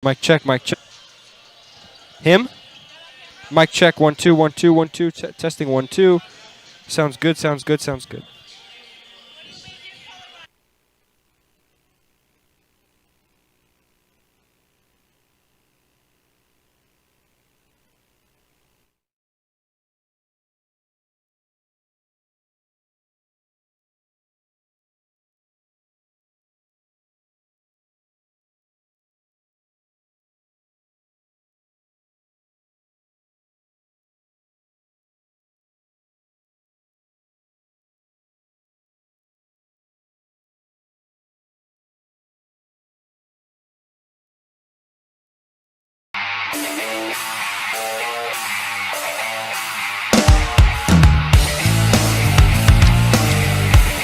Mic check, mic check. Him? Mic check, 1 2 1 2 1 2. Testing 1 2. Sounds good, sounds good, sounds good.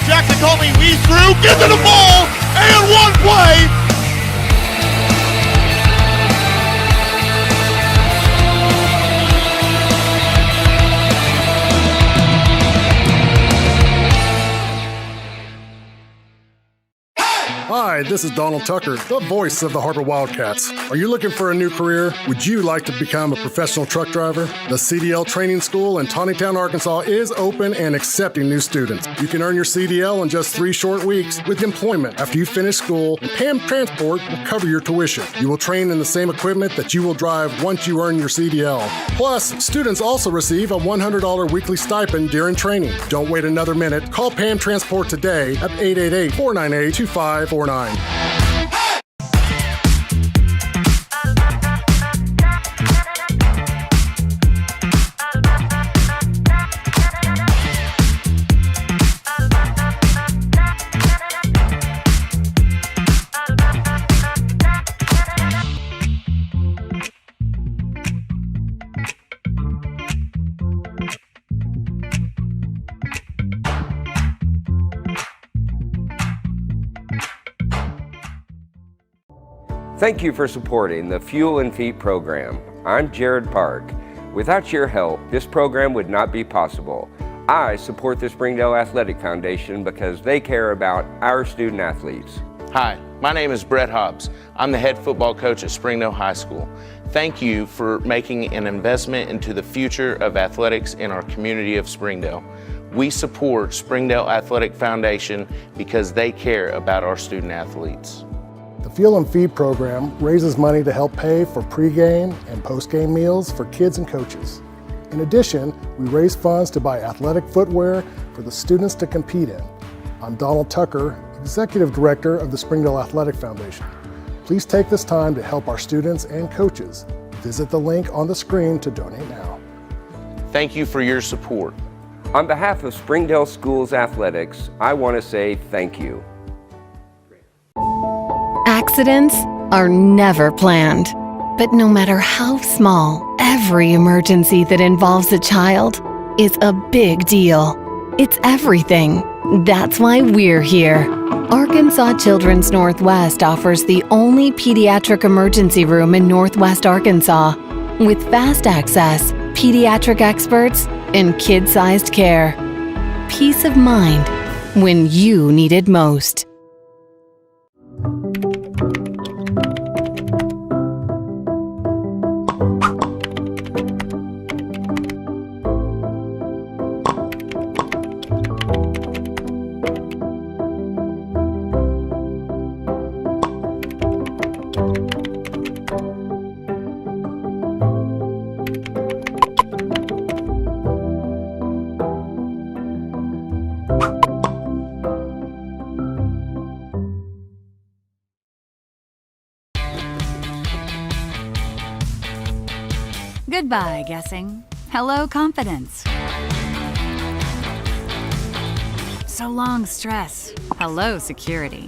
Jackson told me he's through, gets to the ball, and one play. Hi, this is Donald Tucker, the voice of the Har-Ber Wildcats. Are you looking for a new career? Would you like to become a professional truck driver? The CDL Training School in Tawnytown, Arkansas is open and accepting new students. You can earn your CDL in just 3 short weeks with employment after you finish school, and PAM Transport will cover your tuition. You will train in the same equipment that you will drive once you earn your CDL. Plus, students also receive a $100 weekly stipend during training. Don't wait another minute. Call PAM Transport today at 888-498-2549. Thank you for supporting the Fuel and Feet program. I'm Jared Park. Without your help, this program would not be possible. I support the Springdale Athletic Foundation because they care about our student athletes. Hi, my name is Brett Hobbs. I'm the head football coach at Springdale High School. Thank you for making an investment into the future of athletics in our community of Springdale. We support Springdale Athletic Foundation because they care about our student athletes. The Fuel and Feed program raises money to help pay for pregame and postgame meals for kids and coaches. In addition, we raise funds to buy athletic footwear for the students to compete in. I'm Donald Tucker, Executive Director of the Springdale Athletic Foundation. Please take this time to help our students and coaches. Visit the link on the screen to donate now. Thank you for your support. On behalf of Springdale Schools Athletics, I want to say thank you. Accidents are never planned, but no matter how small, every emergency that involves a child is a big deal. It's everything. That's why we're here. Arkansas Children's Northwest offers the only pediatric emergency room in Northwest Arkansas with fast access, pediatric experts, and kid-sized care. Peace of mind when you need it most. Goodbye, guessing. Hello, confidence. So long, stress. Hello, security.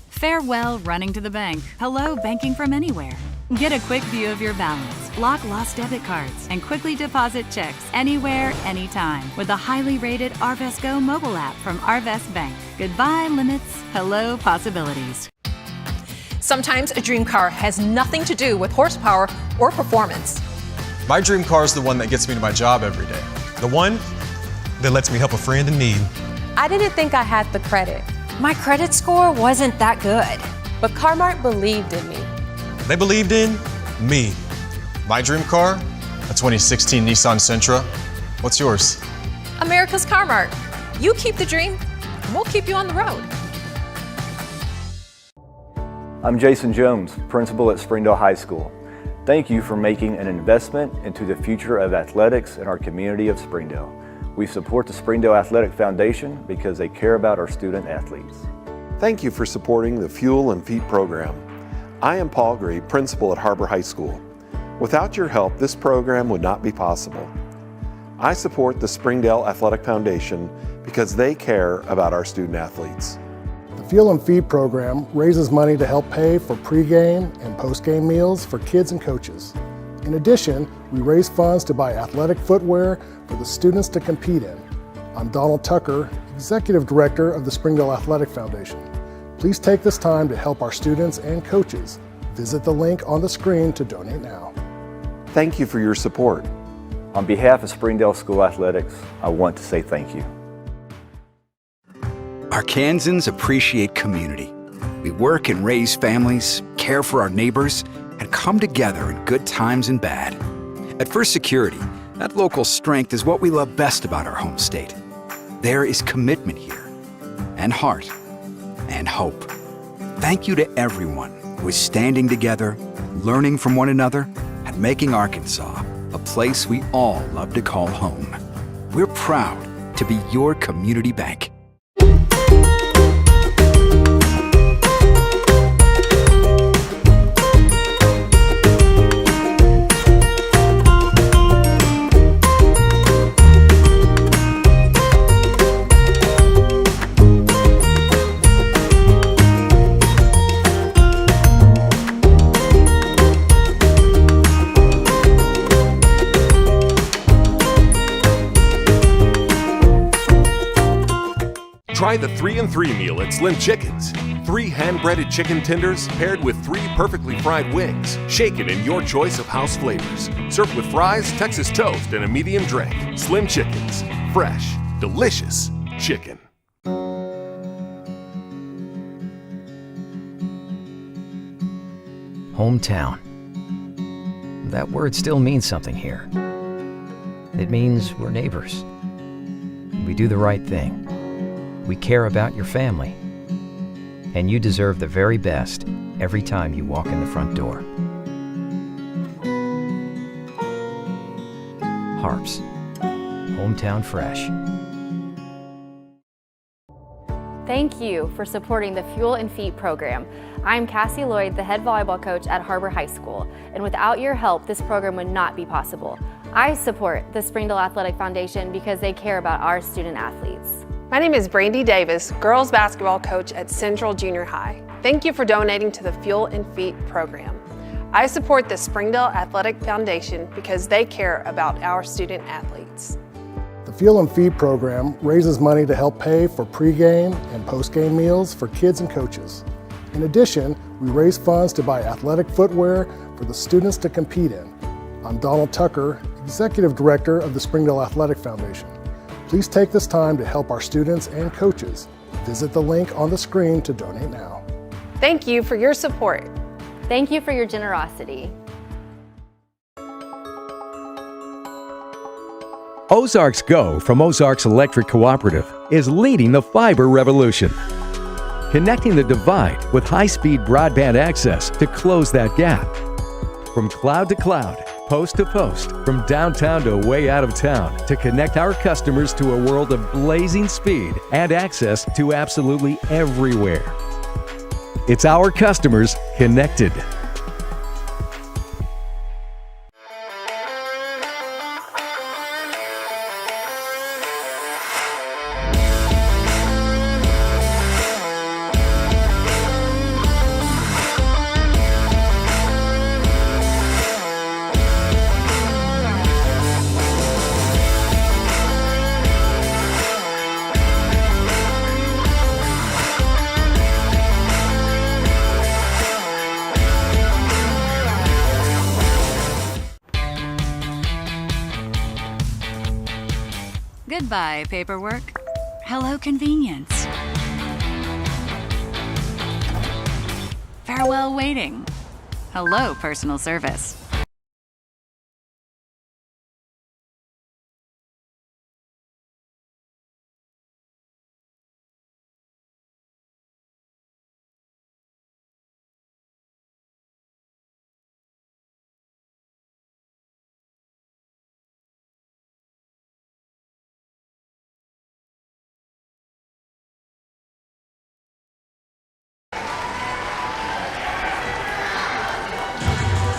Farewell, running to the bank. Hello, banking from anywhere. Get a quick view of your balance, lock lost debit cards, and quickly deposit checks anywhere, anytime with the highly rated Arvest Go mobile app from Arvest Bank. Goodbye, limits. Hello, possibilities. Sometimes a dream car has nothing to do with horsepower or performance. My dream car is the one that gets me to my job every day. The one that lets me help a friend in need. I didn't think I had the credit. My credit score wasn't that good. but Car-Mart believed in me. They believed in me. My dream car? A 2016 Nissan Sentra. What's yours? America's Car-Mart. You keep the dream, and we'll keep you on the road. I'm Jason Jones, principal at Springdale High School. Thank you for making an investment into the future of athletics in our community of Springdale. We support the Springdale Athletic Foundation because they care about our student athletes. Thank you for supporting the Fuel and Feet program. I am Paul Gree, principal at Har-Ber High School. Without your help, this program would not be possible. I support the Springdale Athletic Foundation because they care about our student athletes. The Fuel and Feed program raises money to help pay for pregame and postgame meals for kids and coaches. In addition, we raise funds to buy athletic footwear for the students to compete in. I'm Donald Tucker, Executive Director of the Springdale Athletic Foundation. Please take this time to help our students and coaches. Visit the link on the screen to donate now. Thank you for your support. On behalf of Springdale School Athletics, I want to say thank you. Arkansans appreciate community. We work and raise families, care for our neighbors, and come together in good times and bad. At First Security, that local strength is what we love best about our home state. There is commitment here, and heart, and hope. Thank you to everyone who is standing together, learning from one another, and making Arkansas a place we all love to call home. We're proud to be your community bank. Try the 3-and-3 meal at Slim Chickens. 3 hand-breaded chicken tenders paired with 3 perfectly fried wings. Shake it in your choice of house flavors. Served with fries, Texas toast, and a medium drink. Slim Chickens. Fresh, delicious chicken. Hometown. That word still means something here. It means we're neighbors. We do the right thing. We care about your family. And you deserve the very best every time you walk in the front door. Harps. Hometown Fresh. Thank you for supporting the Fuel and Feet program. I'm Cassie Lloyd, the head volleyball coach at Har-Ber High School, and without your help, this program would not be possible. I support the Springdale Athletic Foundation because they care about our student athletes. My name is Brandy Davis, girls basketball coach at Central Junior High. Thank you for donating to the Fuel and Feet program. I support the Springdale Athletic Foundation because they care about our student athletes. The Fuel and Feed program raises money to help pay for pregame and postgame meals for kids and coaches. In addition, we raise funds to buy athletic footwear for the students to compete in. I'm Donald Tucker, Executive Director of the Springdale Athletic Foundation. Please take this time to help our students and coaches. Visit the link on the screen to donate now. Thank you for your support. Thank you for your generosity. Ozarks Go from Ozarks Electric Cooperative is leading the fiber revolution, connecting the divide with high-speed broadband access to close that gap. From cloud to cloud, post to post, from downtown to way out of town, to connect our customers to a world of blazing speed and access to absolutely everywhere. It's our customers connected. Goodbye, paperwork. Hello, convenience. Farewell waiting. Hello, personal service.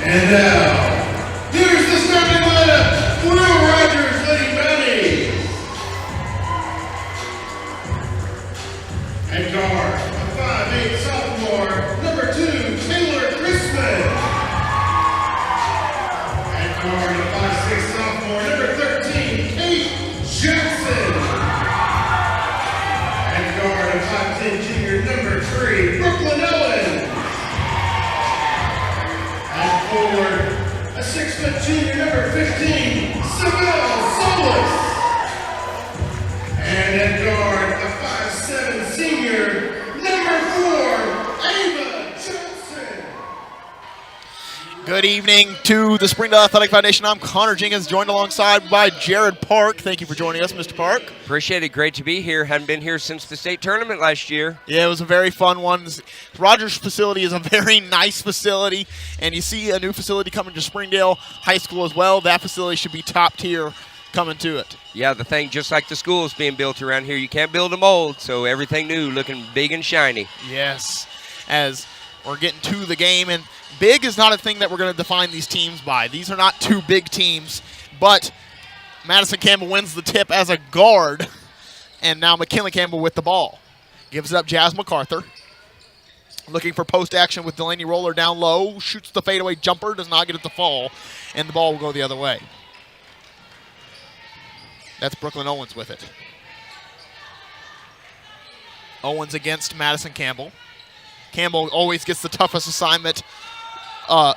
And now, here's the starting lineup for Rogers Mounties. At guard, a 5'8" sophomore, number 2, Taylor Christman. At guard, a 5'6" sophomore, number 13, Kate Jackson. At guard, a 5'10" junior, number 3, Brooklyn Owens. At forward, a 6' junior, number 15, Savelle Solis. And at guard, a 5'7" senior, number 4, Ava Johnson. Good evening to the Springdale Athletic Foundation. I'm Connor Jenkins, joined alongside by Jared Park. Thank you for joining us, Mr. Park. Appreciate it. Great to be here. Hadn't been here since the state tournament last year. Yeah, it was a very fun one. Rogers facility is a very nice facility, and you see a new facility coming to Springdale High School as well. That facility should be top tier coming to it. Yeah, the thing, just like the school is being built around here, you can't build them old, so everything new, looking big and shiny. Yes, as we're getting to the game, and big is not a thing that we're going to define these teams by. These are not two big teams, but Madison Campbell wins the tip as a guard, and now McKinley Campbell with the ball. Gives it up Jazz MacArthur. Looking for post action with Delaney Roller down low. Shoots the fadeaway jumper, does not get it to fall, and the ball will go the other way. That's Brooklyn Owens with it. Owens against Madison Campbell. Campbell always gets the toughest assignment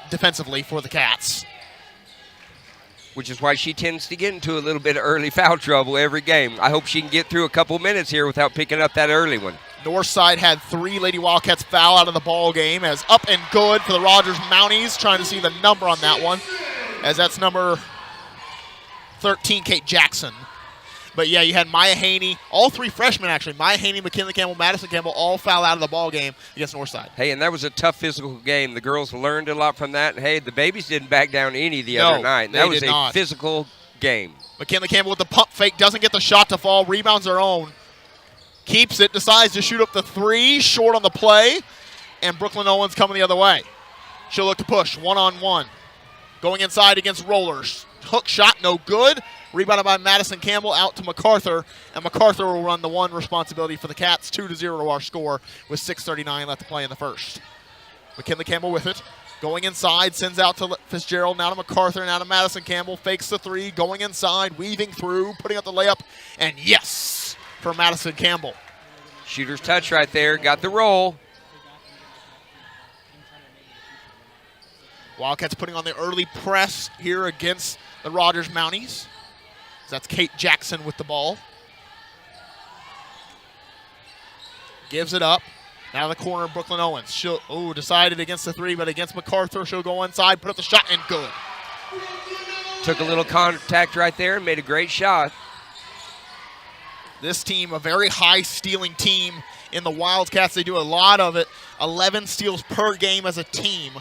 defensively for the Cats. Which is why she tends to get into a little bit of early foul trouble every game. I hope she can get through a couple minutes here without picking up that early one. Northside had 3 Lady Wildcats foul out of the ball game, as up and good for the Rogers Mounties. Trying to see the number on that one, as that's number 13, Kate Jackson. But yeah, you had Maya Haney, all 3 freshmen actually, Maya Haney, McKinley Campbell, Madison Campbell, all foul out of the ball game against Northside. Hey, and that was a tough physical game. The girls learned a lot from that. Hey, the babies didn't back down any the other night. That was a physical game. McKinley Campbell with the pump fake, doesn't get the shot to fall, rebounds her own. Keeps it, decides to shoot up the 3, short on the play, and Brooklyn Owens coming the other way. She'll look to push, one-on-one. Going inside against Rollers. Hook shot, no good. Rebounded by Madison Campbell out to MacArthur, and MacArthur will run the one responsibility for the Cats. 2-0 to our score with 6:39 left to play in the first. McKinley Campbell with it. Going inside, sends out to Fitzgerald, now to MacArthur, now to Madison Campbell. Fakes the 3, going inside, weaving through, putting up the layup, and yes, for Madison Campbell. Shooter's touch right there, got the roll. Wildcats putting on the early press here against the Rogers Mounties. That's Kate Jackson with the ball. Gives it up. Now the corner, Brooklyn Owens. She'll decided against the 3, but against MacArthur, she'll go inside, put up the shot, and good. Took a little contact right there and made a great shot. This team, a very high stealing team in the Wildcats. They do a lot of it. 11 steals per game as a team.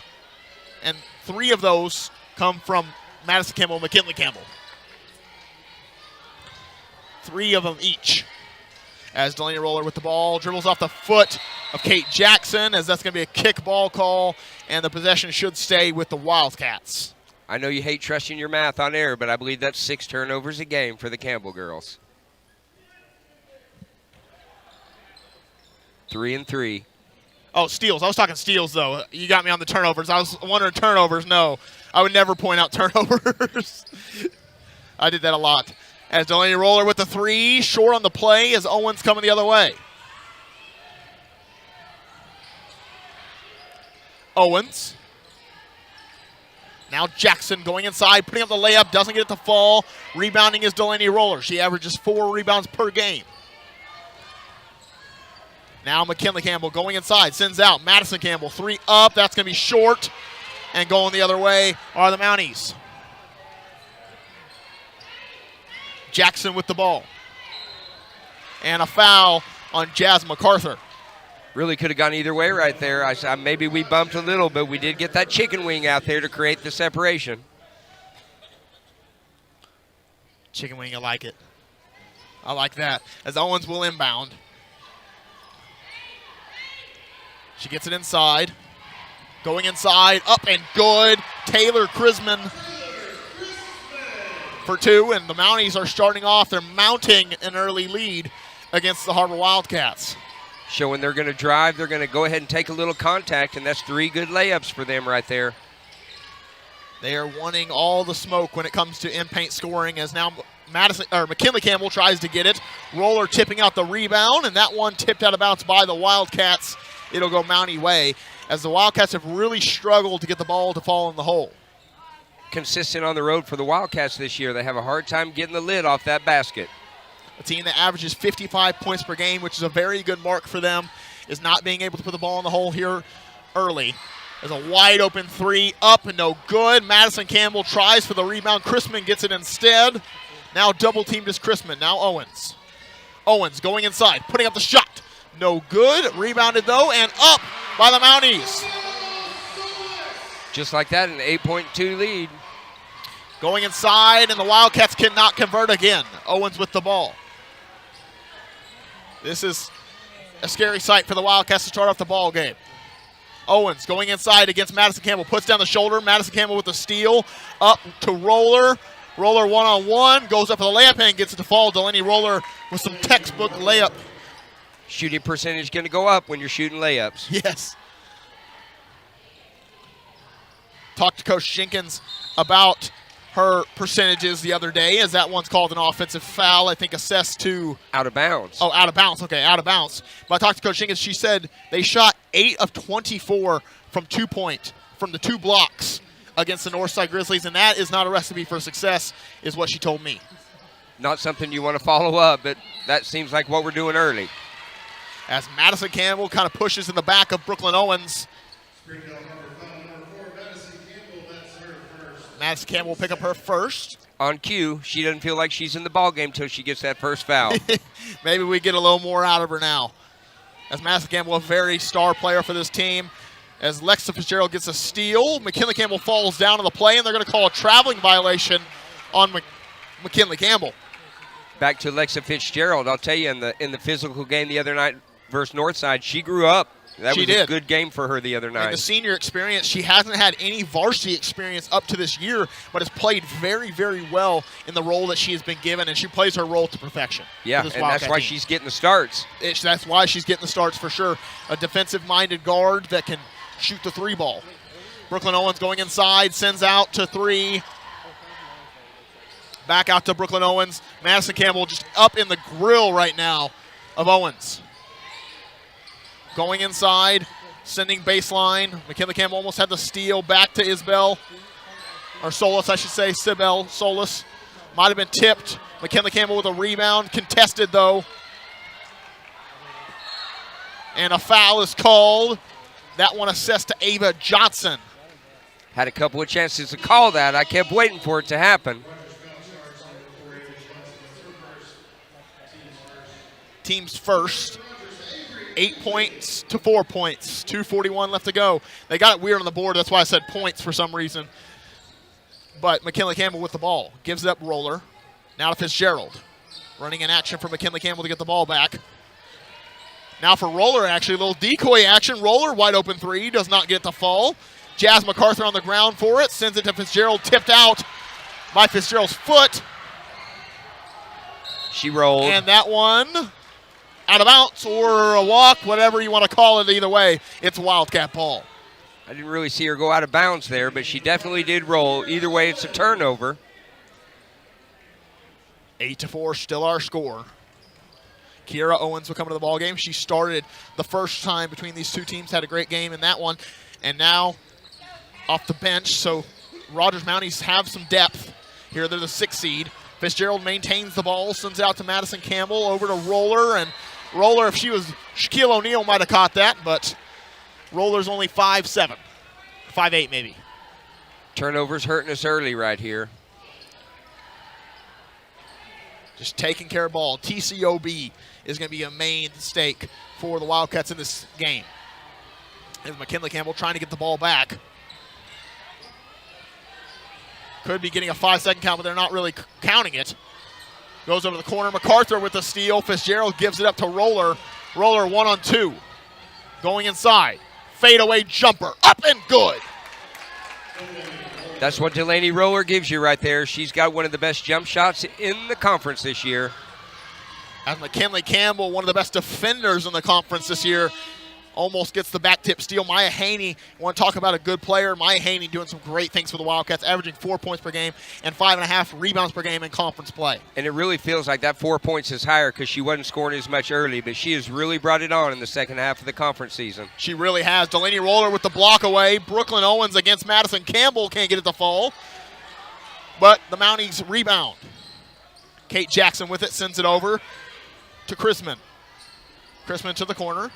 And 3 of those come from Madison Campbell and McKinley Campbell. 3 of them each. As Delaney Roller with the ball, dribbles off the foot of Kate Jackson, as that's going to be a kick ball call, and the possession should stay with the Wildcats. I know you hate trusting your math on air, but I believe that's 6 turnovers a game for the Campbell girls. 3 and 3. Oh, steals. I was talking steals, though. You got me on the turnovers. I was wondering turnovers. No, I would never point out turnovers. I did that a lot. As Delaney Roller with the 3, short on the play as Owens coming the other way. Owens. Now Jackson going inside, putting up the layup, doesn't get it to fall. Rebounding is Delaney Roller. She averages 4 rebounds per game. Now McKinley Campbell going inside, sends out. Madison Campbell, 3 up. That's going to be short. And going the other way are the Mounties. Jackson with the ball. And a foul on Jazz MacArthur. Really could have gone either way right there. Maybe we bumped a little, but we did get that chicken wing out there to create the separation. Chicken wing, I like it. I like that. As Owens will inbound. She gets it inside. Going inside, up and good. Taylor Chrisman for 2, and the Mounties are starting off. They're mounting an early lead against the Har-Ber Wildcats. Showing they're going to drive, they're going to go ahead and take a little contact, and that's 3 good layups for them right there. They are wanting all the smoke when it comes to in-paint scoring, as now McKinley Campbell tries to get it. Roller tipping out the rebound, and that one tipped out of bounds by the Wildcats. It'll go Mountie way, as the Wildcats have really struggled to get the ball to fall in the hole. Consistent on the road for the Wildcats this year. They have a hard time getting the lid off that basket. A team that averages 55 points per game, which is a very good mark for them, is not being able to put the ball in the hole here early. There's a wide open 3 up and no good. Madison Campbell tries for the rebound. Chrisman gets it instead. Now double teamed is Chrisman. Now Owens. Owens going inside, putting up the shot. No good. Rebounded though, and up by the Mounties. Just like that, an 8.2 lead. Going inside, and the Wildcats cannot convert again. Owens with the ball. This is a scary sight for the Wildcats to start off the ball game. Owens going inside against Madison Campbell. Puts down the shoulder. Madison Campbell with the steal. Up to Roller. Roller one-on-one. Goes up for the layup and gets it to fall. Delaney Roller with some textbook layup. Shooting percentage going to go up when you're shooting layups. Yes. Talked to Coach Jenkins about her percentages the other day, as that one's called an offensive foul, I think assessed to... Out of bounds. Oh, out of bounds. Okay, out of bounds. But I talked to Coach Jenkins. She said they shot 8 of 24 from 2-point, from the 2 blocks against the Northside Grizzlies, and that is not a recipe for success, is what she told me. Not something you want to follow up, but that seems like what we're doing early. As Madison Campbell kind of pushes in the back of Brooklyn Owens. Madison Campbell will pick up her first. On cue, she doesn't feel like she's in the ball game until she gets that first foul. Maybe we get a little more out of her now. As Madison Campbell, a very star player for this team. As Lexa Fitzgerald gets a steal, McKinley Campbell falls down on the play, and they're going to call a traveling violation on McKinley Campbell. Back to Lexa Fitzgerald. I'll tell you, in the physical game the other night versus Northside, she grew up. That was a good game for her the other night. And the senior experience, she hasn't had any varsity experience up to this year, but has played very, very well in the role that she has been given, and she plays her role to perfection. Yeah, and that's why she's getting the starts. That's why she's getting the starts for sure. A defensive-minded guard that can shoot the 3 ball. Brooklyn Owens going inside, sends out to 3. Back out to Brooklyn Owens. Madison Campbell just up in the grill right now of Owens. Going inside, sending baseline. McKinley Campbell almost had the steal. Back to Isbell. Or Solis, I should say. Sibel Solis. Might have been tipped. McKinley Campbell with a rebound. Contested, though. And a foul is called. That one assessed to Ava Johnson. Had a couple of chances to call that. I kept waiting for it to happen. Team's first. 8 points to 4 points. 2:41 left to go. They got it weird on the board. That's why I said points for some reason. But McKinley Campbell with the ball. Gives it up Roller. Now to Fitzgerald. Running in action for McKinley Campbell to get the ball back. Now for Roller, actually. A little decoy action. Roller, wide open 3. Does not get the fall. Jazz MacArthur on the ground for it. Sends it to Fitzgerald. Tipped out by Fitzgerald's foot. She rolled. And that one... out of bounds or a walk, whatever you want to call it. Either way, it's a Wildcat ball. I didn't really see her go out of bounds there, but she definitely did roll. Either way, it's a turnover. 8-4, still our score. Kiera Owens will come into the ball game. She started the first time between these two teams, had a great game in that one, and now off the bench. So Rogers Mounties have some depth here. They're the 6th seed. Fitzgerald maintains the ball, sends out to Madison Campbell, over to Roller, and Roller, if she was Shaquille O'Neal, might have caught that, but Roller's only 5'7", 5'8" maybe. Turnovers hurting us early right here. Just taking care of ball. TCOB is going to be a main stake for the Wildcats in this game. As McKinley Campbell trying to get the ball back. Could be getting a 5-second count, but they're not really counting it. Goes over the corner. MacArthur with the steal. Fitzgerald gives it up to Roller. Roller 1-on-2. Going inside. Fadeaway jumper. Up and good. That's what Delaney Roller gives you right there. She's got one of the best jump shots in the conference this year. As McKinley Campbell, one of the best defenders in the conference this year, almost gets the back tip steal. Maya Haney, want to talk about a good player. Maya Haney doing some great things for the Wildcats, averaging 4 points per game and 5.5 rebounds per game in conference play. And it really feels like that 4 points is higher because she wasn't scoring as much early, but she has really brought it on in the second half of the conference season. She really has. Delaney Roller with the block away. Brooklyn Owens against Madison Campbell, can't get it to fall. But the Mounties rebound. Kate Jackson with it, sends it over to Chrisman. Chrisman to the corner.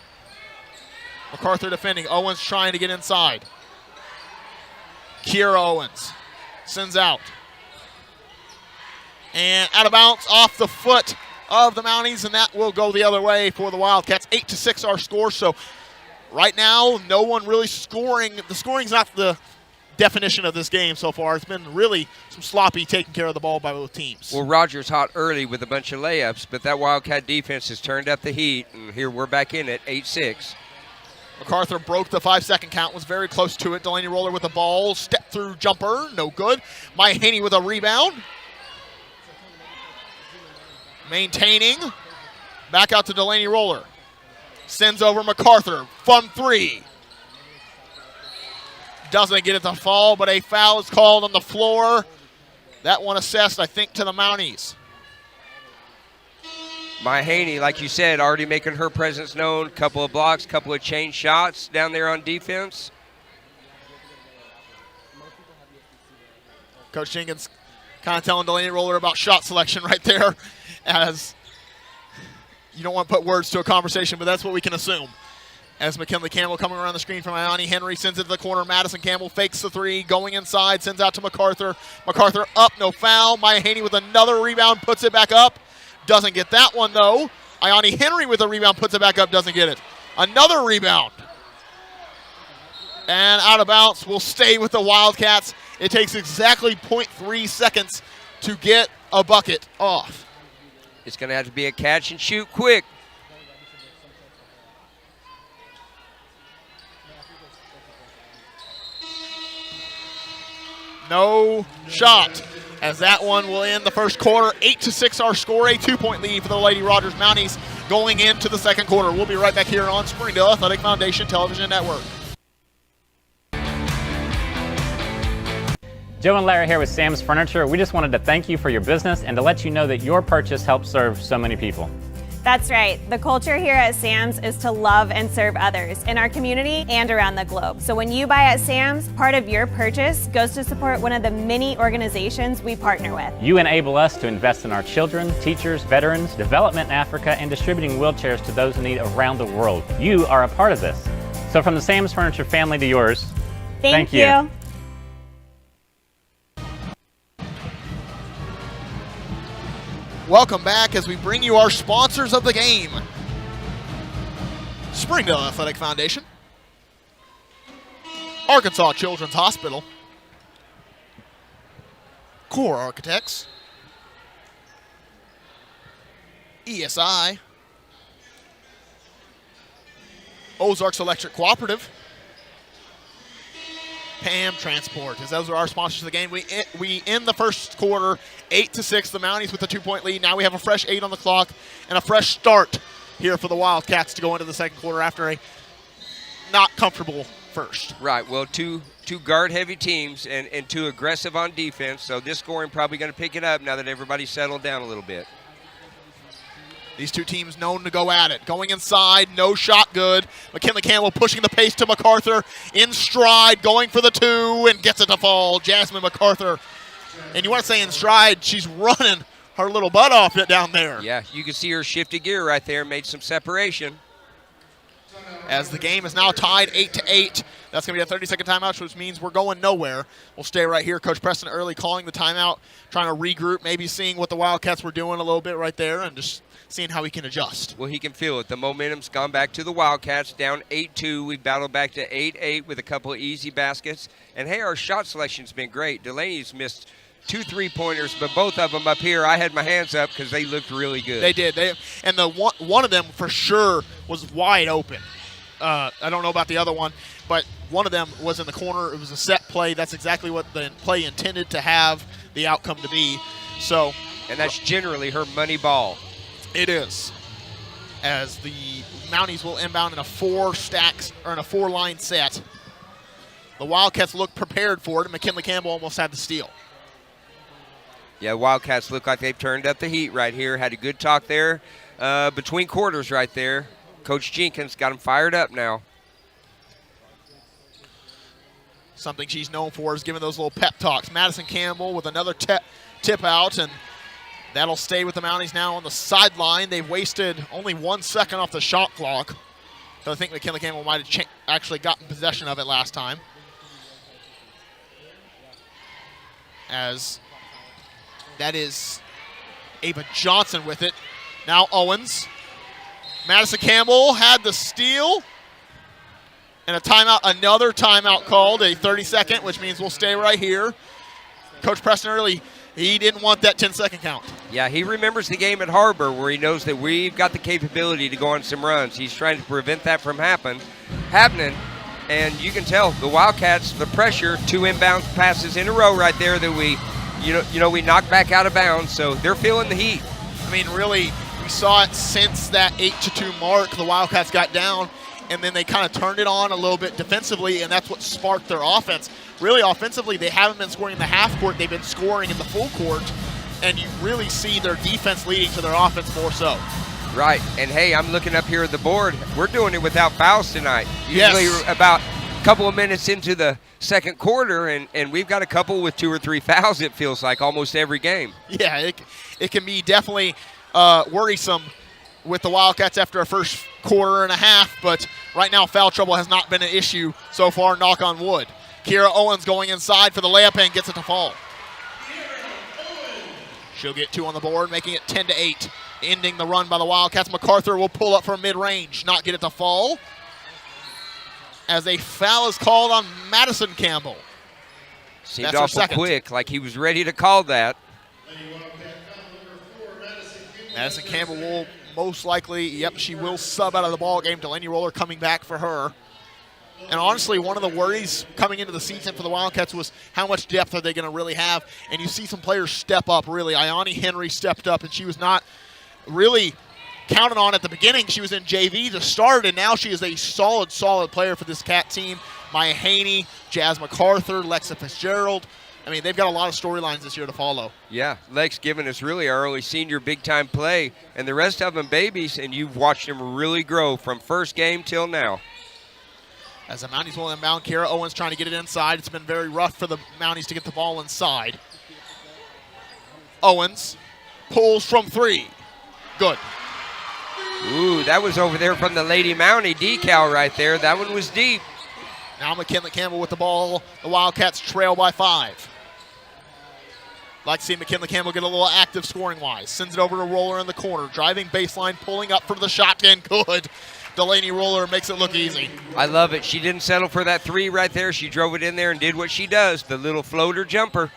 MacArthur defending. Owens trying to get inside. Kiera Owens sends out. And out of bounds off the foot of the Mounties, and that will go the other way for the Wildcats. 8-6 our score, so right now no one really scoring. The scoring's not the definition of this game so far. It's been really some sloppy taking care of the ball by both teams. Well, Rogers hot early with a bunch of layups, but that Wildcat defense has turned up the heat, and here we're back in at 8-6. MacArthur broke the 5-second count, was very close to it. Delaney Roller with the ball, step through jumper, no good. Maya Haney with a rebound. Maintaining, back out to Delaney Roller. Sends over MacArthur, from three. Doesn't get it to fall, but a foul is called on the floor. That one assessed, I think, to the Mounties. Maya Haney, like you said, already making her presence known. Couple of blocks, couple of chain shots down there on defense. Coach Jenkins kind of telling Delaney Roller about shot selection right there, as you don't want to put words to a conversation, but that's what we can assume. As McKinley Campbell coming around the screen from Ione Henry, sends it to the corner. Madison Campbell fakes the three, going inside, sends out to MacArthur. MacArthur up, no foul. Maya Haney with another rebound, puts it back up. Doesn't get that one, though. Ione Henry with a rebound, puts it back up, doesn't get it. Another rebound. And out of bounds, will stay with the Wildcats. It takes exactly 0.3 seconds to get a bucket off. It's going to have to be a catch and shoot quick. No shot, as that one will end the first quarter. 8-6 our score, a 2-point lead for the Lady Rogers Mounties going into the second quarter. We'll be right back here on Springdale Athletic Foundation Television Network. Joe and Larry here with Sam's Furniture. We just wanted to thank you for your business and to let you know that your purchase helps serve so many people. That's right. The culture here at Sam's is to love and serve others in our community and around the globe. So when you buy at Sam's, part of your purchase goes to support one of the many organizations we partner with. You enable us to invest in our children, teachers, veterans, development in Africa, and distributing wheelchairs to those in need around the world. You are a part of this. So from the Sam's Furniture family to yours, thank you. Welcome back as we bring you our sponsors of the game. Springdale Athletic Foundation, Arkansas Children's Hospital, Core Architects, ESI, Ozarks Electric Cooperative, Pam Transport, as those are our sponsors of the game. We end the first quarter 8-6, the Mounties with a 2-point lead. Now we have a fresh 8 on the clock and a fresh start here for the Wildcats to go into the second quarter after a not comfortable first. Right, well, two guard-heavy teams and too aggressive on defense, so this scoring probably going to pick it up now that everybody's settled down a little bit. These two teams known to go at it. Going inside, no shot good. McKinley Campbell pushing the pace to MacArthur. In stride, going for the two, and gets it to fall. Jasmine MacArthur. And you want to say in stride, she's running her little butt off it down there. Yeah, you can see her shifted gear right there, made some separation. As the game is now tied 8-8. That's going to be a 30-second timeout, which means we're going nowhere. We'll stay right here. Coach Preston Early calling the timeout, trying to regroup, maybe seeing what the Wildcats were doing a little bit right there and just seeing how he can adjust. Well, he can feel it. The momentum's gone back to the Wildcats, down 8-2. We battled back to 8-8 with a couple of easy baskets. And, hey, our shot selection's been great. Delaney's missed 2 3-pointers, but both of them up here, I had my hands up because they looked really good. They did. And the one of them for sure was wide open. I don't know about the other one, but one of them was in the corner. It was a set play. That's exactly what the play intended to have the outcome to be. So, and that's generally her money ball. It is. As the Mounties will inbound in a 4-line set. The Wildcats look prepared for it, and McKinley Campbell almost had the steal. Yeah, Wildcats look like they've turned up the heat right here. Had a good talk there between quarters right there. Coach Jenkins got them fired up now. Something she's known for is giving those little pep talks. Madison Campbell with another tip out, and that'll stay with the Mounties now on the sideline. They've wasted only 1 second off the shot clock. So I think McKinley Campbell might have actually gotten possession of it last time. As that is Ava Johnson with it. Now Owens. Madison Campbell had the steal. And a timeout, another timeout called, a 30-second, which means we'll stay right here. Coach Preston Early, he didn't want that 10-second count. Yeah, he remembers the game at Har-Ber where he knows that we've got the capability to go on some runs. He's trying to prevent that from happening. And you can tell the Wildcats, the pressure, 2 inbound passes in a row right there that we knocked back out of bounds, so they're feeling the heat. I mean, really, we saw it since that 8-2 mark. The Wildcats got down, and then they kind of turned it on a little bit defensively, and that's what sparked their offense. Really, offensively, they haven't been scoring in the half court. They've been scoring in the full court, and you really see their defense leading to their offense more so. Right, and hey, I'm looking up here at the board. We're doing it without fouls tonight. Usually about a couple of minutes into the second quarter, and we've got a couple with 2 or 3 fouls, it feels like, almost every game. Yeah, it can be definitely worrisome with the Wildcats after a first quarter and a half, but right now foul trouble has not been an issue so far, knock on wood. Kira Owens going inside for the layup and gets it to fall. She'll get 2 on the board, making it 10-8. Ending the run by the Wildcats. MacArthur will pull up from mid-range, not get it to fall. As a foul is called on Madison Campbell. Seemed awful quick, like he was ready to call that. Madison Campbell will most likely, she will sub out of the ball game. Delaney Roller coming back for her. And honestly, one of the worries coming into the season for the Wildcats was how much depth are they going to really have. And you see some players step up, really. Ione Henry stepped up, and she was not really counted on at the beginning. She was in JV to start, and now she is a solid player for this Cat team. Maya Haney, Jazz MacArthur, Lexa Fitzgerald. I mean, they've got a lot of storylines this year to follow. Yeah, Lex giving us really our early senior big-time play, and the rest of them babies, and you've watched them really grow from first game till now. As the Mounties will inbound, Kira Owens trying to get it inside. It's been very rough for the Mounties to get the ball inside. Owens pulls from 3. Good. Ooh, that was over there from the Lady Mountie decal right there. That one was deep. Now McKinley Campbell with the ball. The Wildcats trail by 5. Like to see McKinley Campbell get a little active scoring-wise. Sends it over to Roller in the corner. Driving baseline, pulling up for the shot, and good. Delaney Roller makes it look easy. I love it. She didn't settle for that 3 right there. She drove it in there and did what she does, the little floater jumper.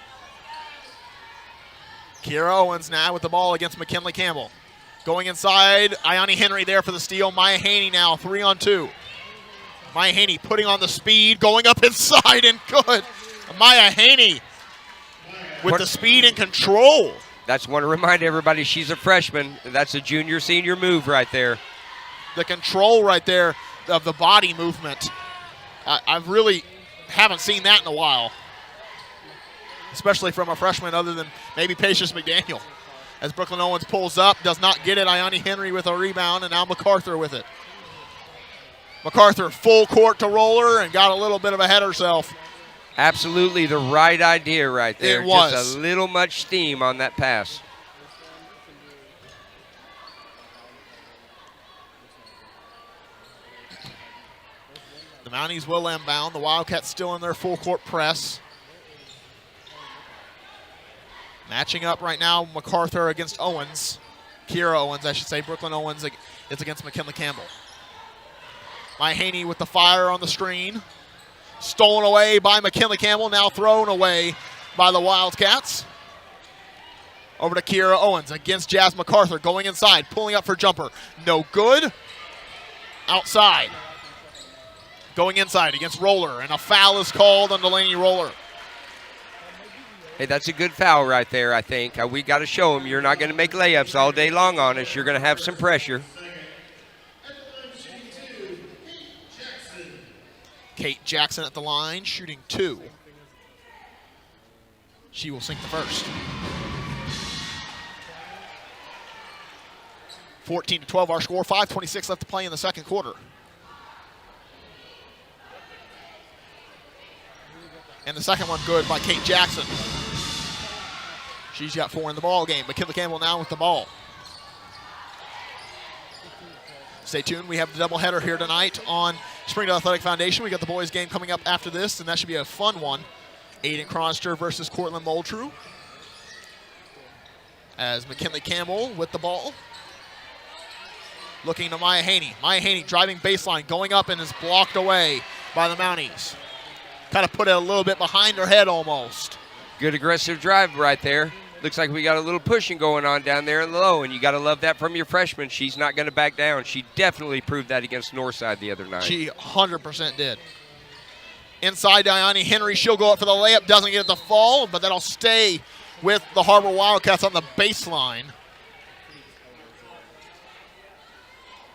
Kira Owens now with the ball against McKinley Campbell. Going inside, Ione Henry there for the steal. Maya Haney now, 3-on-2. Maya Haney putting on the speed, going up inside, and good. Maya Haney with the speed and control. That's want to remind everybody she's a freshman. That's a junior-senior move right there. The control right there of the body movement. I really haven't seen that in a while, especially from a freshman other than maybe Patience McDaniel. As Brooklyn Owens pulls up, does not get it. Ione Henry with a rebound, and now MacArthur with it. MacArthur full court to Roller and got a little bit of ahead herself. Absolutely the right idea right there. It was. Just a little much steam on that pass. Mounties will inbound. The Wildcats still in their full court press. Matching up right now, MacArthur against Owens. Kira Owens, I should say. Brooklyn Owens is against McKinley Campbell. Haney with the fire on the screen. Stolen away by McKinley Campbell, now thrown away by the Wildcats. Over to Kira Owens against Jazz MacArthur, going inside, pulling up for jumper. No good. Outside. Going inside against Roller, and a foul is called on Delaney Roller. Hey, that's a good foul right there, I think. We got to show them you're not going to make layups all day long on us. You're going to have some pressure. Kate Jackson at the line, shooting 2. She will sink the first. 14-12 our score, 5:26 left to play in the second quarter. And the second one good by Kate Jackson. She's got 4 in the ball game. McKinley Campbell now with the ball. Stay tuned. We have the doubleheader here tonight on Springdale Athletic Foundation. We got the boys game coming up after this, and that should be a fun one. Aiden Cronster versus Cortland Moultrie. As McKinley Campbell with the ball. Looking to Maya Haney. Maya Haney driving baseline, going up and is blocked away by the Mounties. Kind of put it a little bit behind her head almost. Good aggressive drive right there. Looks like we got a little pushing going on down there in the low, and you got to love that from your freshman. She's not going to back down. She definitely proved that against Northside the other night. She 100% did. Inside, Diani Henry. She'll go up for the layup. Doesn't get it to fall, but that'll stay with the Har-Ber Wildcats on the baseline.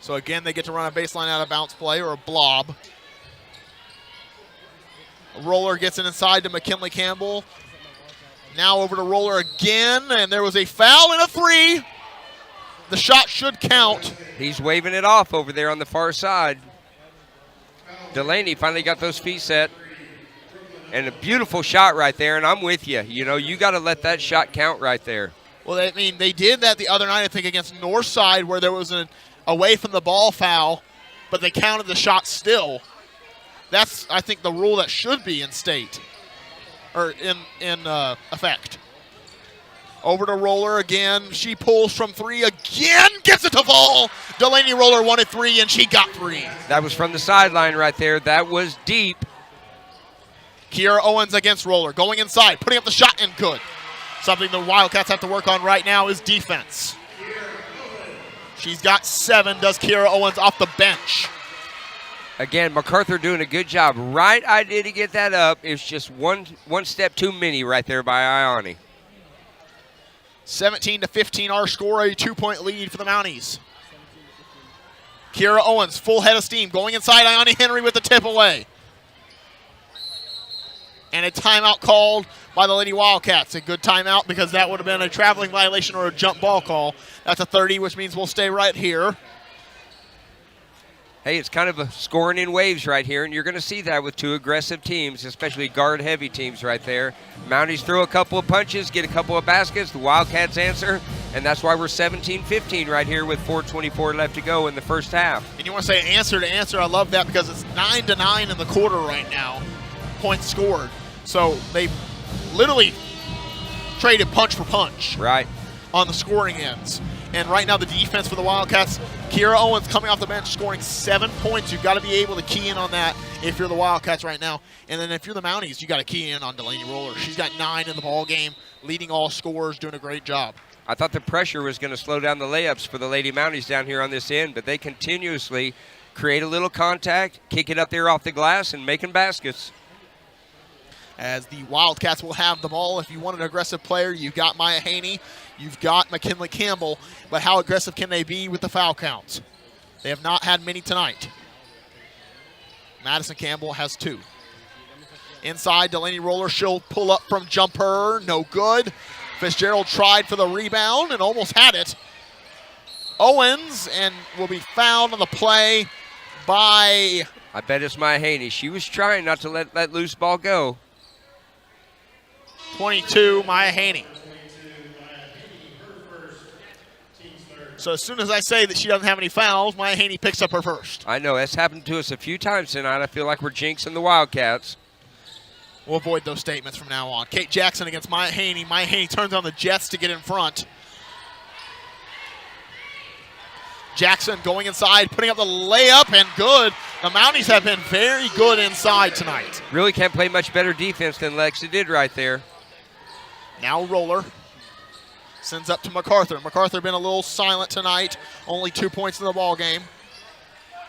So again, they get to run a baseline out of bounce play or a blob. Roller gets it inside to McKinley Campbell. Now over to Roller again, and there was a foul and a 3. The shot should count. He's waving it off over there on the far side. Delaney finally got those feet set. And a beautiful shot right there, and I'm with you. You know, you got to let that shot count right there. Well, I mean, they did that the other night, I think, against Northside, where there was an away from the ball foul, but they counted the shot still. That's, I think, the rule that should be in state, or in effect. Over to Roller again. She pulls from 3 again, gets it to fall. Delaney Roller wanted 3, and she got 3. That was from the sideline right there. That was deep. Kiera Owens against Roller, going inside, putting up the shot, and good. Something the Wildcats have to work on right now is defense. She's got 7, does Kiera Owens off the bench. Again, MacArthur doing a good job. Right idea to get that up. It's just one step too many right there by Ioni. 17-15 our score, a 2-point lead for the Mounties. Kiera Owens, full head of steam, going inside. Ioni Henry with the tip away. And a timeout called by the Lady Wildcats. A good timeout because that would have been a traveling violation or a jump ball call. That's a 30, which means we'll stay right here. Hey, it's kind of a scoring in waves right here, and you're going to see that with 2 aggressive teams, especially guard-heavy teams right there. Mounties throw a couple of punches, get a couple of baskets. The Wildcats answer, and that's why we're 17-15 right here with 4:24 left to go in the first half. And you want to say answer to answer. I love that because it's 9-9 in the quarter right now. Points scored. So they literally traded punch for punch. Right. On the scoring ends. And right now the defense for the Wildcats, Kiera Owens coming off the bench scoring 7 points. You've got to be able to key in on that if you're the Wildcats right now. And then if you're the Mounties, you got to key in on Delaney Roller. She's got 9 in the ball game, leading all scorers, doing a great job. I thought the pressure was going to slow down the layups for the Lady Mounties down here on this end, but they continuously create a little contact, kick it up there off the glass, and making baskets. As the Wildcats will have the ball. If you want an aggressive player, you've got Maya Haney, you've got McKinley Campbell, but how aggressive can they be with the foul counts? They have not had many tonight. Madison Campbell has 2. Inside, Delaney Roller, she'll pull up from jumper, no good. Fitzgerald tried for the rebound and almost had it. Owens, and will be fouled on the play by... I bet it's Maya Haney. She was trying not to let that loose ball go. 22, Maya Haney. So as soon as I say that she doesn't have any fouls, Maya Haney picks up her first. I know. That's happened to us a few times tonight. I feel like we're jinxing the Wildcats. We'll avoid those statements from now on. Kate Jackson against Maya Haney. Maya Haney turns on the Jets to get in front. Jackson going inside, putting up the layup, and good. The Mounties have been very good inside tonight. Really can't play much better defense than Lexa did right there. Now Roller sends up to MacArthur. MacArthur been a little silent tonight. Only 2 points in the ball game.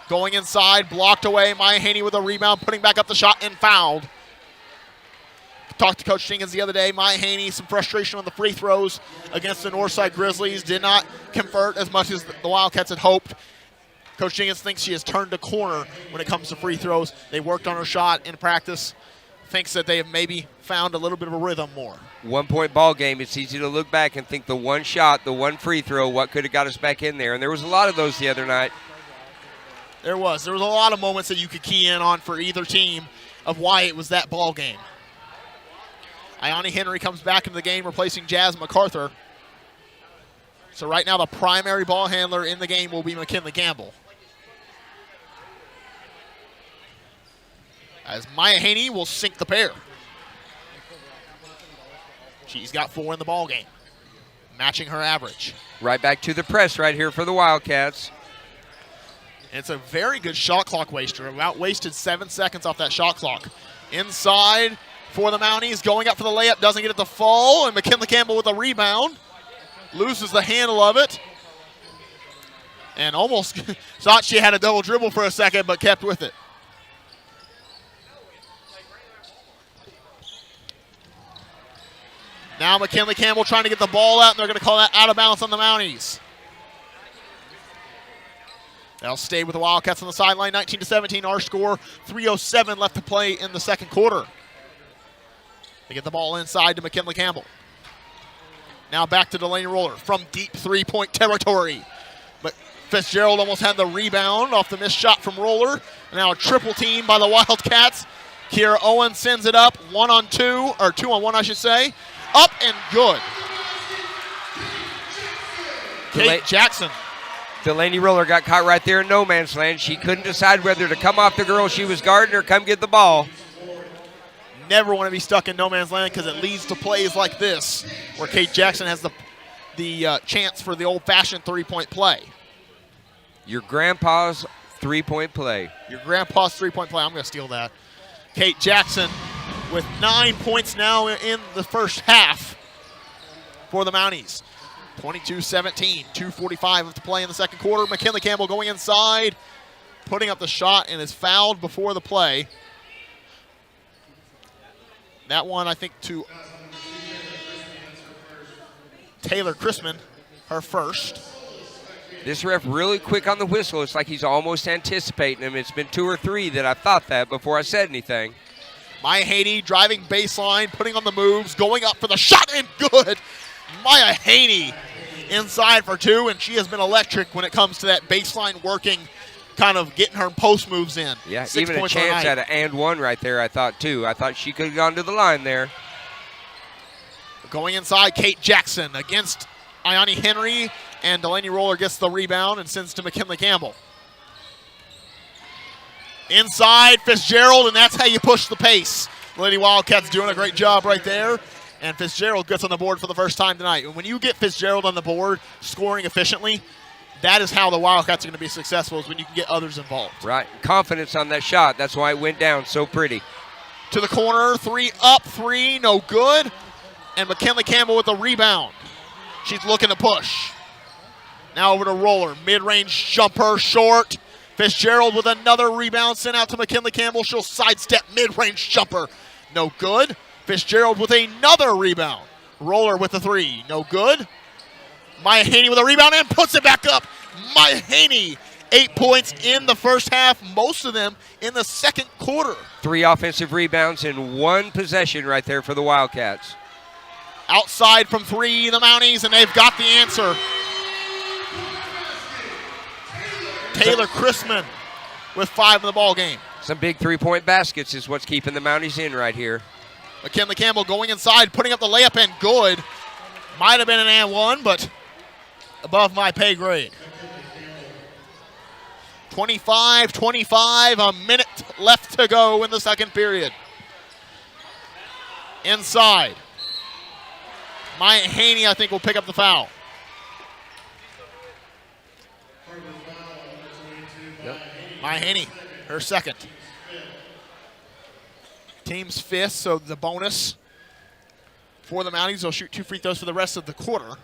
Going inside, blocked away. Maya Haney with a rebound, putting back up the shot and fouled. Talked to Coach Jenkins the other day. Maya Haney, some frustration on the free throws against the Northside Grizzlies. Did not convert as much as the Wildcats had hoped. Coach Jenkins thinks she has turned a corner when it comes to free throws. They worked on her shot in practice. Thinks that they have maybe found a little bit of a rhythm more. 1 point ball game. It's easy to look back and think the one shot, the one free throw, what could have got us back in there. And there was a lot of those the other night. There was a lot of moments that you could key in on for either team of why it was that ball game. Ione Henry comes back into the game, replacing Jazz MacArthur. So right now the primary ball handler in the game will be McKinley Campbell. As Maya Haney will sink the pair. She's got 4 in the ball game, matching her average. Right back to the press right here for the Wildcats. And it's a very good shot clock waster. About wasted 7 seconds off that shot clock. Inside for the Mounties, going up for the layup, doesn't get it to fall, and McKinley Campbell with a rebound. Loses the handle of it. And almost thought she had a double dribble for a second, but kept with it. Now McKinley Campbell trying to get the ball out, and they're going to call that out of bounds on the Mounties. They'll stay with the Wildcats on the sideline, 19-17, our score, 3:07 left to play in the second quarter. They get the ball inside to McKinley Campbell. Now back to Delaney Roller from deep three-point territory. But Fitzgerald almost had the rebound off the missed shot from Roller. Now a triple team by the Wildcats. Kiera Owen sends it up, 1-on-2, or 2-on-1 I should say. Up and good. Kate Jackson. Delaney Roller got caught right there in no man's land. She couldn't decide whether to come off the girl she was guarding or come get the ball. Never want to be stuck in no man's land because it leads to plays like this where Kate Jackson has the chance for the old-fashioned three-point play. Your grandpa's three-point play. Your grandpa's three-point play. I'm going to steal that. Kate Jackson with 9 points now in the first half for the Mounties. 22-17, 2:45 to play in the second quarter. McKinley Campbell going inside, putting up the shot, and is fouled before the play. That one, I think, to Taylor Chrisman, her first. This ref really quick on the whistle. It's like he's almost anticipating him. It's been 2 or 3 that I thought that before I said anything. Maya Haney driving baseline, putting on the moves, going up for the shot, and good. Maya Haney inside for 2, and she has been electric when it comes to that baseline working, kind of getting her post moves in. Yeah, 6 even a points chance at an and one right there, I thought, too. I thought she could have gone to the line there. Going inside, Kate Jackson against Ione Henry, and Delaney Roller gets the rebound and sends to McKinley Campbell. Inside, Fitzgerald, and that's how you push the pace. Lady Wildcats doing a great job right there, and Fitzgerald gets on the board for the first time tonight. And when you get Fitzgerald on the board scoring efficiently, that is how the Wildcats are going to be successful, is when you can get others involved. Right, confidence on that shot. That's why it went down so pretty. To the corner, 3 up, 3, no good. And McKinley Campbell with a rebound. She's looking to push. Now over to Roller, mid-range jumper, short. Fitzgerald with another rebound sent out to McKinley Campbell. She'll sidestep mid-range jumper. No good. Fitzgerald with another rebound. Roller with the 3. No good. Maya Haney with a rebound and puts it back up. Maya Haney, 8 points in the first half, most of them in the second quarter. 3 offensive rebounds in 1 possession right there for the Wildcats. Outside from 3, the Mounties, and they've got the answer. Taylor Chrisman with 5 in the ball game. Some big three-point baskets is what's keeping the Mounties in right here. McKinley Campbell going inside, putting up the layup, and good. Might have been an and one, but above my pay grade. 25-25, a minute left to go in the second period. Inside. Maya Haney, I think, will pick up the foul. Maya Haney, her second. Team's fifth, so the bonus for the Mounties. They'll shoot 2 free throws for the rest of the quarter.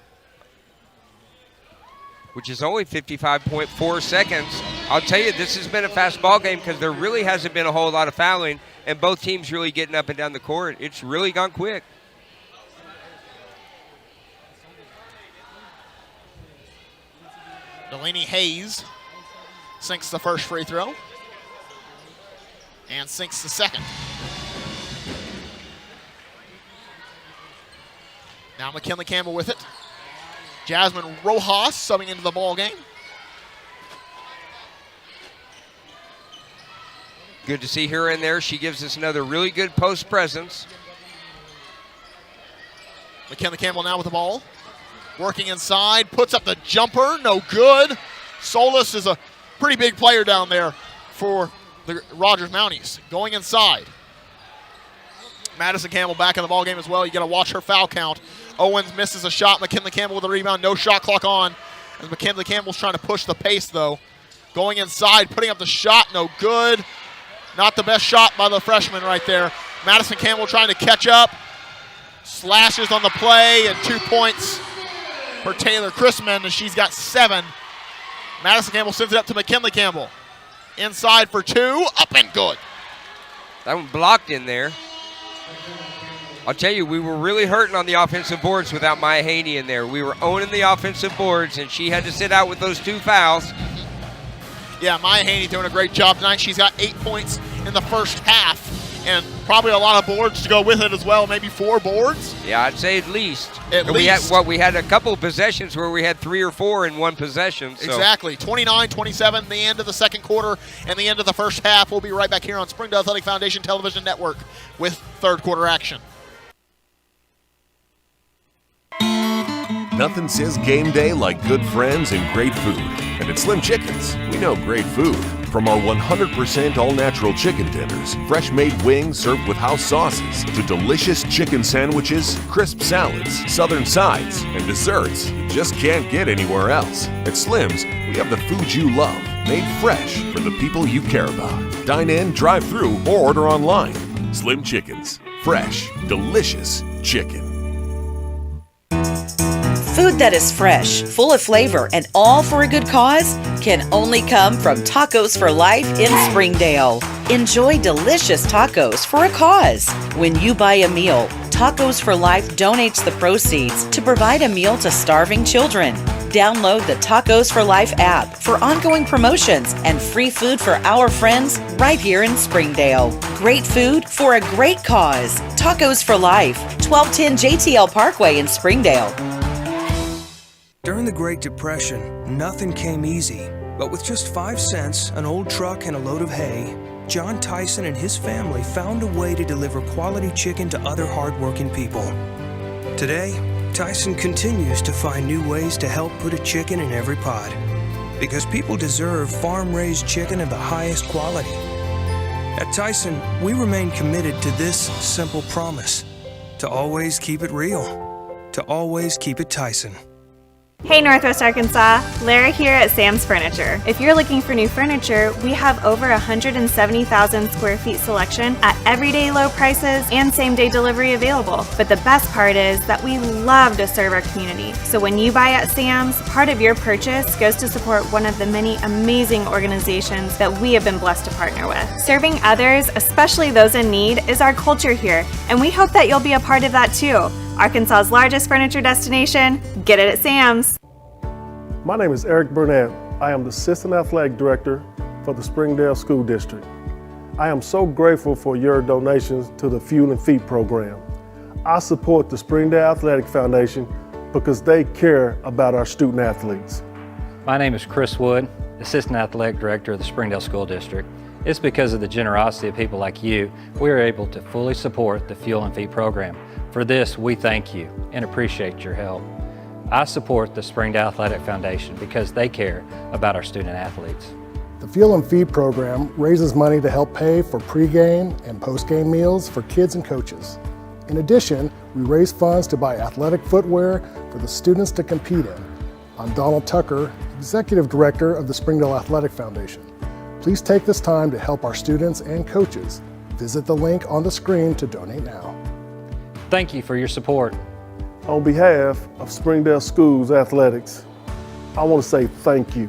Which is only 55.4 seconds. I'll tell you, this has been a fast ball game because there really hasn't been a whole lot of fouling, and both teams really getting up and down the court. It's really gone quick. Delaney Hayes sinks the first free throw and sinks the second. Now McKinley Campbell with it. Jasmine Rojas subbing into the ball game. Good to see her in there. She gives us another really good post presence. McKinley Campbell now with the ball. Working inside, puts up the jumper, no good. Solis is a pretty big player down there for the Rogers Mounties. Going inside. Madison Campbell back in the ball game as well. You got to watch her foul count. Owens misses a shot. McKinley Campbell with a rebound. No shot clock on. As McKinley Campbell's trying to push the pace, though. Going inside, putting up the shot. No good. Not the best shot by the freshman right there. Madison Campbell trying to catch up. Slashes on the play, and 2 points for Taylor Chrisman, as she's got 7. Madison Campbell sends it up to McKinley Campbell. Inside for 2. Up and good. That one blocked in there. I'll tell you, we were really hurting on the offensive boards without Maya Haney in there. We were owning the offensive boards, and she had to sit out with those 2 fouls. Yeah, Maya Haney doing a great job tonight. She's got 8 points in the first half, and probably a lot of boards to go with it as well, maybe 4 boards. Yeah, I'd say at least. We had a couple of possessions where we had 3 or 4 in one possession. So. Exactly. 29-27, the end of the second quarter and the end of the first half. We'll be right back here on Springdale Athletic Foundation Television Network with third quarter action. Nothing says game day like good friends and great food. And at Slim Chickens, we know great food. From our 100% all-natural chicken tenders, fresh-made wings served with house sauces, to delicious chicken sandwiches, crisp salads, southern sides, and desserts you just can't get anywhere else. At Slim's, we have the food you love, made fresh for the people you care about. Dine in, drive through, or order online. Slim Chickens. Fresh, delicious chicken. Food that is fresh, full of flavor, and all for a good cause can only come from Tacos for Life in Springdale. Enjoy delicious tacos for a cause. When you buy a meal, Tacos for Life donates the proceeds to provide a meal to starving children. Download the Tacos for Life app for ongoing promotions and free food for our friends right here in Springdale. Great food for a great cause. Tacos for Life, 1210 JTL Parkway in Springdale. During the Great Depression, nothing came easy. But with just 5 cents, an old truck, and a load of hay, John Tyson and his family found a way to deliver quality chicken to other hardworking people. Today, Tyson continues to find new ways to help put a chicken in every pot. Because people deserve farm-raised chicken of the highest quality. At Tyson, we remain committed to this simple promise: to always keep it real, to always keep it Tyson. Hey Northwest Arkansas, Lara here at Sam's Furniture. If you're looking for new furniture, we have over 170,000 square feet selection at everyday low prices and same-day delivery available. But the best part is that we love to serve our community. So when you buy at Sam's, part of your purchase goes to support one of the many amazing organizations that we have been blessed to partner with. Serving others, especially those in need, is our culture here, and we hope that you'll be a part of that too. Arkansas's largest furniture destination, get it at Sam's. My name is Eric Burnett. I am the Assistant Athletic Director for the Springdale School District. I am so grateful for your donations to the Fuel and Feed program. I support the Springdale Athletic Foundation because they care about our student athletes. My name is Chris Wood, Assistant Athletic Director of the Springdale School District. It's because of the generosity of people like you, we are able to fully support the Fuel and Feed program. For this, we thank you and appreciate your help. I support the Springdale Athletic Foundation because they care about our student athletes. The Fuel and Feed program raises money to help pay for pregame and postgame meals for kids and coaches. In addition, we raise funds to buy athletic footwear for the students to compete in. I'm Donald Tucker, Executive Director of the Springdale Athletic Foundation. Please take this time to help our students and coaches. Visit the link on the screen to donate now. Thank you for your support. On behalf of Springdale Schools Athletics, I want to say thank you.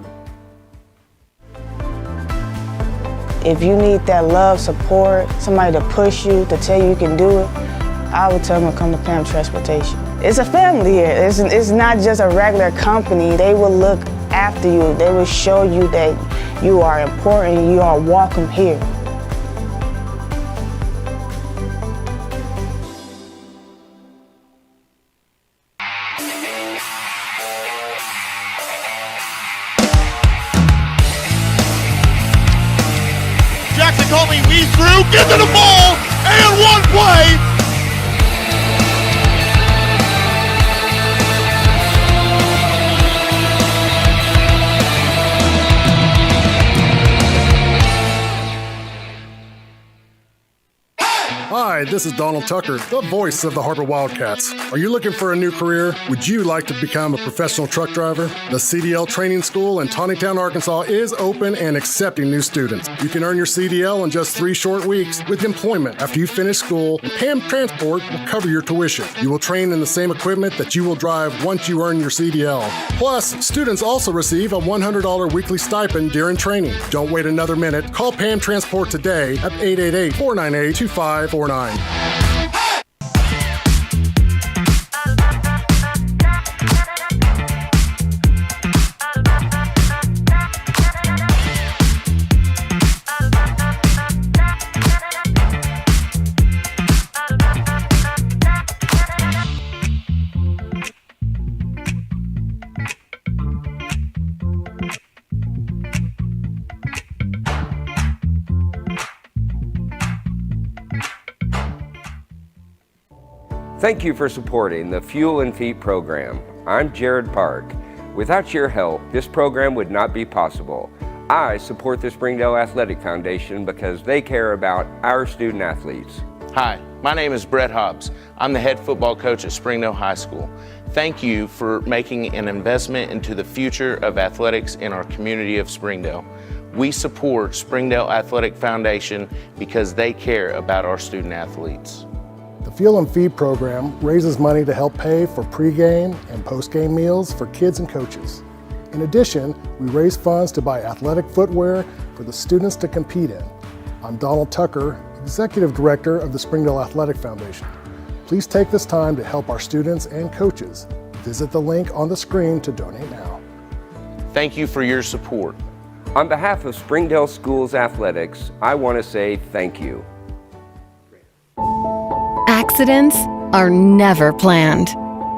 If you need that love, support, somebody to push you, to tell you can do it, I would tell them to come to PAM Transportation. It's a family here. It's not just a regular company. They will look after you. They will show you that you are important, you are welcome here. Jackson Comey weaves through, gets to the ball, and one play. Hi, this is Donald Tucker, the voice of the Har-Ber Wildcats. Are you looking for a new career? Would you like to become a professional truck driver? The CDL Training School in Tawnytown, Arkansas is open and accepting new students. You can earn your CDL in just 3 short weeks with employment after you finish school, and PAM Transport will cover your tuition. You will train in the same equipment that you will drive once you earn your CDL. Plus, students also receive a $100 weekly stipend during training. Don't wait another minute. Call PAM Transport today at 888-498-2549. Thank you for supporting the Fuel and Feet program. I'm Jared Park. Without your help, this program would not be possible. I support the Springdale Athletic Foundation because they care about our student athletes. Hi, my name is Brett Hobbs. I'm the head football coach at Springdale High School. Thank you for making an investment into the future of athletics in our community of Springdale. We support Springdale Athletic Foundation because they care about our student athletes. The Fuel and Feed program raises money to help pay for pregame and postgame meals for kids and coaches. In addition, we raise funds to buy athletic footwear for the students to compete in. I'm Donald Tucker, Executive Director of the Springdale Athletic Foundation. Please take this time to help our students and coaches. Visit the link on the screen to donate now. Thank you for your support. On behalf of Springdale Schools Athletics, I want to say thank you. Accidents are never planned,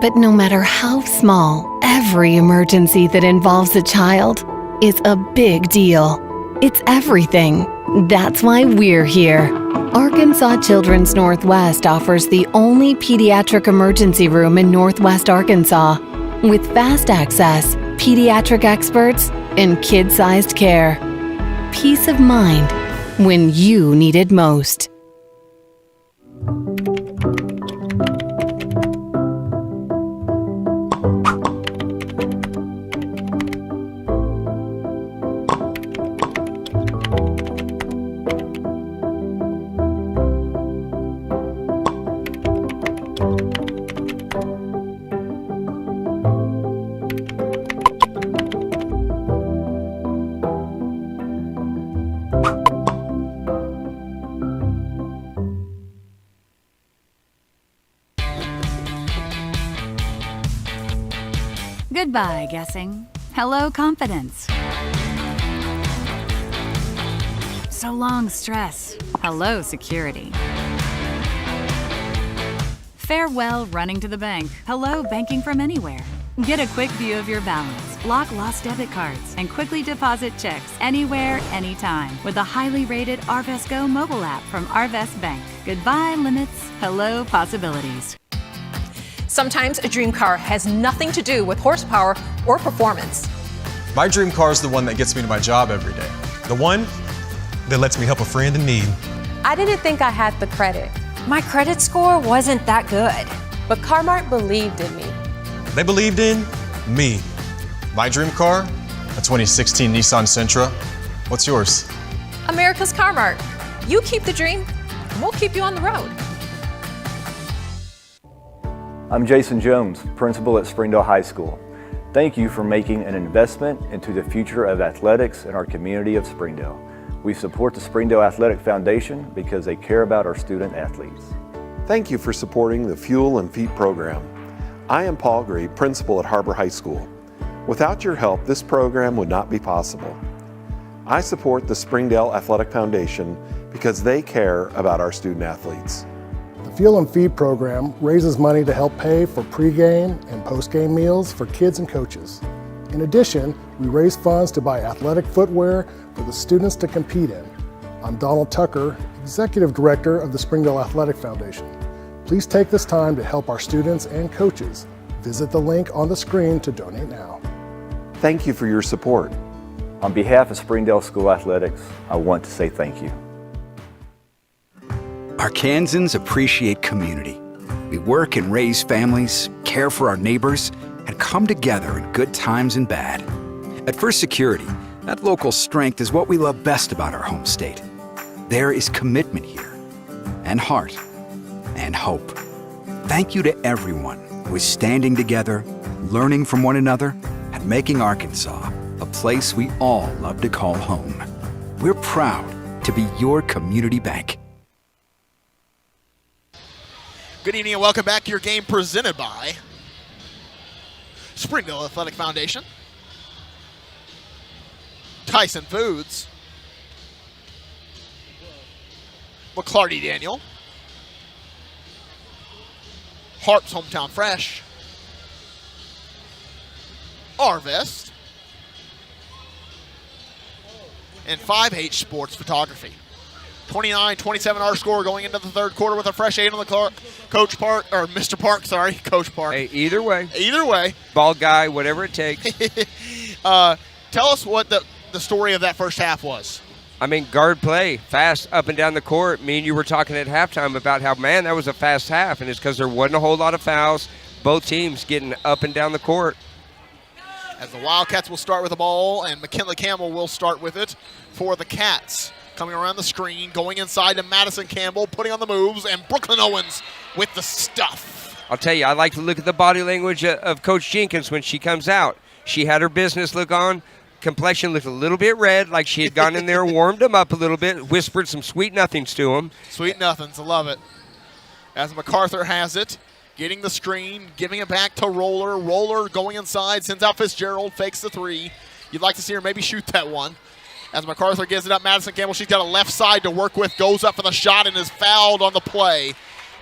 but no matter how small, every emergency that involves a child is a big deal. It's everything. That's why we're here. Arkansas Children's Northwest offers the only pediatric emergency room in Northwest Arkansas, with fast access, pediatric experts, and kid-sized care. Peace of mind when you need it most. Goodbye, guessing. Hello, confidence. So long, stress. Hello, security. Farewell, running to the bank. Hello, banking from anywhere. Get a quick view of your balance, lock lost debit cards, and quickly deposit checks anywhere, anytime with the highly rated Arvest Go mobile app from Arvest Bank. Goodbye, limits. Hello, possibilities. Sometimes a dream car has nothing to do with horsepower or performance. My dream car is the one that gets me to my job every day. The one that lets me help a friend in need. I didn't think I had the credit. My credit score wasn't that good. But Car-Mart believed in me. They believed in me. My dream car? A 2016 Nissan Sentra. What's yours? America's Car-Mart. You keep the dream, and we'll keep you on the road. I'm Jason Jones, principal at Springdale High School. Thank you for making an investment into the future of athletics in our community of Springdale. We support the Springdale Athletic Foundation because they care about our student athletes. Thank you for supporting the Fuel and Feet program. I am Paul Gree, principal at Har-Ber High School. Without your help, this program would not be possible. I support the Springdale Athletic Foundation because they care about our student athletes. The Fuel and Feed program raises money to help pay for pregame and postgame meals for kids and coaches. In addition, we raise funds to buy athletic footwear for the students to compete in. I'm Donald Tucker, Executive Director of the Springdale Athletic Foundation. Please take this time to help our students and coaches. Visit the link on the screen to donate now. Thank you for your support. On behalf of Springdale School Athletics, I want to say thank you. Arkansans appreciate community. We work and raise families, care for our neighbors, and come together in good times and bad. At First Security, that local strength is what we love best about our home state. There is commitment here, and heart, and hope. Thank you to everyone who is standing together, learning from one another, and making Arkansas a place we all love to call home. We're proud to be your community bank. Good evening and welcome back to your game presented by Springdale Athletic Foundation, Tyson Foods, McClarty Daniel, Harp's Hometown Fresh, Arvest, and 5H Sports Photography. 29-27 our score going into the third quarter with a fresh 8 on the clock. Coach Park, or Mr. Park, sorry, Coach Park. Hey, either way. Either way. Ball guy, whatever it takes. Tell us what the story of that first half was. I mean, guard play, fast up and down the court. Me and you were talking at halftime about how, man, that was a fast half, and it's because there wasn't a whole lot of fouls. Both teams getting up and down the court. As the Wildcats will start with the ball, and McKinley Campbell will start with it for the Cats. Coming around the screen, going inside to Madison Campbell, putting on the moves, and Brooklyn Owens with the stuff. I'll tell you, I like to look at the body language of Coach Jenkins when she comes out. She had her business look on. Complexion looked a little bit red, like she had gone in there, warmed him up a little bit, whispered some sweet nothings to him. Sweet nothings, I love it. As MacArthur has it, getting the screen, giving it back to Roller. Roller going inside, sends out Fitzgerald, fakes the three. You'd like to see her maybe shoot that one. As MacArthur gives it up, Madison Campbell, she's got a left side to work with, goes up for the shot and is fouled on the play.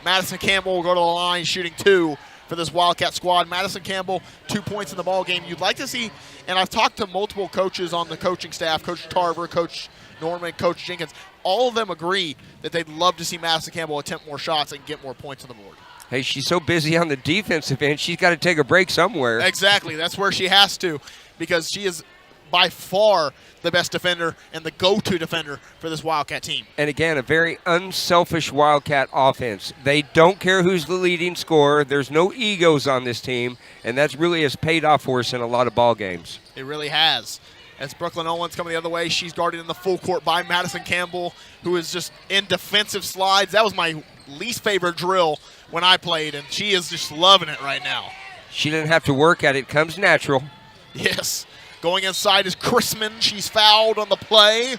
Madison Campbell will go to the line, shooting 2 for this Wildcat squad. Madison Campbell, 2 points in the ball game. You'd like to see, and I've talked to multiple coaches on the coaching staff, Coach Tarver, Coach Norman, Coach Jenkins. All of them agree that they'd love to see Madison Campbell attempt more shots and get more points on the board. Hey, she's so busy on the defensive end, she's got to take a break somewhere. Exactly. That's where she has to, because she is by far the best defender and the go-to defender for this Wildcat team. And again, a very unselfish Wildcat offense. They don't care who's the leading scorer. There's no egos on this team, and that's really has paid off for us in a lot of ball games. It really has. As Brooklyn Owens coming the other way, she's guarded in the full court by Madison Campbell, who is just in defensive slides. That was my least favorite drill when I played, and she is just loving it right now. She didn't have to work at it. It comes natural. Yes. Going inside is Chrisman. She's fouled on the play.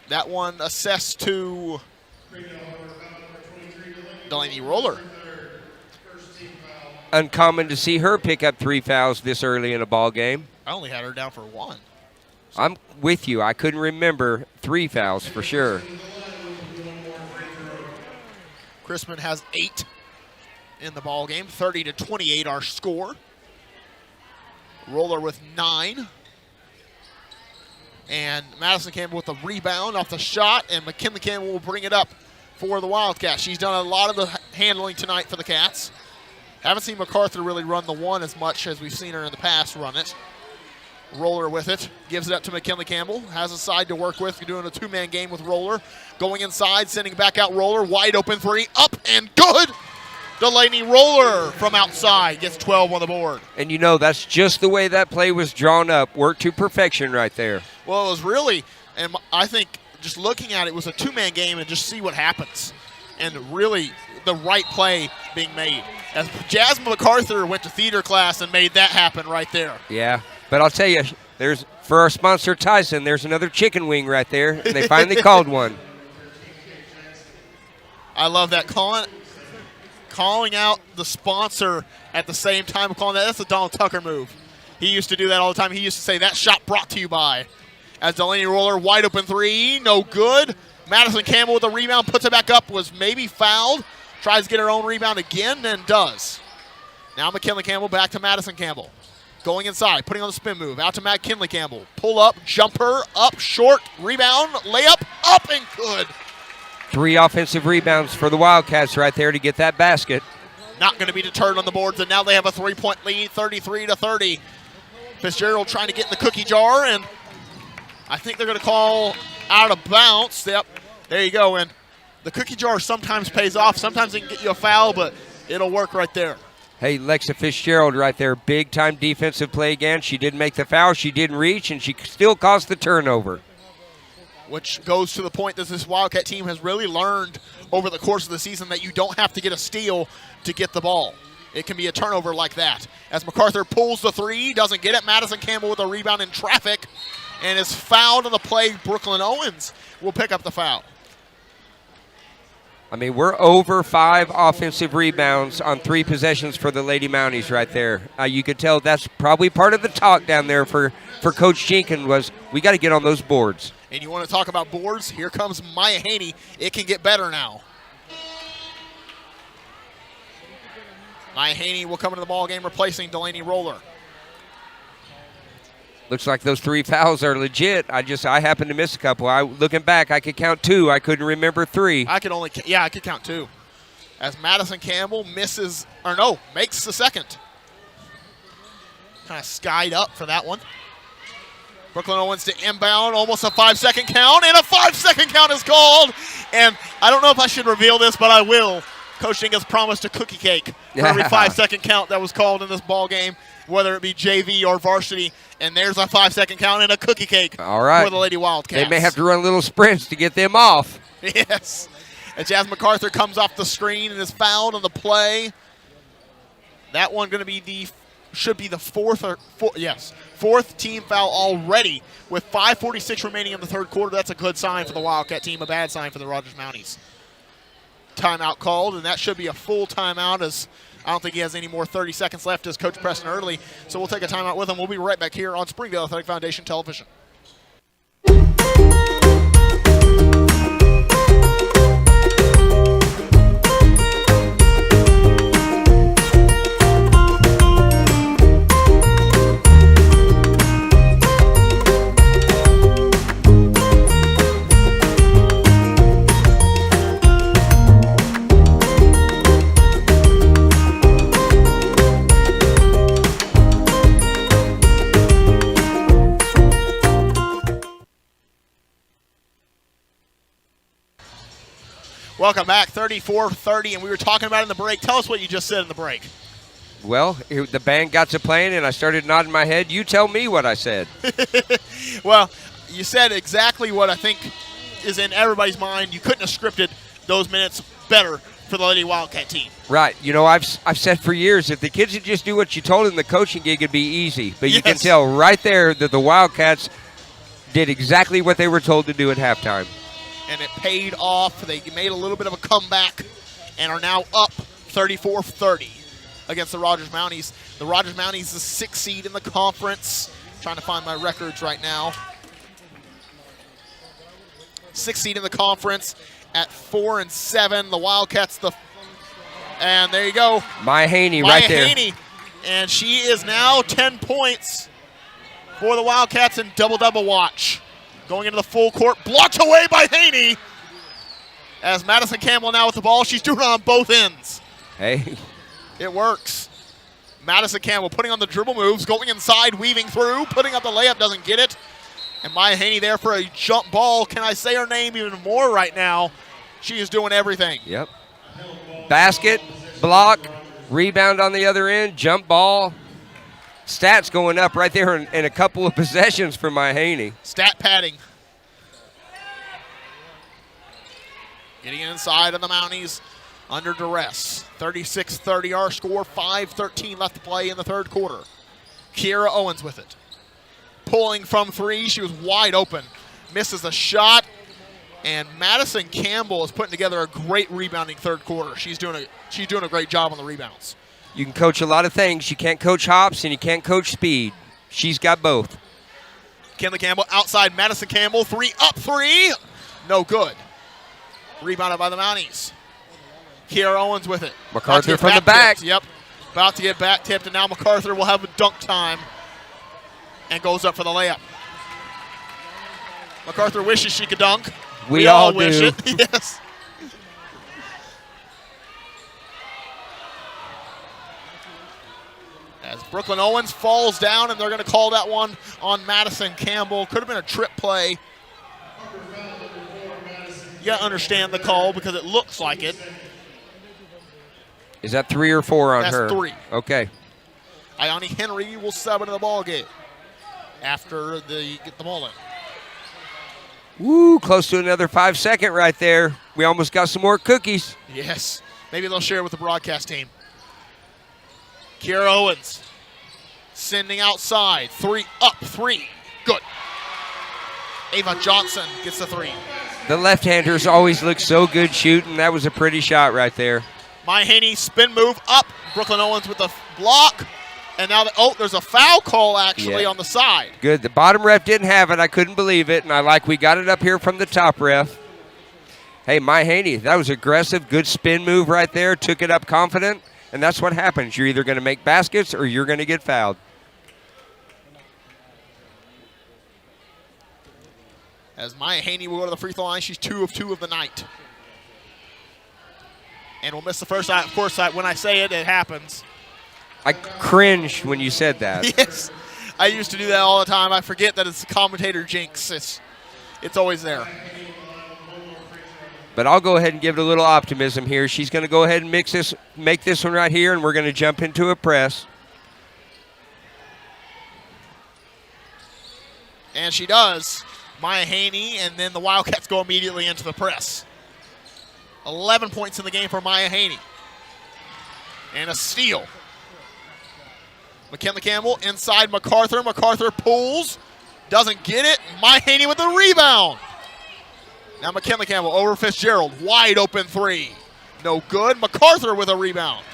That one assessed to Delaney Roller. Uncommon to see her pick up 3 fouls this early in a ball game. I only had her down for 1. I'm with you. I couldn't remember 3 fouls for sure. Chrisman has 8 in the ball game. 30-28 our score. Roller with 9. And Madison Campbell with a rebound off the shot, and McKinley Campbell will bring it up for the Wildcats. She's done a lot of the handling tonight for the Cats. Haven't seen MacArthur really run the one as much as we've seen her in the past run it. Roller with it, gives it up to McKinley Campbell, has a side to work with. You're doing a two-man game with Roller. Going inside, sending back out Roller, wide open three, up and good. Delaney Roller from outside gets 12 on the board. And you know, that's just the way that play was drawn up. Worked to perfection right there. Well, it was really, and I think just looking at it was a two-man game and just see what happens. And really the right play being made. As Jasmine MacArthur went to theater class and made that happen right there. Yeah, but I'll tell you, there's for our sponsor Tyson, there's another chicken wing right there, and they finally called one. I love that, calling out the sponsor at the same time of calling that. That's a Donald Tucker move. He used to do that all the time. He used to say, that shot brought to you by. As Delaney Roller, wide open three, no good. Madison Campbell with the rebound, puts it back up, was maybe fouled. Tries to get her own rebound again and does. Now McKinley Campbell back to Madison Campbell. Going inside, putting on the spin move. Out to McKinley Campbell. Pull up, jumper, up, short, rebound, layup, up and good. 3 offensive rebounds for the Wildcats right there to get that basket. Not going to be deterred on the boards, and now they have a 3-point lead, 33-30. Fitzgerald trying to get in the cookie jar, and I think they're going to call out of bounds. Yep, there you go. And the cookie jar sometimes pays off. Sometimes it can get you a foul, but it'll work right there. Hey, Lexa Fitzgerald right there, big-time defensive play again. She didn't make the foul, she didn't reach, and she still caused the turnover. Which goes to the point that this Wildcat team has really learned over the course of the season that you don't have to get a steal to get the ball. It can be a turnover like that. As MacArthur pulls the three, doesn't get it. Madison Campbell with a rebound in traffic and is fouled on the play. Brooklyn Owens will pick up the foul. I mean, we're over 5 offensive rebounds on 3 possessions for the Lady Mounties right there. You could tell that's probably part of the talk down there for Coach Jenkins was we got to get on those boards. And you want to talk about boards? Here comes Maya Haney. It can get better now. Maya Haney will come into the ball game replacing Delaney Roller. Looks like those 3 fouls are legit. I happened to miss a couple. Looking back, I could count 2. I couldn't remember 3. I could count 2. As Madison Campbell makes the second. Kind of skied up for that one. Brooklyn Owens to inbound, almost a 5-second count, and a 5-second count is called. And I don't know if I should reveal this, but I will. Coach Jenkins promised a cookie cake for every 5-second count that was called in this ball game, whether it be JV or varsity. And there's a 5-second count and a cookie cake for the Lady Wildcats. They may have to run little sprints to get them off. Yes. As Jasmine MacArthur comes off the screen and is fouled on the play. That one going to be should be the fourth team foul already with 5:46 remaining in the third quarter. That's a good sign for the Wildcat team, a bad sign for the Rogers Mounties. Timeout called, and that should be a full timeout as I don't think he has any more 30 seconds left as Coach Preston Early. So we'll take a timeout with him. We'll be right back here on Springdale Athletic Foundation Television. Welcome back, 34-30, and we were talking about it in the break. Tell us what you just said in the break. Well, the band got to playing, and I started nodding my head. You tell me what I said. Well, you said exactly what I think is in everybody's mind. You couldn't have scripted those minutes better for the Lady Wildcat team. Right. You know, I've said for years, if the kids would just do what you told them, the coaching gig would be easy. But you can tell right there that the Wildcats did exactly what they were told to do at halftime. And it paid off. They made a little bit of a comeback and are now up 34-30 against the Rogers Mounties. The Rogers Mounties is the 6th seed in the conference. Trying to find my records right now. 6th seed in the conference at 4-7. The Wildcats, and there you go. Maya Haney right there. Maya Haney, and she is now 10 points for the Wildcats in double-double watch. Going into the full court, blocked away by Haney. As Madison Campbell now with the ball, she's doing it on both ends. Hey. It works. Madison Campbell putting on the dribble moves, going inside, weaving through, putting up the layup, doesn't get it. And Maya Haney there for a jump ball. Can I say her name even more right now? She is doing everything. Yep. Basket, block, rebound on the other end, jump ball. Stats going up right there in a couple of possessions for Maya Haney. Stat padding. Getting inside of the Mounties under duress. 36-30 our score, 5:13 left to play in the third quarter. Kiera Owens with it. Pulling from three, she was wide open. Misses the shot, and Madison Campbell is putting together a great rebounding third quarter. She's doing a great job on the rebounds. You can coach a lot of things. You can't coach hops and you can't coach speed. She's got both. Kinley Campbell outside Madison Campbell. Up three. No good. Rebounded by the Mounties. Kiera Owens with it. MacArthur from the back. Tipped. Yep. About to get back tipped, and now MacArthur will have a dunk time and goes up for the layup. MacArthur wishes she could dunk. We all wish do. it. Yes. As Brooklyn Owens falls down, and they're going to call that one on Madison Campbell. Could have been a trip play. You got to understand the call because it looks like it. Is that 3 or 4 on her? That's 3. Okay. Ione Henry will sub into the ball game after they get the ball in. Woo, close to another 5-second right there. We almost got some more cookies. Yes. Maybe they'll share with the broadcast team. Kiera Owens sending outside. 3 up, 3. Good. Ava Johnson gets the 3. The left-handers always look so good shooting. That was a pretty shot right there. Maya Haney spin move up. Brooklyn Owens with the block. And now, there's a foul call actually on the side. Good. The bottom ref didn't have it. I couldn't believe it. And we got it up here from the top ref. Hey, Maya Haney, that was aggressive. Good spin move right there. Took it up confident. And that's what happens. You're either going to make baskets or you're going to get fouled. As Maya Haney will go to the free throw line, she's 2 of 2 of the night. And will miss the first shot. Of course, when I say it, it happens. I cringed when you said that. Yes, I used to do that all the time. I forget that it's the commentator jinx. It's always there. But I'll go ahead and give it a little optimism here. She's going to go ahead and make this one right here, and we're going to jump into a press. And she does. Maya Haney, and then the Wildcats go immediately into the press. 11 points in the game for Maya Haney. And a steal. McKinley Campbell inside MacArthur. MacArthur pulls. Doesn't get it. Maya Haney with the rebound. Now McKinley Campbell over Fitzgerald. Wide open 3. No good. MacArthur with a rebound.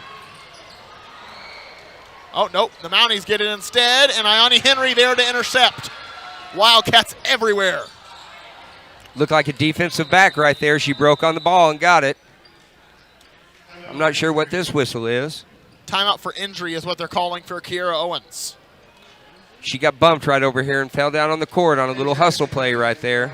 Oh, nope. The Mounties get it instead. And Ione Henry there to intercept. Wildcats everywhere. Looked like a defensive back right there. She broke on the ball and got it. I'm not sure what this whistle is. Timeout for injury is what they're calling for Kiera Owens. She got bumped right over here and fell down on the court on a little hustle play right there.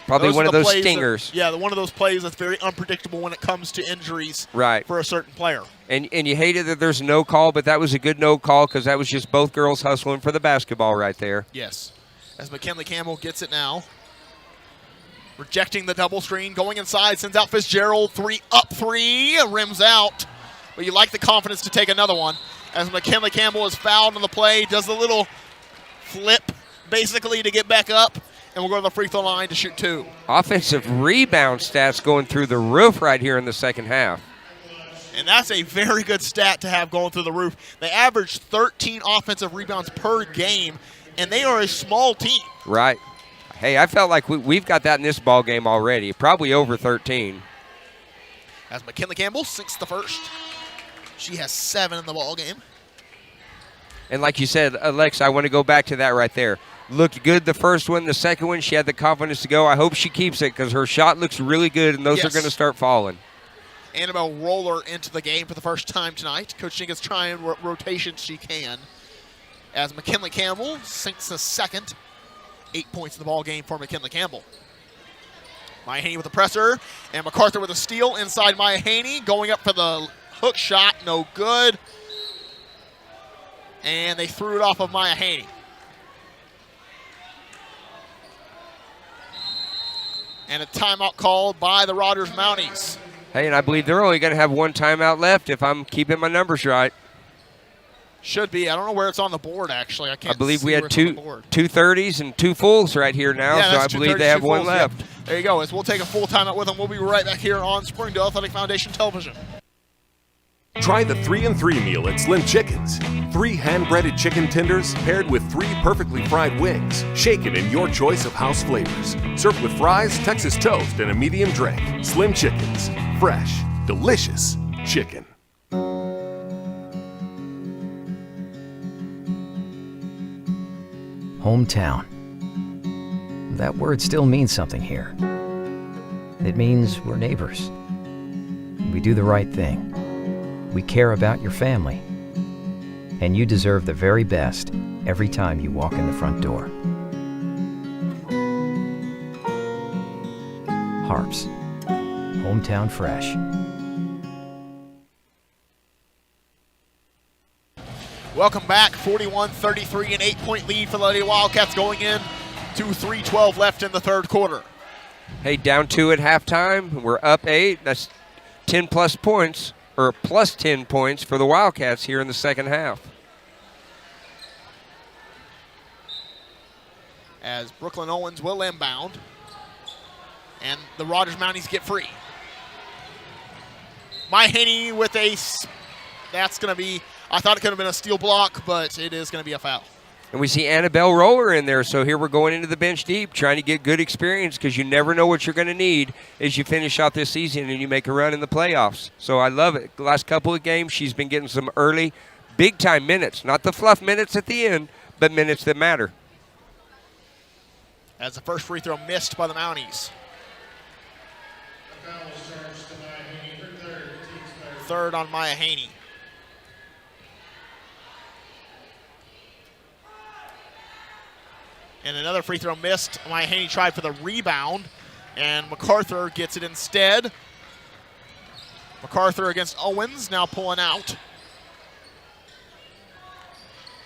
Probably one of those stingers. One of those plays that's very unpredictable when it comes to injuries right. for a certain player. And you hated that there's no call, but that was a good no call because that was just both girls hustling for the basketball right there. Yes. As McKinley Campbell gets it now. Rejecting the double screen, going inside, sends out Fitzgerald. 3 up, 3, rims out. But you like the confidence to take another one. As McKinley Campbell is fouled on the play, does the little flip basically to get back up, and we'll go to the free throw line to shoot 2. Offensive rebound stats going through the roof right here in the second half. And that's a very good stat to have going through the roof. They average 13 offensive rebounds per game, and they are a small team. Right. Hey, I felt like we've got that in this ball game already, probably over 13. As McKinley Campbell sinks the first. She has 7 in the ball game. And like you said, Alexa, I want to go back to that right there. Looked good the first one. The second one, she had the confidence to go. I hope she keeps it because her shot looks really good, and those are going to start falling. Annabelle Roller into the game for the first time tonight. Coach Jenkins trying rotations she can. As McKinley Campbell sinks the second. 8 points in the ball game for McKinley Campbell. Maya Haney with the presser, and MacArthur with a steal inside Maya Haney, going up for the hook shot, no good. And they threw it off of Maya Haney. And a timeout called by the Rogers Mounties. Hey, and I believe they're only going to have one timeout left if I'm keeping my numbers right. Should be. I don't know where it's on the board, actually. I can't I believe see we where had it's on the board. two 30s and 2 fulls right here now, Yeah, so I that's believe 2:30, they have 2 one fulls, left. Yep. There you go. As we'll take a full timeout with them. We'll be right back here on Springdale Athletic Foundation Television. Try the 3 and 3 meal at Slim Chickens. 3 hand-breaded chicken tenders paired with 3 perfectly fried wings, shaken in your choice of house flavors. Served with fries, Texas toast, and a medium drink. Slim Chickens. Fresh, delicious chicken. Hometown. That word still means something here. It means we're neighbors. We do the right thing. We care about your family. And you deserve the very best every time you walk in the front door. Har-Ber's. Hometown fresh. Welcome back. 41-33, an 8-point lead for the Lady Wildcats going in to 3:12 left in the third quarter. Hey, down 2 at halftime. We're up 8. That's 10-plus points, or plus 10 points for the Wildcats here in the second half. As Brooklyn Owens will inbound, and the Rogers Mounties get free. Maya Haney with that's going to be, I thought it could have been a steal block, but it is going to be a foul. And we see Annabelle Roller in there, so here we're going into the bench deep, trying to get good experience because you never know what you're going to need as you finish out this season and you make a run in the playoffs. So I love it. The last couple of games, she's been getting some early, big-time minutes. Not the fluff minutes at the end, but minutes that matter. As the first free throw missed by the Mounties. Third on Maya Haney. And another free throw missed. Maya Haney tried for the rebound, and MacArthur gets it instead. MacArthur against Owens, now pulling out.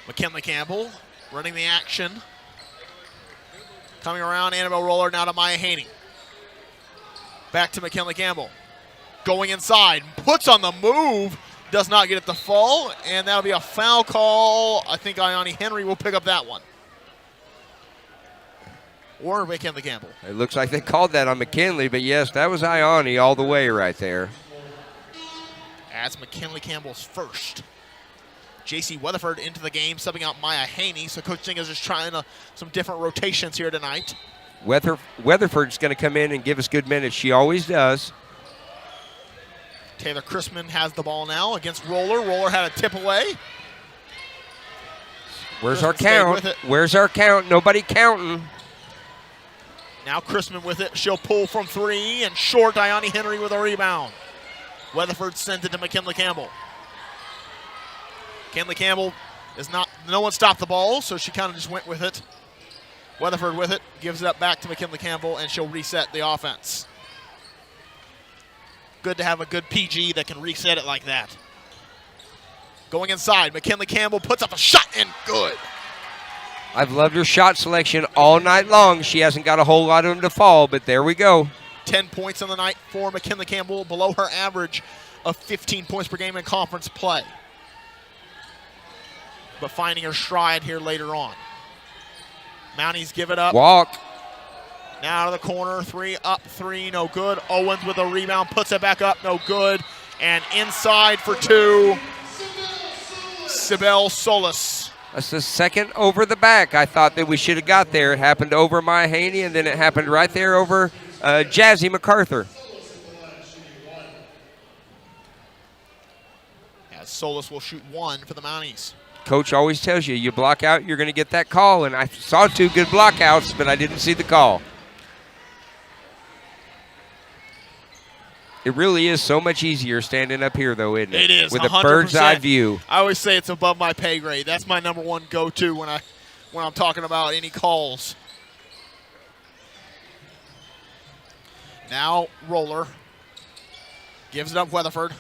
McKinley Campbell running the action. Coming around, Annabelle Roller now to Maya Haney. Back to McKinley Campbell. Going inside, puts on the move, does not get it to fall, and that'll be a foul call. I think Ioni Henry will pick up that one. Or McKinley Campbell. It looks like they called that on McKinley, but yes, that was Ioni all the way right there. As McKinley Campbell's first. J.C. Weatherford into the game, subbing out Maya Haney. So Coach Ding is just trying some different rotations here tonight. Weatherford's going to come in and give us good minutes. She always does. Taylor Chrisman has the ball now against Roller. Roller had a tip away. Where's our count? Where's our count? Nobody counting. Now Chrisman with it. She'll pull from 3 and short. Ioni Henry with a rebound. Weatherford sends it to McKinley Campbell. McKinley Campbell is not, no one stopped the ball, so she kind of just went with it. Weatherford with it, gives it up back to McKinley Campbell, and she'll reset the offense. Good to have a good PG that can reset it like that. Going inside, McKinley Campbell puts up a shot and good. I've loved her shot selection all night long. She hasn't got a whole lot of them to fall, but there we go. 10 points on the night for McKinley Campbell, below her average of 15 points per game in conference play. But finding her stride here later on. Mounties give it up. Walk. Now out of the corner, 3 up, 3, no good. Owens with a rebound, puts it back up, no good. And inside for 2, Sibel Solis. That's the second over the back. I thought that we should have got there. It happened over Maya Haney, and then it happened right there over Jazzy MacArthur. As Solis will shoot 1 for the Mounties. Coach always tells you, you block out, you're going to get that call. And I saw 2 good blockouts, but I didn't see the call. It really is so much easier standing up here, though, isn't it? It is, with 100%. a bird's eye view. I always say it's above my pay grade. That's my number one go-to when I'm talking about any calls. Now Roller gives it up Weatherford.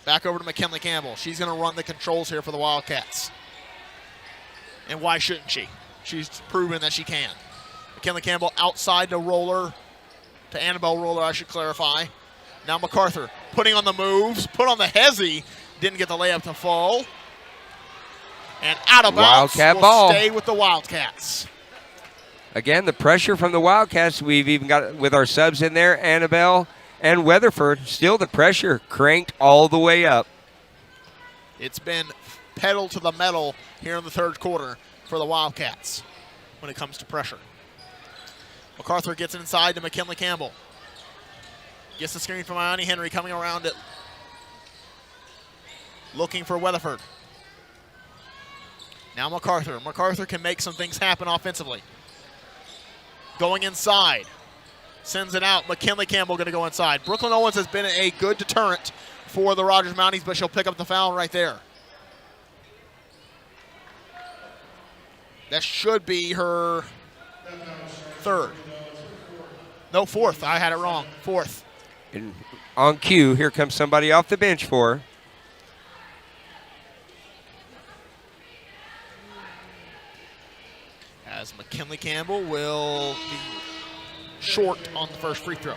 Back over to McKinley Campbell. She's going to run the controls here for the Wildcats. And why shouldn't she? She's proven that she can. McKinley Campbell outside to Roller, to Annabelle Roller, I should clarify. Now MacArthur putting on the moves, put on the hezzy, didn't get the layup to fall. And out of bounds, will ball. Stay with the Wildcats. Again, the pressure from the Wildcats. We've even got with our subs in there, Annabelle and Weatherford. Still the pressure cranked all the way up. It's been pedal to the metal here in the third quarter for the Wildcats when it comes to pressure. MacArthur gets inside to McKinley Campbell. Gets the screen from Ione Henry coming around it. Looking for Weatherford. Now MacArthur. MacArthur can make some things happen offensively. Going inside. Sends it out. McKinley Campbell going to go inside. Brooklyn Owens has been a good deterrent for the Rogers Mounties, but she'll pick up the foul right there. That should be her third. No, fourth. I had it wrong. Fourth. And on cue, here comes somebody off the bench for her. As McKinley Campbell will be short on the first free throw.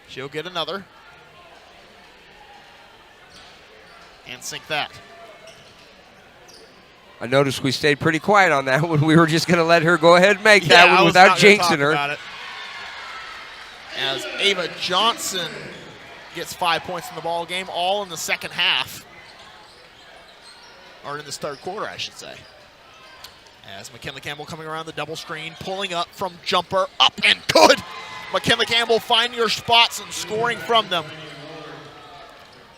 She'll get another. And sink that. I noticed we stayed pretty quiet on that one. We were just going to let her go ahead and make that one without jinxing her. As Ava Johnson gets 5 points in the ball game, all in the second half. Or in this third quarter, I should say. As McKinley Campbell coming around the double screen, pulling up from jumper, up and good. McKinley Campbell finding her spots and scoring from them.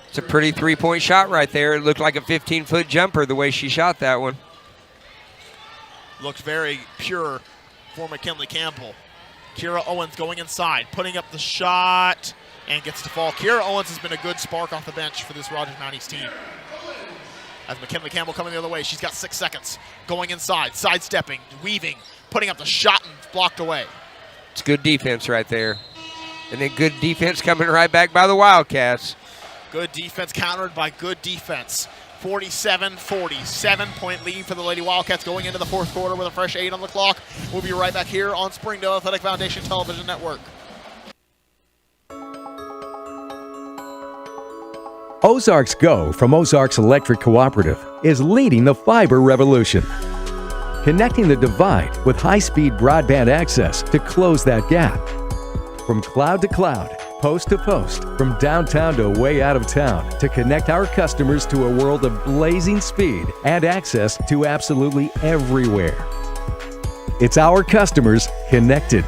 It's a pretty three-point shot right there. It looked like a 15-foot jumper the way she shot that one. Looked very pure for McKinley Campbell. Kira Owens going inside, putting up the shot, and gets to fall. Kira Owens has been a good spark off the bench for this Rogers Mounties team. As McKinley Campbell coming the other way, she's got 6 seconds. Going inside, sidestepping, weaving, putting up the shot and blocked away. It's good defense right there. And then good defense coming right back by the Wildcats. Good defense countered by good defense. 47-40, 7-point lead for the Lady Wildcats going into the fourth quarter with a fresh 8 on the clock. We'll be right back here on Springdale Athletic Foundation Television Network. Ozarks Go from Ozarks Electric Cooperative is leading the fiber revolution, connecting the divide with high-speed broadband access to close that gap. From cloud to cloud, post to post, from downtown to way out of town, to connect our customers to a world of blazing speed and access to absolutely everywhere. It's our customers connected.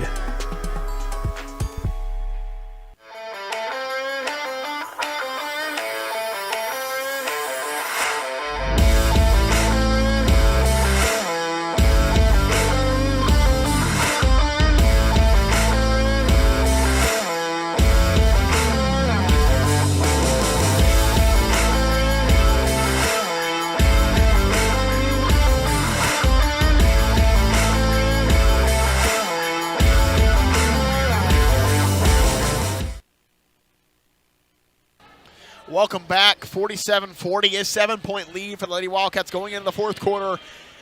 Welcome back. 47-40, a 7-point lead for the Lady Wildcats going into the fourth quarter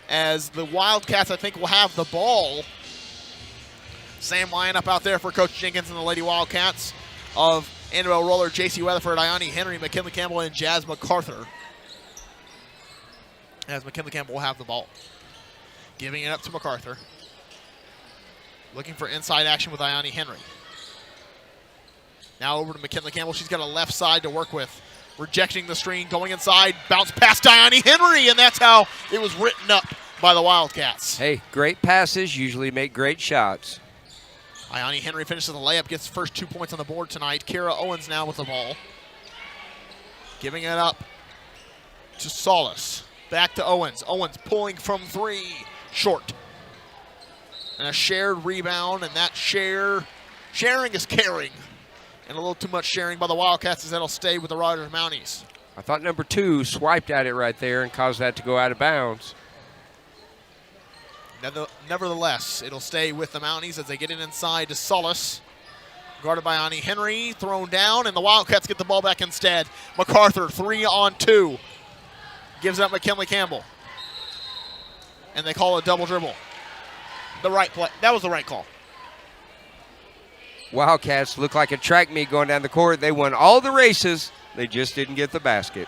as the Wildcats, I think, will have the ball. Same lineup out there for Coach Jenkins and the Lady Wildcats of Annabelle Roller, J.C. Weatherford, Ione Henry, McKinley Campbell, and Jazz MacArthur. As McKinley Campbell will have the ball. Giving it up to MacArthur. Looking for inside action with Ione Henry. Now over to McKinley Campbell. She's got a left side to work with. Rejecting the screen, going inside, bounce past Ione Henry, and that's how it was written up by the Wildcats. Hey, great passes usually make great shots. Ione Henry finishes the layup, gets the first 2 points on the board tonight. Kira Owens now with the ball. Giving it up to Solis. Back to Owens. Owens pulling from 3. Short. And a shared rebound, and that sharing is caring And a little too much sharing by the Wildcats as that'll stay with the Rogers Mounties. I thought number 2 swiped at it right there and caused that to go out of bounds. Nevertheless, it'll stay with the Mounties as they get it inside to Solis. Guarded by Ani Henry, thrown down, and the Wildcats get the ball back instead. MacArthur, 3-on-2. Gives up McKinley Campbell. And they call a double dribble. The right play. That was the right call. Wildcats look like a track meet going down the court. They won all the races. They just didn't get the basket.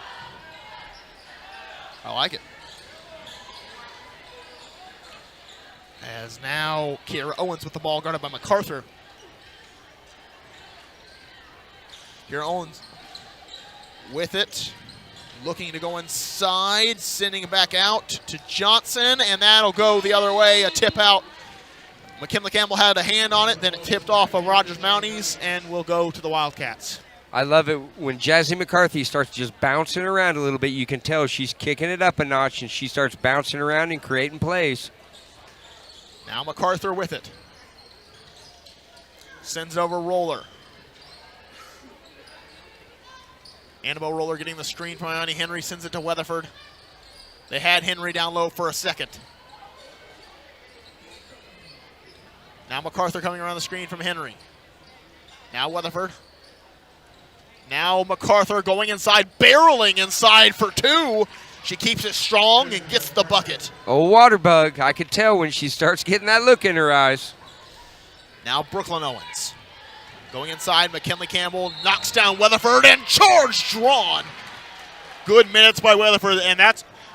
I like it. As now Kiera Owens with the ball, guarded by MacArthur. Kiera Owens with it, looking to go inside, sending it back out to Johnson, and that'll go the other way, a tip out. McKinley Campbell had a hand on it, then it tipped off of Rogers Mounties and will go to the Wildcats. I love it when Jazzy McCarthy starts just bouncing around a little bit. You can tell she's kicking it up a notch, and she starts bouncing around and creating plays. Now MacArthur with it. Sends it over Roller. Annabelle Roller getting the screen from Ione Henry, sends it to Weatherford. They had Henry down low for a second. Now MacArthur coming around the screen from Henry. Now Weatherford. Now MacArthur going inside, barreling inside for 2. She keeps it strong and gets the bucket. Oh, water bug. I could tell when she starts getting that look in her eyes. Now Brooklyn Owens. Going inside, McKinley Campbell knocks down Weatherford and charge drawn. Good minutes by Weatherford, and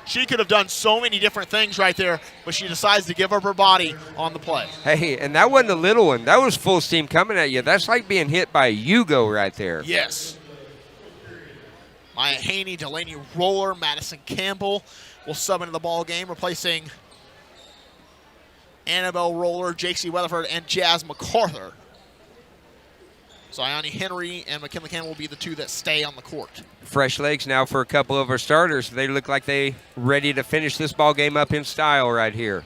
she could have done so many different things right there, but she decides to give up her body on the play. Hey, and that wasn't a little one. That was full steam coming at you. That's like being hit by a Yugo right there. Yes. Maya Haney, Delaney Roller, Madison Campbell will sub into the ball game, replacing Annabelle Roller, J.C. Weatherford, and Jazz MacArthur. So Ione Henry and McKinley Campbell will be the 2 that stay on the court. Fresh legs now for a couple of our starters. They look like they ready to finish this ball game up in style right here.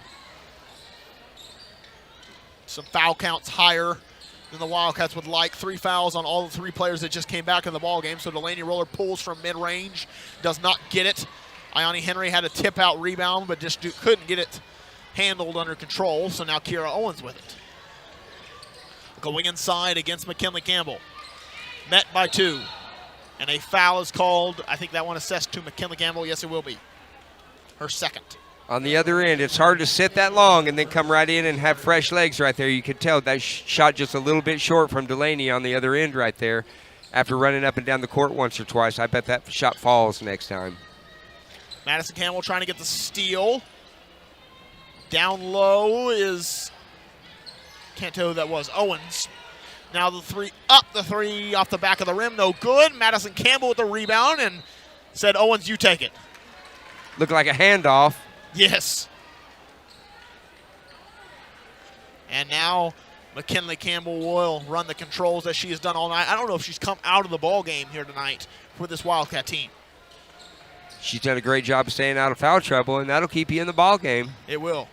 Some foul counts higher than the Wildcats would like. 3 fouls on all the 3 players that just came back in the ball game. So Delaney Roller pulls from mid-range, does not get it. Ione Henry had a tip-out rebound, but just couldn't get it handled under control. So now Kiera Owens with it. Going inside against McKinley Campbell. Met by 2. And a foul is called. I think that one assessed to McKinley Campbell. Yes, it will be. Her second. On the other end, it's hard to sit that long and then come right in and have fresh legs right there. You could tell that shot just a little bit short from Delaney on the other end right there. After running up and down the court once or twice, I bet that shot falls next time. Madison Campbell trying to get the steal. Down low is... Can't tell who that was. Owens. Now the 3 up, the 3 off the back of the rim. No good. Madison Campbell with the rebound and said, Owens, you take it. Looked like a handoff. Yes. And now McKinley Campbell will run the controls as she has done all night. I don't know if she's come out of the ball game here tonight for this Wildcat team. She's done a great job of staying out of foul trouble, and that'll keep you in the ball game. It will.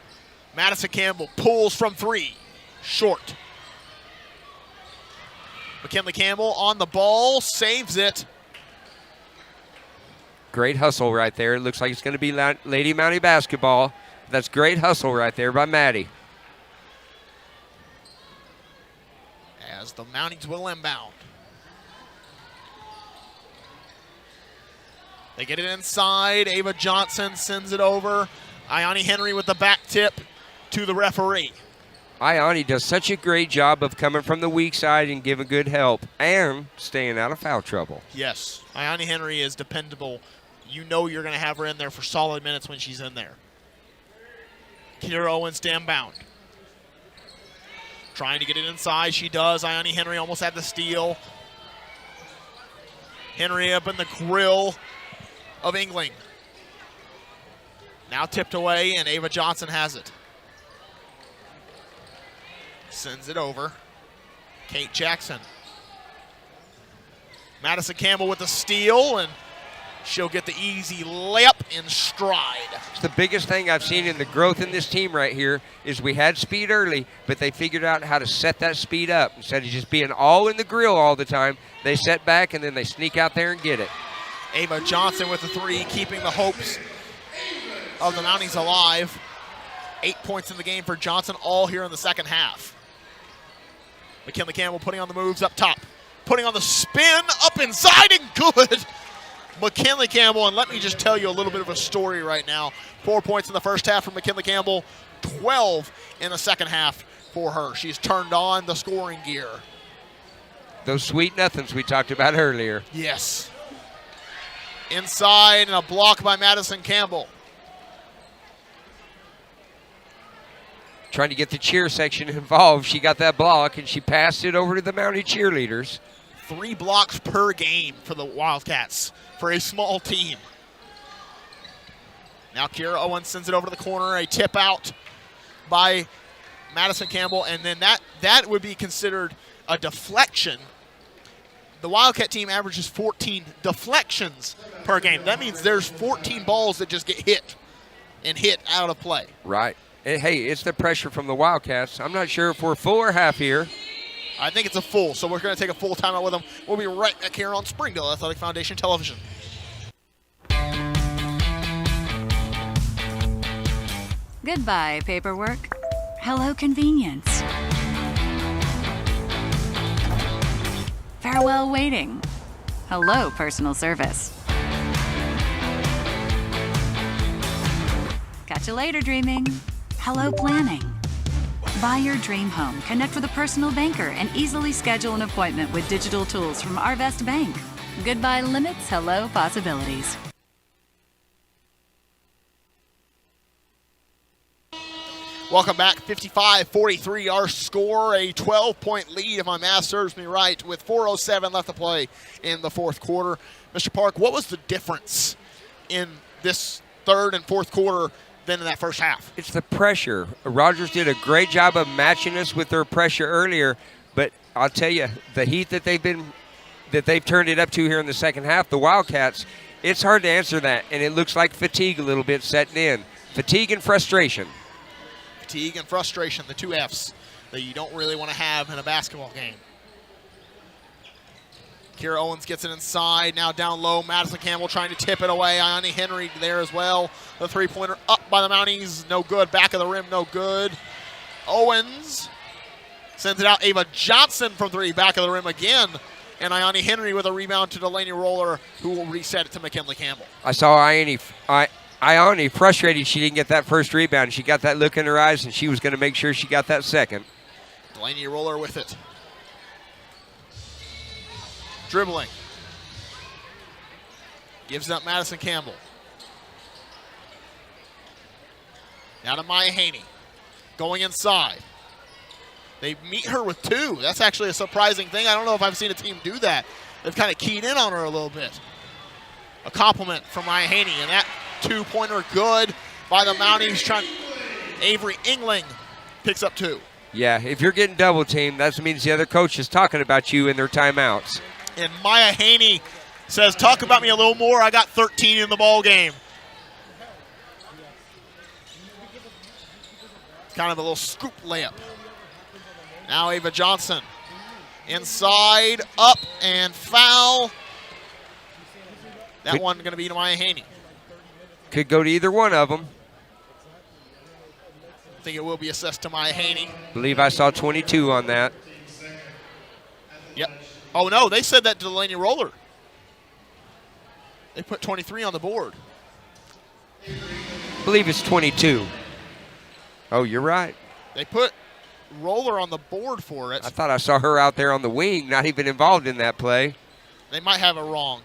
Madison Campbell pulls from 3. Short. McKinley Campbell on the ball, saves it. Great hustle right there. It looks like it's going to be Lady Mountie basketball. That's great hustle right there by Maddie. As the Mounties will inbound. They get it inside. Ava Johnson sends it over. Ione Henry with the back tip to the referee. Ione does such a great job of coming from the weak side and giving good help and staying out of foul trouble. Yes, Ione Henry is dependable. You know you're going to have her in there for solid minutes when she's in there. Kiera Owens downbound. Trying to get it inside. She does. Ione Henry almost had the steal. Henry up in the grill of Engling. Now tipped away, and Ava Johnson has it. Sends it over. Kate Jackson. Madison Campbell with the steal, and She'll get the easy layup in stride. It's the biggest thing I've seen in the growth in this team right here is we had speed early, but they figured out how to set that speed up. Instead of just being all in the grill all the time, they set back and then they sneak out there and get it. Ava Johnson with the three, keeping the hopes of the Mounties alive. 8 points in the game for Johnson, all here in the second half. McKinley Campbell putting on the moves up top. Putting on the spin, up inside, and good. McKinley Campbell, and let me just tell you a little bit of a story right now. 4 points in the first half for McKinley Campbell, 12 in the second half for her. She's turned on the scoring gear. Those sweet nothings we talked about earlier. Yes. Inside and a block by Madison Campbell. Trying to get the cheer section involved. She got that block and she passed it over to the Mountie cheerleaders. 3 blocks per game for the Wildcats for a small team. Now Kira Owens sends it over to the corner, a tip out by Madison Campbell, and then that would be considered a deflection. The Wildcat team averages 14 deflections per game. That means there's 14 balls that just get hit out of play. Right. Hey, it's the pressure from the Wildcats. I'm not sure if we're full or half here. I think it's a full, so we're going to take a full timeout with them. We'll be right back here on Springdale Athletic Foundation Television. Goodbye, paperwork. Hello, convenience. Farewell, waiting. Hello, personal service. Catch you later, dreaming. Hello, planning. Buy your dream home, connect with a personal banker, and easily schedule an appointment with digital tools from Arvest Bank. Goodbye limits, hello possibilities. Welcome back, 55-43 our score, a 12-point lead if my math serves me right, with 4:07 left to play in the fourth quarter. Mr. Park, what was the difference in this third and fourth quarter than in that first half? It's the pressure. Rogers did a great job of matching us with their pressure earlier, but I'll tell you, the heat that they've turned it up to here in the second half, the Wildcats, it's hard to answer that, and it looks like fatigue a little bit setting in. Fatigue and frustration. Fatigue and frustration, the two Fs that you don't really want to have in a basketball game. Kira Owens gets it inside, now down low. Madison Campbell trying to tip it away. Ione Henry there as well. The three-pointer up by the Mounties, no good. Back of the rim, no good. Owens sends it out. Ava Johnson from three, back of the rim again. And Ione Henry with a rebound to Delaney Roller, who will reset it to McKinley Campbell. I saw Ione frustrated she didn't get that first rebound. She got that look in her eyes, and she was going to make sure she got that second. Delaney Roller with it. Dribbling. Gives up Madison Campbell. Now to Maya Haney. Going inside. They meet her with two. That's actually a surprising thing. I don't know if I've seen a team do that. They've kind of keyed in on her a little bit. A compliment from Maya Haney, and that two-pointer good by the Mounties. Avery Engling picks up two. Yeah, if you're getting double-teamed, that means the other coach is talking about you in their timeouts. And Maya Haney says, talk about me a little more. I got 13 in the ball game. Kind of a little scoop layup. Now Ava Johnson. Inside, up, and foul. That one going to be to Maya Haney. Could go to either one of them. I think it will be assessed to Maya Haney. I believe I saw 22 on that. Yep. Oh, no, they said that to Delaney Roller. They put 23 on the board. I believe it's 22. Oh, you're right. They put Roller on the board for it. I thought I saw her out there on the wing, not even involved in that play. They might have it wrong.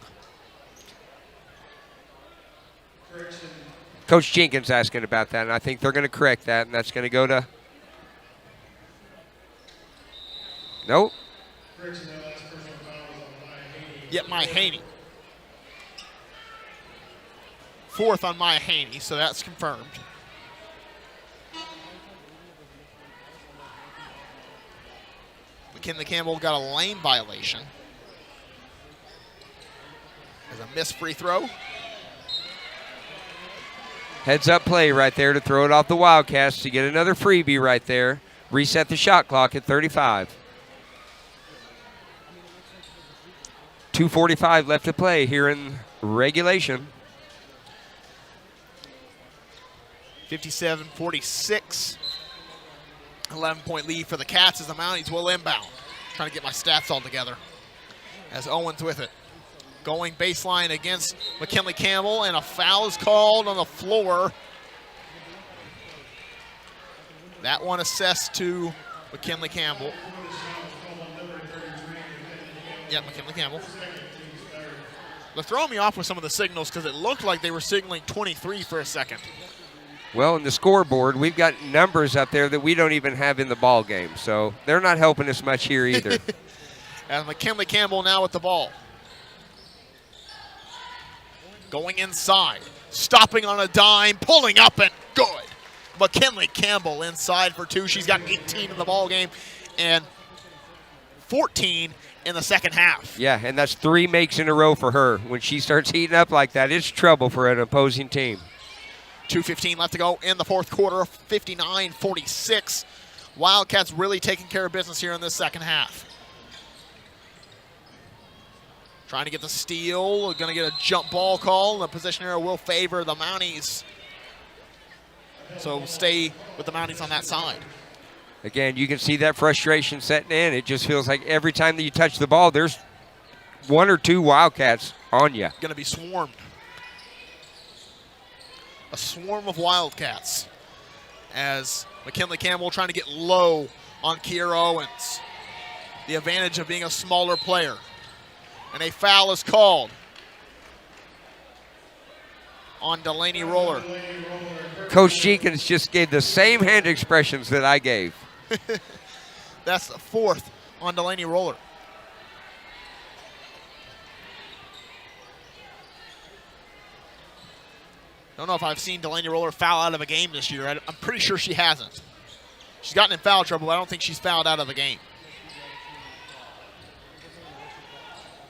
Coach Jenkins asking about that, and I think they're going to correct that, and that's going to go to... Nope. Yep, Maya Haney. Fourth on Maya Haney, so that's confirmed. McKinley Campbell got a lane violation. There's a missed free throw. Heads-up play right there to throw it off the Wildcats to get another freebie right there. Reset the shot clock at 35. 2:45 left to play here in regulation. 57-46. 11-point lead for the Cats as the Mounties will inbound. Trying to get my stats all together. As Owens with it. Going baseline against McKinley Campbell, and a foul is called on the floor. That one assessed to McKinley Campbell. Yep, McKinley Campbell. They're throwing me off with some of the signals because it looked like they were signaling 23 for a second. Well, in the scoreboard, we've got numbers up there that we don't even have in the ball game, so they're not helping us much here either. And McKinley Campbell now with the ball. Going inside, stopping on a dime, pulling up and good. McKinley Campbell inside for two. She's got 18 in the ball game and 14 in the second half. Yeah, and that's 3 makes in a row for her. When she starts heating up like that, it's trouble for an opposing team. 2:15 left to go in the fourth quarter, 59-46. Wildcats really taking care of business here in this second half. Trying to get the steal, going to get a jump ball call. The possession error will favor the Mounties. So stay with the Mounties on that side. Again, you can see that frustration setting in. It just feels like every time that you touch the ball, there's 1 or 2 Wildcats on you. Going to be swarmed. A swarm of Wildcats as McKinley Campbell trying to get low on Kiera Owens. The advantage of being a smaller player. And a foul is called on Delaney Roller. Coach Jenkins just gave the same hand expressions that I gave. That's the 4th on Delaney Roller. Don't know if I've seen Delaney Roller foul out of a game this year. I'm pretty sure she hasn't. She's gotten in foul trouble, but I don't think she's fouled out of the game.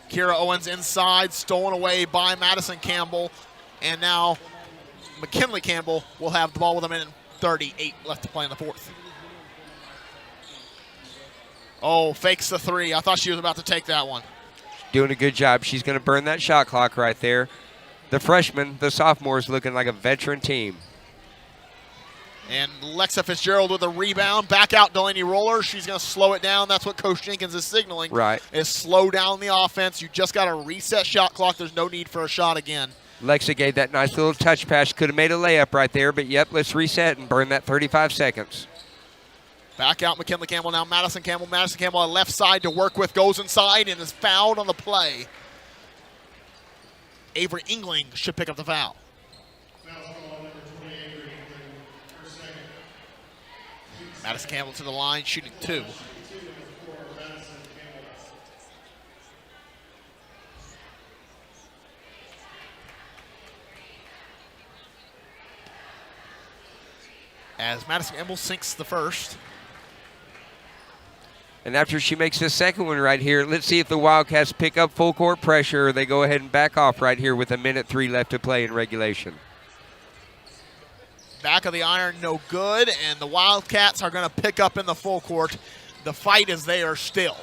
Kiera Owens inside, stolen away by Madison Campbell. And now McKinley Campbell will have the ball with a minute and 38 left to play in the fourth. Oh, fakes the 3. I thought she was about to take that one. Doing a good job. She's going to burn that shot clock right there. The freshmen, the sophomores, looking like a veteran team. And Lexa Fitzgerald with a rebound. Back out Delaney Roller. She's going to slow it down. That's what Coach Jenkins is signaling. Right. Is slow down the offense. You just got to reset shot clock. There's no need for a shot again. Lexa gave that nice little touch pass. Could have made a layup right there, but yep, let's reset and burn that 35 seconds. Back out McKinley Campbell now. Madison Campbell. Madison Campbell on left side to work with. Goes inside and is fouled on the play. Avery Engling should pick up the foul. Madison Campbell to the line, shooting 2. As Madison Campbell sinks the first. And after she makes the second one right here, let's see if the Wildcats pick up full court pressure or they go ahead and back off right here with a minute 3 left to play in regulation. Back of the iron, no good, and the Wildcats are going to pick up in the full court. The fight is there still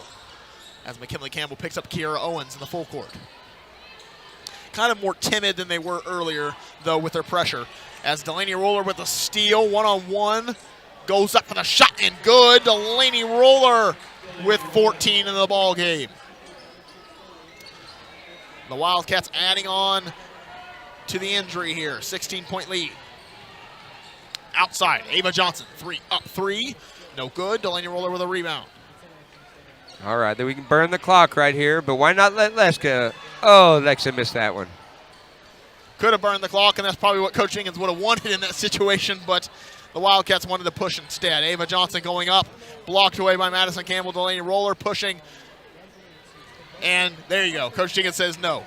as McKinley Campbell picks up Kiera Owens in the full court. Kind of more timid than they were earlier, though, with their pressure. As Delaney Roller with a steal, one-on-one, goes up for the shot and good. Delaney Roller with 14 in the ball game. The Wildcats adding on to the injury here, 16-point lead. Outside, Ava Johnson, 3 up 3, no good. Delaney Roller with a rebound. All right, then we can burn the clock right here, but why not let Lexa? Oh, Lexa missed that one. Could have burned the clock, and that's probably what Coach Jenkins would have wanted in that situation, but the Wildcats wanted to push instead. Ava Johnson going up, blocked away by Madison Campbell. Delaney Roller pushing, and there you go. Coach Jenkins says no.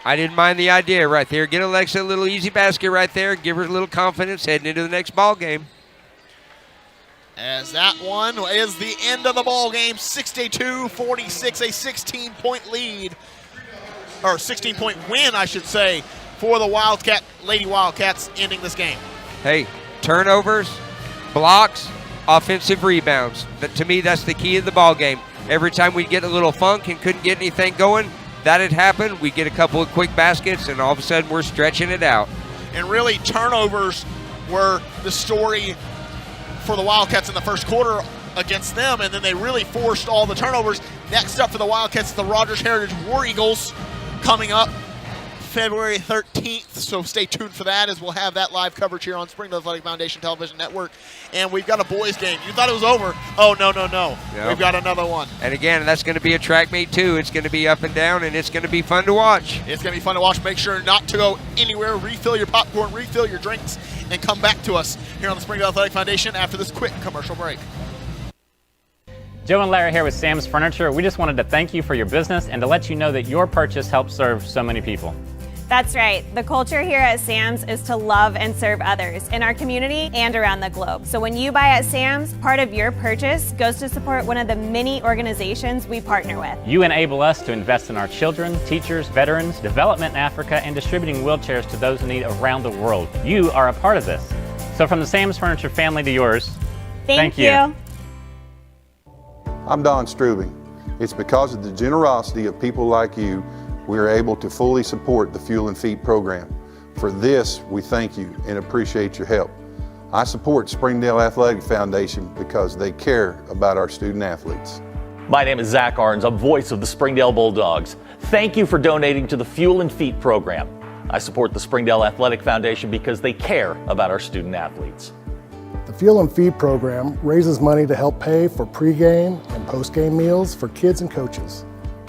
I didn't mind the idea right there. Get Alexa a little easy basket right there. Give her a little confidence heading into the next ball game. As that one is the end of the ball game, 62-46, a 16-point lead, or 16-point win, I should say, for the Lady Wildcats ending this game? Hey, turnovers, blocks, offensive rebounds. To me, that's the key of the ball game. Every time we get a little funk and couldn't get anything going, that had happened. We get a couple of quick baskets, and all of a sudden we're stretching it out. And really, turnovers were the story for the Wildcats in the first quarter against them, and then they really forced all the turnovers. Next up for the Wildcats, the Rogers Heritage War Eagles coming up February 13th, so stay tuned for that as we'll have that live coverage here on Springdale Athletic Foundation Television Network. And we've got a boys game. You thought it was over. Oh, no. Yep. We've got another one. And again, that's going to be a track meet too. It's going to be up and down, and it's going to be fun to watch. It's going to be fun to watch. Make sure not to go anywhere. Refill your popcorn, refill your drinks, and come back to us here on the Springdale Athletic Foundation after this quick commercial break. Joe and Larry here with Sam's Furniture. We just wanted to thank you for your business and to let you know that your purchase helps serve so many people. That's right. The culture here at Sam's is to love and serve others in our community and around the globe. So when you buy at Sam's, part of your purchase goes to support one of the many organizations we partner with. You enable us to invest in our children, teachers, veterans, development in Africa, and distributing wheelchairs to those in need around the world. You are a part of this. So from the Sam's Furniture family to yours, thank you. I'm Don Strubing. It's because of the generosity of people like you we are able to fully support the Fuel and Feed program. For this, we thank you and appreciate your help. I support Springdale Athletic Foundation because they care about our student athletes. My name is Zach Arns. I'm voice of the Springdale Bulldogs. Thank you for donating to the Fuel and Feed program. I support the Springdale Athletic Foundation because they care about our student athletes. The Fuel and Feed program raises money to help pay for pregame and postgame meals for kids and coaches.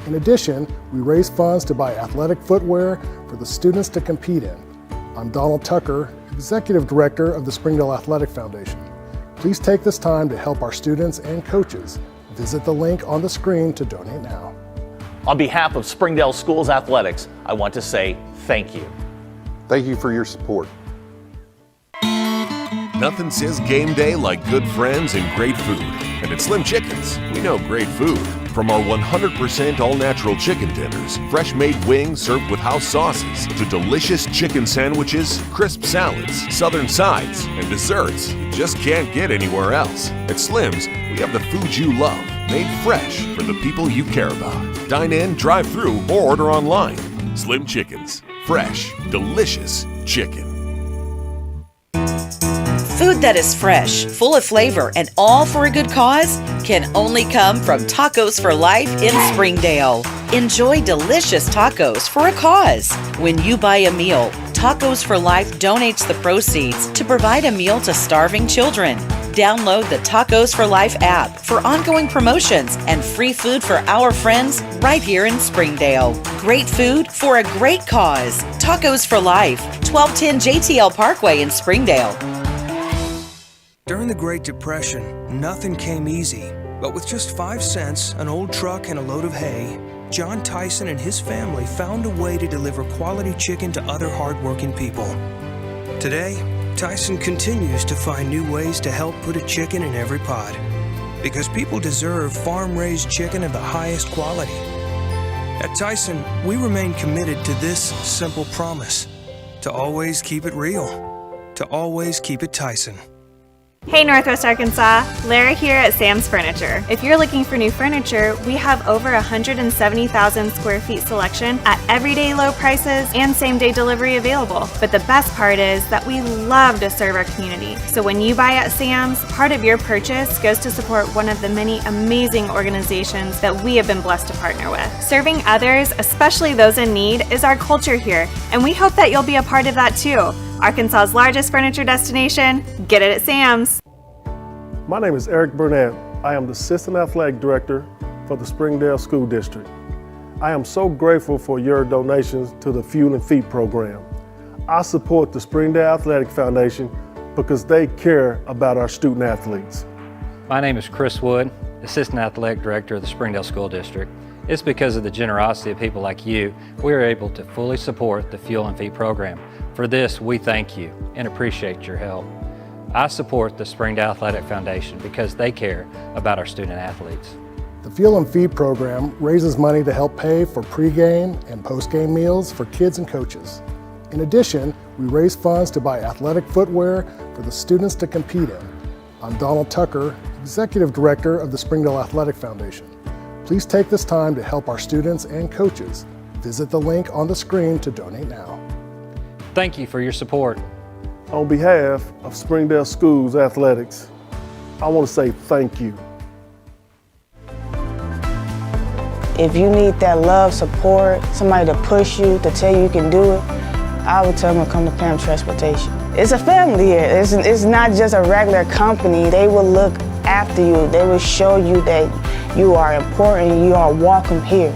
In addition, we raise funds to buy athletic footwear for the students to compete in. I'm Donald Tucker, Executive Director of the Springdale Athletic Foundation. Please take this time to help our students and coaches. Visit the link on the screen to donate now. On behalf of Springdale Schools Athletics, I want to say thank you. Thank you for your support. Nothing says game day like good friends and great food. And at Slim Chickens, we know great food. From our 100% all-natural chicken tenders, fresh-made wings served with house sauces, to delicious chicken sandwiches, crisp salads, southern sides, and desserts you just can't get anywhere else. At Slim's, we have the food you love, made fresh for the people you care about. Dine in, drive through, or order online. Slim Chickens. Fresh, delicious chicken. Food that is fresh, full of flavor, and all for a good cause can only come from Tacos for Life in Springdale. Enjoy delicious tacos for a cause. When you buy a meal, Tacos for Life donates the proceeds to provide a meal to starving children. Download the Tacos for Life app for ongoing promotions and free food for our friends right here in Springdale. Great food for a great cause. Tacos for Life, 1210 JTL Parkway in Springdale. During the Great Depression, nothing came easy. But with just 5 cents, an old truck, and a load of hay, John Tyson and his family found a way to deliver quality chicken to other hardworking people. Today, Tyson continues to find new ways to help put a chicken in every pot. Because people deserve farm-raised chicken of the highest quality. At Tyson, we remain committed to this simple promise: to always keep it real, to always keep it Tyson. Hey Northwest Arkansas, Lara here at Sam's Furniture. If you're looking for new furniture, we have over 170,000 square feet selection at everyday low prices and same-day delivery available. But the best part is that we love to serve our community. So when you buy at Sam's, part of your purchase goes to support one of the many amazing organizations that we have been blessed to partner with. Serving others, especially those in need, is our culture here, and we hope that you'll be a part of that too. Arkansas's largest furniture destination, get it at Sam's. My name is Eric Burnett. I am the Assistant Athletic Director for the Springdale School District. I am so grateful for your donations to the Fuel and Feed program. I support the Springdale Athletic Foundation because they care about our student athletes. My name is Chris Wood, Assistant Athletic Director of the Springdale School District. It's because of the generosity of people like you, we are able to fully support the Fuel and Feed program. For this, we thank you and appreciate your help. I support the Springdale Athletic Foundation because they care about our student athletes. The Fuel and Feed program raises money to help pay for pregame and postgame meals for kids and coaches. In addition, we raise funds to buy athletic footwear for the students to compete in. I'm Donald Tucker, Executive Director of the Springdale Athletic Foundation. Please take this time to help our students and coaches. Visit the link on the screen to donate now. Thank you for your support. On behalf of Springdale Schools Athletics, I want to say thank you. If you need that love, support, somebody to push you, to tell you can do it, I would tell them to come to Pam Transportation. It's a family here. It's not just a regular company. They will look after you. They will show you that you are important, you are welcome here.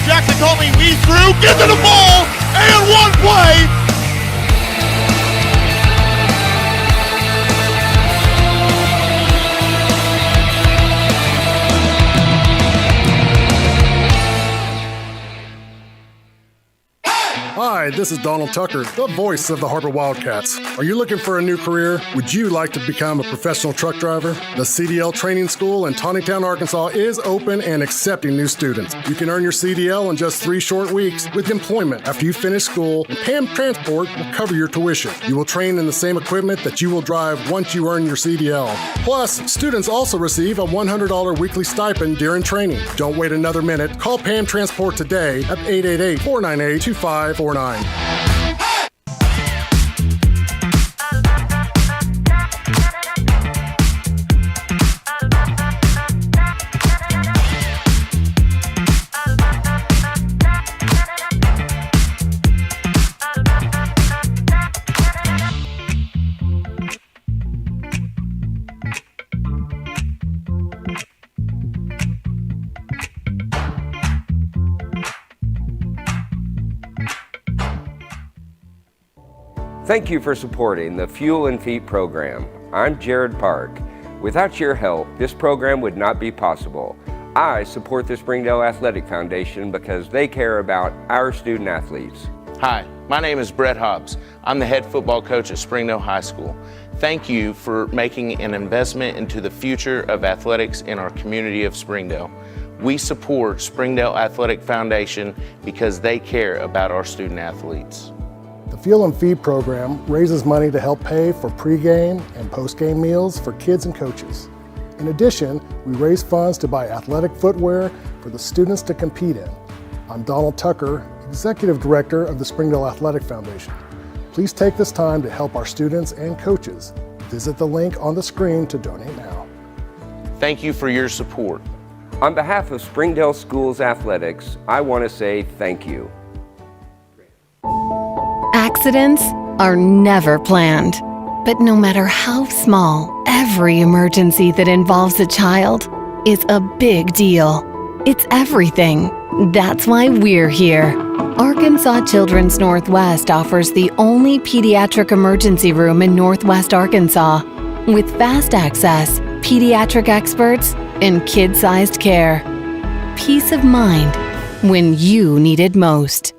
Jackson Conley weaves through, gets to the ball, and one play. Hi, this is Donald Tucker, the voice of the Har-Ber Wildcats. Are you looking for a new career? Would you like to become a professional truck driver? The CDL Training School in Town, Arkansas is open and accepting new students. You can earn your CDL in just 3 short weeks with employment after you finish school, and Pam Transport will cover your tuition. You will train in the same equipment that you will drive once you earn your CDL. Plus, students also receive a $100 weekly stipend during training. Don't wait another minute. Call Pam Transport today at 888-498-2549. Thank you for supporting the Fuel and Feet program. I'm Jared Park. Without your help, this program would not be possible. I support the Springdale Athletic Foundation because they care about our student athletes. Hi, my name is Brett Hobbs. I'm the head football coach at Springdale High School. Thank you for making an investment into the future of athletics in our community of Springdale. We support Springdale Athletic Foundation because they care about our student athletes. The Fuel and Feed program raises money to help pay for pregame and postgame meals for kids and coaches. In addition, we raise funds to buy athletic footwear for the students to compete in. I'm Donald Tucker, Executive Director of the Springdale Athletic Foundation. Please take this time to help our students and coaches. Visit the link on the screen to donate now. Thank you for your support. On behalf of Springdale Schools Athletics, I want to say thank you. Accidents are never planned, but no matter how small, every emergency that involves a child is a big deal. It's everything. That's why we're here. Arkansas Children's Northwest offers the only pediatric emergency room in Northwest Arkansas, with fast access, pediatric experts, and kid-sized care. Peace of mind when you need it most.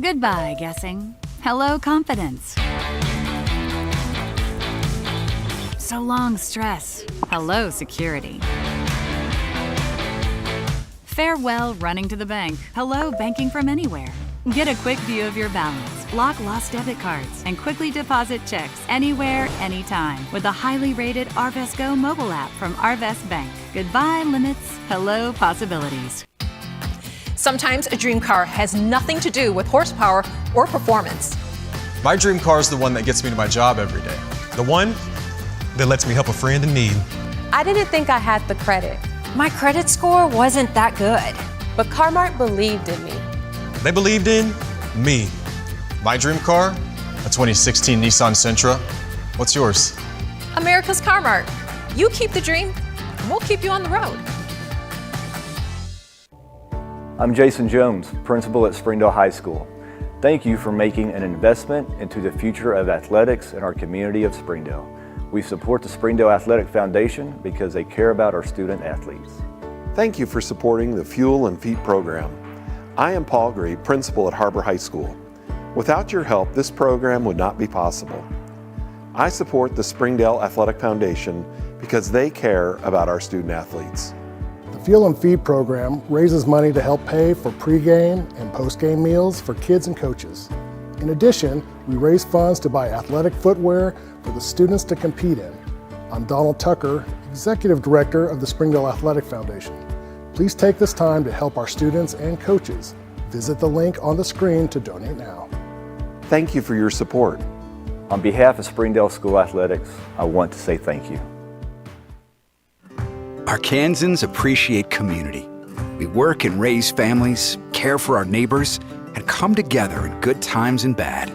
Goodbye, guessing. Hello, confidence. So long, stress. Hello, security. Farewell, running to the bank. Hello, banking from anywhere. Get a quick view of your balance, lock lost debit cards, and quickly deposit checks anywhere, anytime with the highly rated Arvest Go mobile app from Arvest Bank. Goodbye, limits. Hello, possibilities. Sometimes a dream car has nothing to do with horsepower or performance. My dream car is the one that gets me to my job every day. The one that lets me help a friend in need. I didn't think I had the credit My credit score wasn't that good. But Car-Mart believed in me. They believed in me. My dream car, a 2016 Nissan Sentra. What's yours? America's Car-Mart. You keep the dream, and we'll keep you on the road. I'm Jason Jones, principal at Springdale High School. Thank you for making an investment into the future of athletics in our community of Springdale. We support the Springdale Athletic Foundation because they care about our student athletes. Thank you for supporting the Fuel and Feet program. I am Paul Gray, principal at Har-Ber High School. Without your help, this program would not be possible. I support the Springdale Athletic Foundation because they care about our student athletes. The Fuel and Feed program raises money to help pay for pregame and postgame meals for kids and coaches. In addition, we raise funds to buy athletic footwear for the students to compete in. I'm Donald Tucker, Executive Director of the Springdale Athletic Foundation. Please take this time to help our students and coaches. Visit the link on the screen to donate now. Thank you for your support. On behalf of Springdale School Athletics, I want to say thank you. Arkansans appreciate community. We work and raise families, care for our neighbors, and come together in good times and bad.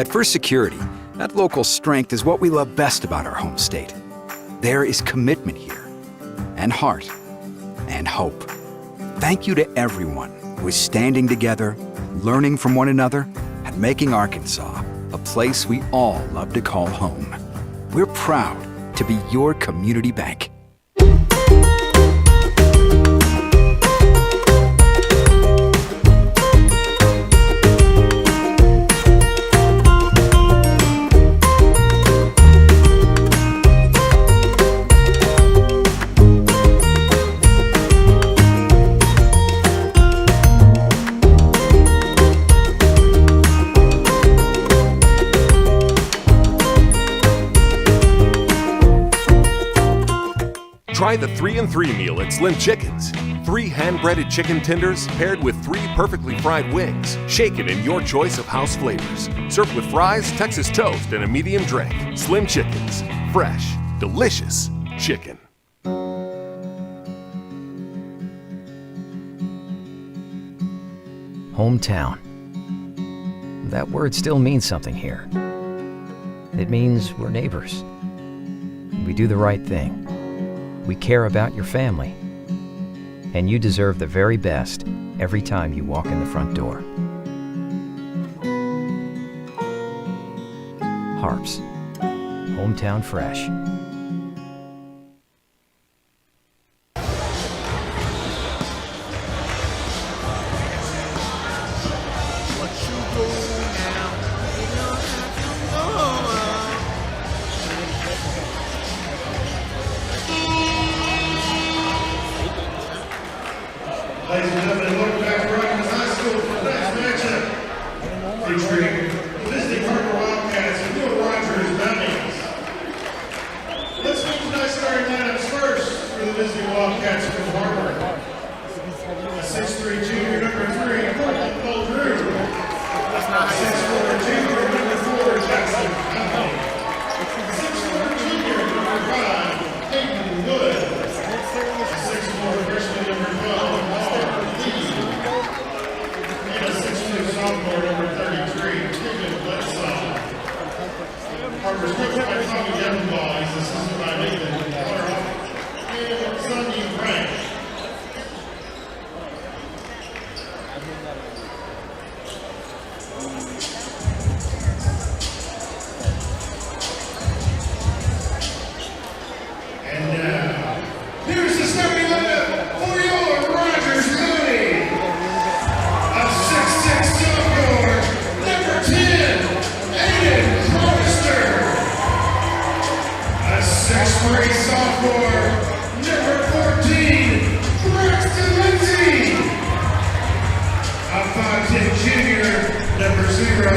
At First Security, that local strength is what we love best about our home state. There is commitment here, and heart, and hope. Thank you to everyone who is standing together, learning from one another, and making Arkansas a place we all love to call home. We're proud to be your community bank. Try the 3-and-3 meal at Slim Chickens. 3 hand-breaded chicken tenders paired with 3 perfectly fried wings, shaken in your choice of house flavors. Served with fries, Texas toast, and a medium drink. Slim Chickens. Fresh, delicious chicken. Hometown. That word still means something here. It means we're neighbors. We do the right thing. We care about your family. And you deserve the very best every time you walk in the front door. Harps. Hometown fresh. Ladies and gentlemen, welcome back to Rogers High School for the next matchup. Featuring the visiting Har-Ber Wildcats and your Rogers Mounties. Let's meet tonight's starting lineups first for the visiting Wildcats from Har-Ber. A 6'3" junior, number 3, Courtland Drew. A 6'4" junior, number 4, Jackson Conley. A 6'4" junior, number 5, Hayden Wood. A 6'4" freshman, number 12, sophomore number 33, David Bledsoe. Har-Ber's coached by Tommy Devenbaugh. He's assisted by Nathan Clark and Sonny Frank. And now, here's the starting lineup for your Rogers Mounties. A 6'6" sophomore, number 10, Aiden Cronister. A 6'3" sophomore, number 14, Braxton Lindsay. A 5'10" junior, number 0,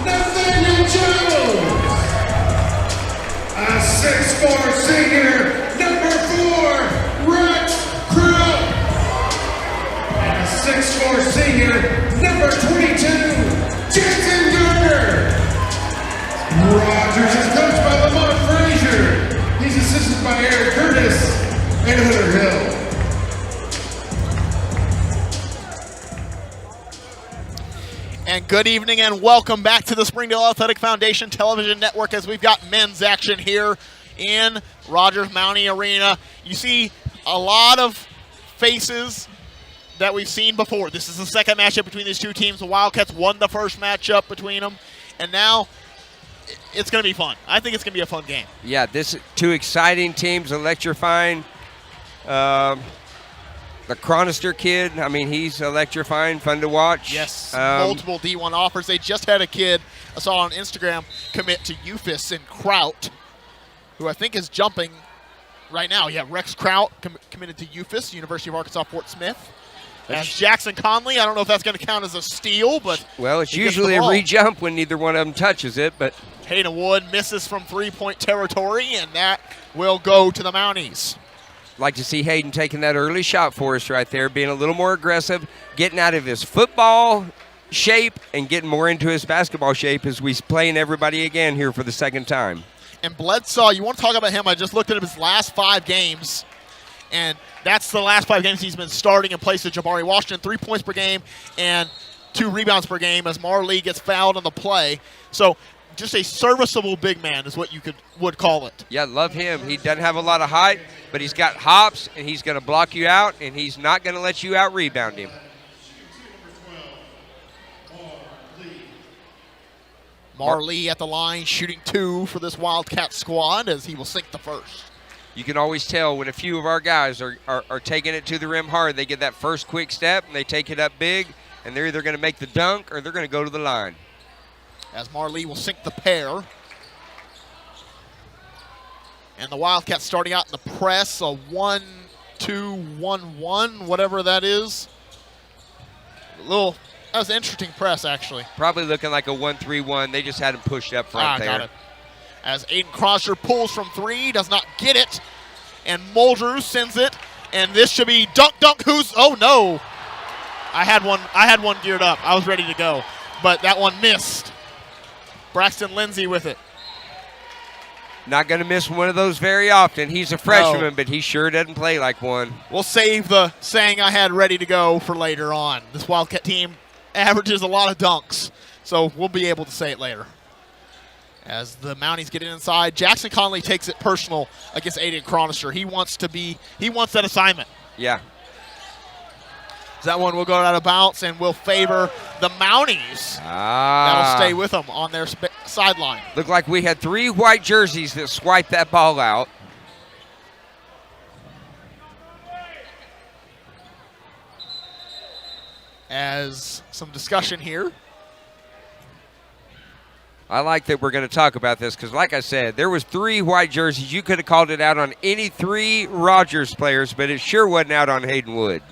Nathaniel Jones. A 6'4" senior, number 4, Rex Krupp. And a 6'4" senior, number 22, Jason Gardner. Rogers is coached by Lamont Frazier. He's assisted by Eric Curtis and Hunter Hill. And good evening and welcome back to the Springdale Athletic Foundation Television Network as we've got men's action here in Rogers Mounties Arena. You see a lot of faces that we've seen before. This is the second matchup between these two teams. The Wildcats won the first matchup between them, and now it's going to be fun. I think it's going to be a fun game. Yeah, this two exciting teams, electrifying. The Chronister kid, I mean, he's electrifying, fun to watch. Yes, multiple D1 offers. They just had a kid, I saw on Instagram, commit to UFIS in Kraut, who I think is jumping right now. Yeah, Rex Kraut committed to UFIS, University of Arkansas Fort Smith. As Jackson Conley, I don't know if that's going to count as a steal, but well, it's usually a re-jump when neither one of them touches it, but Hayden Wood misses from three-point territory, and that will go to the Mounties. Like to see Hayden taking that early shot for us right there, being a little more aggressive, getting out of his football shape and getting more into his basketball shape as we playing everybody again here for the second time. And Bledsoe, you want to talk about him, I just looked at his last 5 games, and that's the last 5 games he's been starting in place of Jabari Washington, 3 points per game and 2 rebounds per game as Marley gets fouled on the play. So just a serviceable big man is what you would call it. Yeah, love him. He doesn't have a lot of height, but he's got hops, and he's going to block you out, and he's not going to let you out-rebound him. Marley at the line, shooting 2 for this Wildcat squad as he will sink the first. You can always tell when a few of our guys are taking it to the rim hard. They get that first quick step, and they take it up big, and they're either going to make the dunk or they're going to go to the line. As Marley will sink the pair. And the Wildcats starting out in the press, a 1-2-1-1, whatever that is. That was an interesting press, actually. Probably looking like a 1-3-1. They just had him pushed up front there. Got it. As Aiden Crosser pulls from 3, does not get it. And Muldrew sends it. And this should be dunk. Oh no. I had one geared up. I was ready to go. But that one missed. Braxton Lindsay with it. Not going to miss one of those very often. He's a freshman, but he sure doesn't play like one. We'll save the saying I had ready to go for later on. This Wildcat team averages a lot of dunks, so we'll be able to say it later. As the Mounties get inside, Jackson Conley takes it personal against Aiden Chronister. He wants that assignment. Yeah. That one will go out of bounds and will favor the Mounties. That'll stay with them on their sideline. Looked like we had 3 white jerseys that swiped that ball out. As some discussion here. I like that we're going to talk about this because, like I said, there was 3 white jerseys. You could have called it out on any 3 Rogers players, but it sure wasn't out on Hayden Wood.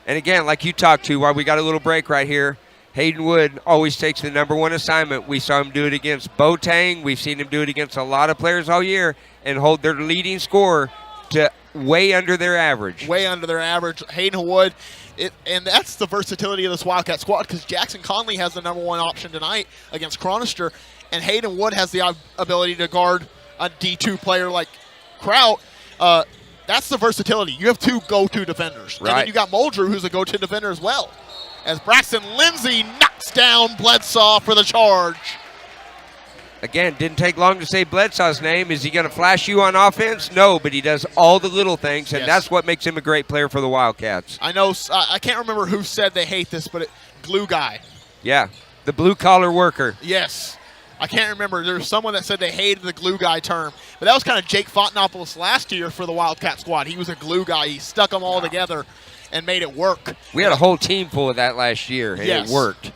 And again, like you talked to while we got a little break right here, Hayden Wood always takes the #1 assignment. We saw him do it against Boateng. We've seen him do it against a lot of players all year and hold their leading scorer to way under their average. Way under their average. Hayden Wood, and that's the versatility of this Wildcat squad because Jackson Conley has the #1 option tonight against Chronister, and Hayden Wood has the ability to guard a D2 player like Kraut. That's the versatility. You have 2 go-to defenders. Right. And then you got Muldrew, who's a go-to defender as well. As Braxton Lindsay knocks down Bledsoe for the charge. Again, didn't take long to say Bledsoe's name. Is he going to flash you on offense? No, but he does all the little things, and that's what makes him a great player for the Wildcats. I know, I can't remember who said they hate this, but glue guy. Yeah, the blue-collar worker. Yes. I can't remember. There was someone that said they hated the glue guy term. But that was kind of Jake Fontenopoulos last year for the Wildcat squad. He was a glue guy. He stuck them all together and made it work. We had a whole team full of that last year, and it worked.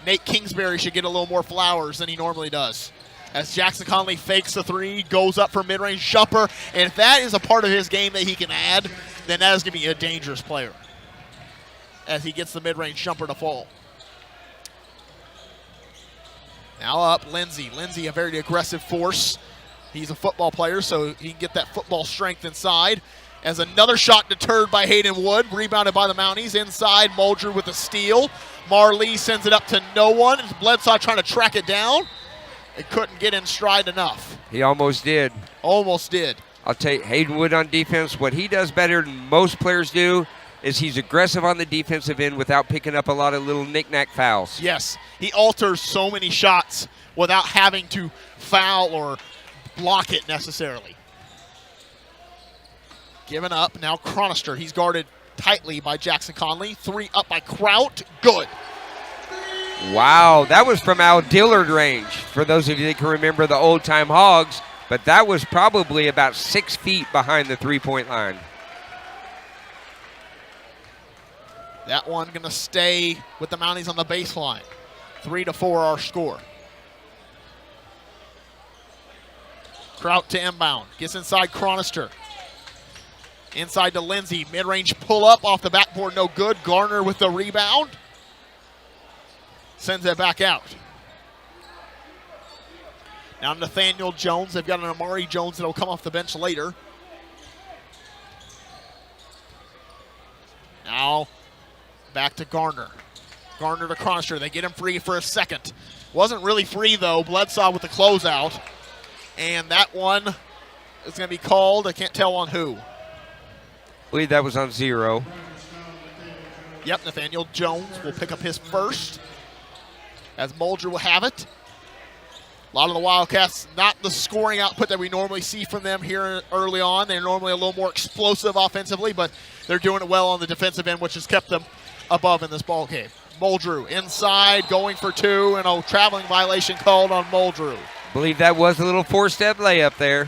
Nate Kingsbury should get a little more flowers than he normally does. As Jackson Conley fakes the 3, goes up for mid-range jumper. And if that is a part of his game that he can add, then that is going to be a dangerous player as he gets the mid-range jumper to fall. Now up, Lindsay. Lindsay, a very aggressive force. He's a football player, so he can get that football strength inside. As another shot deterred by Hayden Wood, rebounded by the Mounties. Inside, Muldrew with a steal. Marley sends it up to no one. It's Bledsoe trying to track it down. It couldn't get in stride enough. He almost did. Almost did. I'll tell you, Hayden Wood on defense, what he does better than most players do is he's aggressive on the defensive end without picking up a lot of little knick-knack fouls. Yes, he alters so many shots without having to foul or block it necessarily. Given up, now Chronister. He's guarded tightly by Jackson Conley. 3 up by Kraut. Good. Wow, that was from Al Dillard range, for those of you that can remember the old-time Hogs, but that was probably about 6 feet behind the three-point line. That one going to stay with the Mounties on the baseline. 3-4 our score. Kraut to inbound. Gets inside Chronister. Inside to Lindsey. Mid-range pull-up off the backboard. No good. Garner with the rebound. Sends it back out. Now Nathaniel Jones. They've got an Amari Jones that will come off the bench later. Now back to Garner. Garner to Chronister. They get him free for a second. Wasn't really free, though. Bledsoe with the closeout. And that one is going to be called. I can't tell on who. I believe that was on 0. Yep, Nathaniel Jones will pick up his first, as Mulder will have it. A lot of the Wildcats, not the scoring output that we normally see from them here early on. They're normally a little more explosive offensively, but they're doing it well on the defensive end, which has kept them above in this ball game. Muldrew inside, going for 2, and a traveling violation called on Muldrew. I believe that was a little 4-step layup there.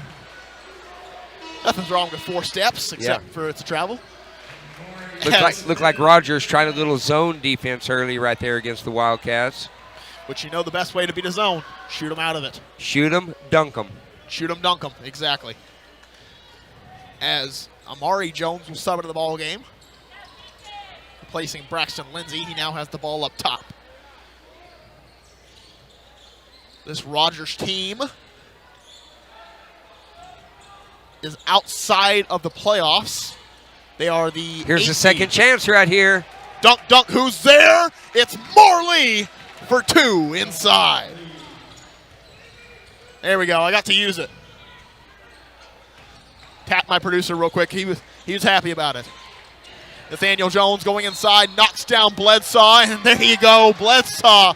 Nothing's wrong with 4 steps, except for it's a travel. Looked like Rogers tried a little zone defense early right there against the Wildcats. Which you know the best way to beat a zone, shoot them out of it. Shoot them, dunk them. Shoot them, dunk them, exactly. As Amari Jones will sub into the ball game, replacing Braxton Lindsey. He now has the ball up top. This Rogers team is outside of the playoffs. They are the Here's a second chance right here. Dunk, who's there? It's Marley for 2 inside. There we go, I got to use it. Tap my producer real quick, he was happy about it. Nathaniel Jones going inside, knocks down Bledsoe, and there you go. Bledsoe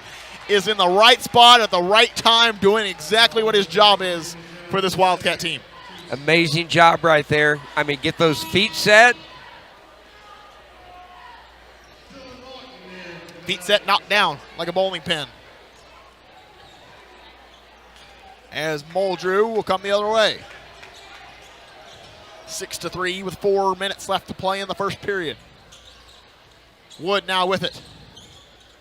is in the right spot at the right time, doing exactly what his job is for this Wildcat team. Amazing job right there. I mean, get those feet set. Feet set, knocked down like a bowling pin. As Muldrew will come the other way. 6-3 with 4 minutes left to play in the first period. Wood now with it.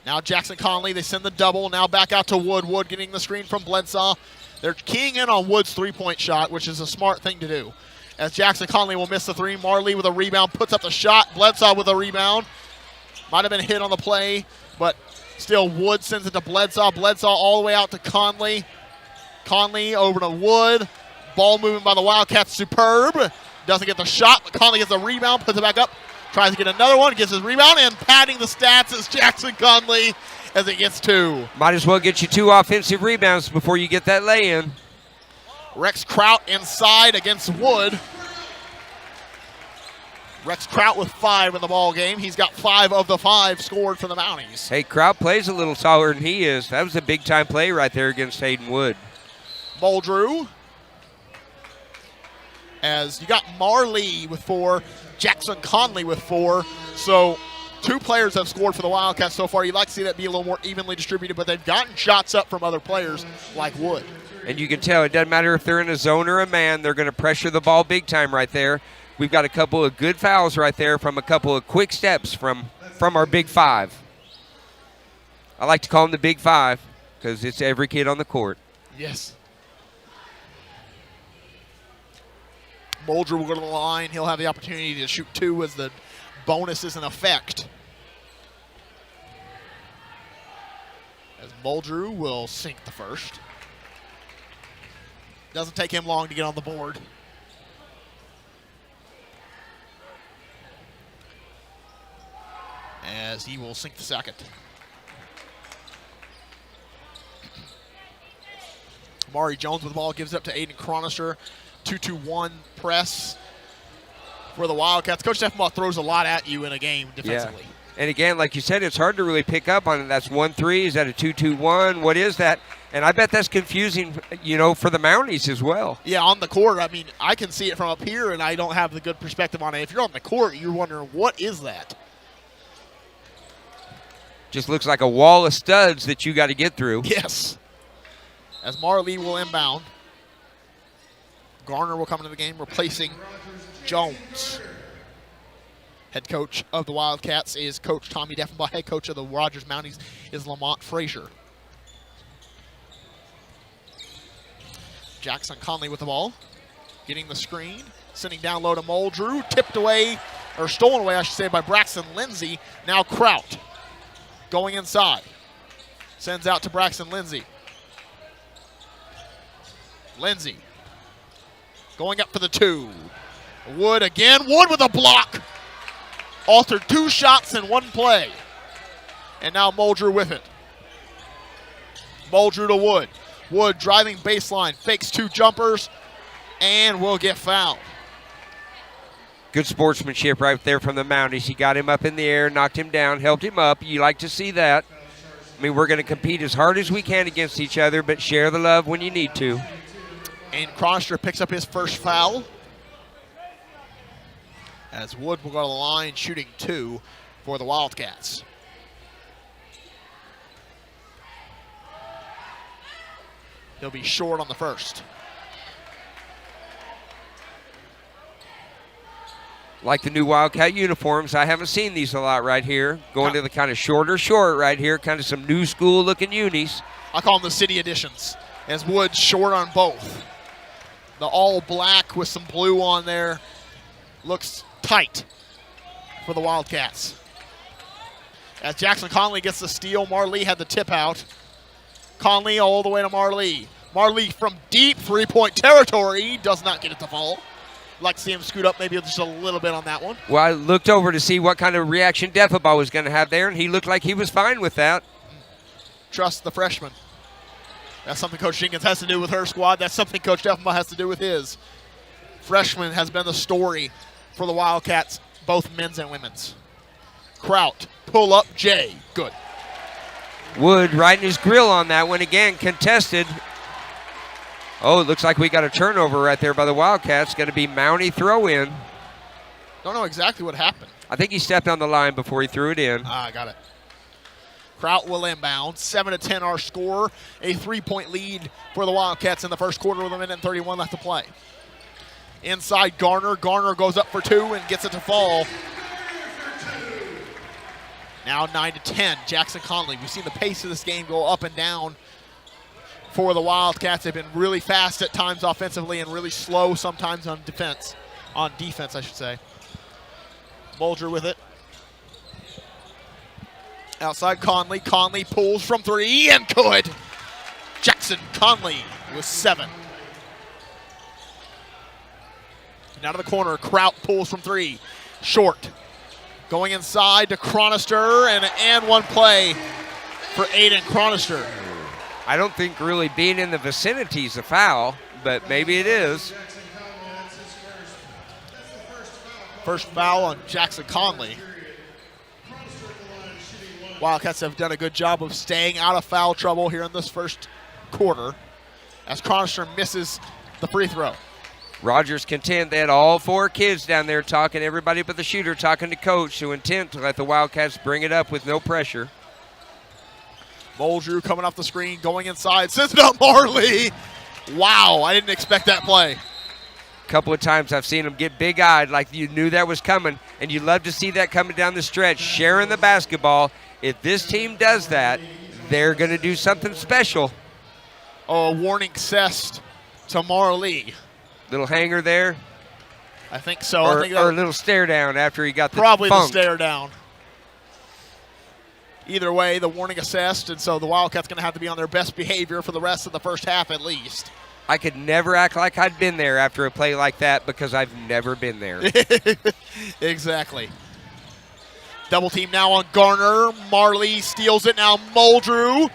Now Jackson Conley, they send the double. Now back out to Wood. Wood getting the screen from Bledsoe. They're keying in on Wood's three-point shot, which is a smart thing to do. As Jackson Conley will miss the 3. Marley with a rebound, puts up the shot. Bledsoe with a rebound. Might have been hit on the play, but still Wood sends it to Bledsoe. Bledsoe all the way out to Conley. Conley over to Wood. Ball moving by the Wildcats, superb. Doesn't get the shot, but Conley gets a rebound, puts it back up. Tries to get another one, gets his rebound, and padding the stats is Jackson Conley as it gets 2. Might as well get you 2 offensive rebounds before you get that lay-in. Rex Kraut inside against Wood. Rex Kraut with 5 in the ball game. He's got 5 of the 5 scored for the Mounties. Hey, Kraut plays a little taller than he is. That was a big-time play right there against Hayden Wood. Muldrew. As you got Marley with 4, Jackson Conley with 4. So 2 players have scored for the Wildcats so far. You'd like to see that be a little more evenly distributed, but they've gotten shots up from other players like Wood. And you can tell it doesn't matter if they're in a zone or a man. They're going to pressure the ball big time right there. We've got a couple of good fouls right there from a couple of quick steps from our Big 5. I like to call them the Big 5 because it's every kid on the court. Yes. Muldrew will go to the line. He'll have the opportunity to shoot 2 as the bonus is in effect. As Muldrew will sink the first. Doesn't take him long to get on the board. As he will sink the second. Amari Jones with the ball, gives it up to Aiden Chronister. 2-2-1 press. for the Wildcats. Coach Steffenbaugh throws a lot at you in a game defensively. Yeah. And again, like you said, it's hard to really pick up on it. That's 1-3. Is that a 2-2-1? What is that? And I bet that's confusing, for the Mounties as well. Yeah, on the court, I mean, I can see it from up here, and I don't have the good perspective on it. If you're on the court, you're wondering, what is that? Just looks like a wall of studs that you got to get through. Yes. As Marley will inbound. Garner will come into the game, replacing Jones. Head coach of the Wildcats is Coach Tommy Deffenbaugh. Head coach of the Rogers Mounties is Lamont Frazier. Jackson Conley with the ball. Getting the screen. Sending down low to Muldrew. Tipped away, or stolen away, I should say, by Braxton Lindsay. Now Kraut going inside. Sends out to Braxton Lindsay. Lindsay going up for the 2. Wood again. Wood with a block. Altered 2 shots in 1 play. And now Muldrew with it. Muldrew to Wood. Wood driving baseline, fakes 2 jumpers, and will get fouled. Good sportsmanship right there from the Mounties. He got him up in the air, knocked him down, helped him up. You like to see that. I mean, we're going to compete as hard as we can against each other, but share the love when you need to. And Cronister picks up his first foul. As Wood will go to the line, shooting 2 for the Wildcats. He'll be short on the first. Like the new Wildcat uniforms, I haven't seen these a lot right here. Going to the kind of shorter short right here, kind of some new school looking unis. I call them the city editions, as Wood's short on both. The all black with some blue on there looks tight for the Wildcats. As Jackson Conley gets the steal, Marley had the tip out. Conley all the way to Marley. Marley from deep 3-point territory does not get it to fall. Like to see him scoot up maybe just a little bit on that one. Well, I looked over to see what kind of reaction Deffenbaugh was going to have there, and he looked like he was fine with that. Trust the freshman. That's something Coach Jenkins has to do with her squad. That's something Coach Deffenbaugh has to do with his. Freshman has been the story for the Wildcats, both men's and women's. Kraut, pull up, Jay, good. Wood right in his grill on that one again, contested. Oh, it looks like we got a turnover right there by the Wildcats. Going to be Mountie throw in. Don't know exactly what happened. I think he stepped on the line before he threw it in. I got it. Kraut will inbound. 7-10 our score. A 3-point lead for the Wildcats in the first quarter with 1:31 left to play. Inside Garner. Garner goes up for 2 and gets it to fall. Now 9-10. Jackson Conley. We've seen the pace of this game go up and down for the Wildcats. They've been really fast at times offensively and really slow sometimes on defense. On defense, I should say. Muldrew with it. Outside Conley. Conley pulls from 3 and good. Jackson Conley with 7. And out of the corner, Kraut pulls from 3. Short. Going inside to Cronister, and 1 play for Aiden Cronister. I don't think really being in the vicinity is a foul, but maybe it is. First foul on Jackson Conley. Wildcats have done a good job of staying out of foul trouble here in this first quarter as Cronister misses the free throw. Rogers content. They had all 4 kids down there talking, everybody but the shooter talking to coach, so intent to let the Wildcats bring it up with no pressure. Muldrew coming off the screen, going inside, sends it up Marley. Wow, I didn't expect that play. A couple of times I've seen him get big-eyed like you knew that was coming, and you love to see that coming down the stretch, sharing the basketball. If this team does that, they're going to do something special. Oh, a warning cest to Marley. Little hanger there? I think so. Or, I think or a little stare down after he got the probably funk. the stare down. Either way, the warning assessed, and so the Wildcats going to have to be on their best behavior for the rest of the first half at least. I could never act like I'd been there after a play like that because I've never been there. Exactly. Double team now on Garner. Marley steals it now. Muldrew.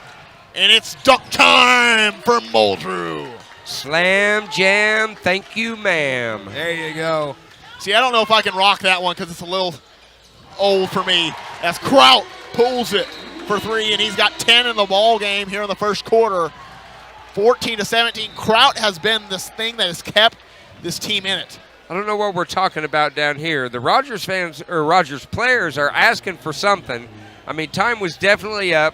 And it's dunk time for Muldrew. Slam, jam, thank you, ma'am. There you go. See, I don't know if I can rock that one because it's a little old for me. As Kraut pulls it for 3, and he's got 10 in the ball game here in the first quarter. 14-17. Kraut has been this thing that has kept this team in it. I don't know what we're talking about down here. The Rogers fans or Rogers players are asking for something. I mean, time was definitely up.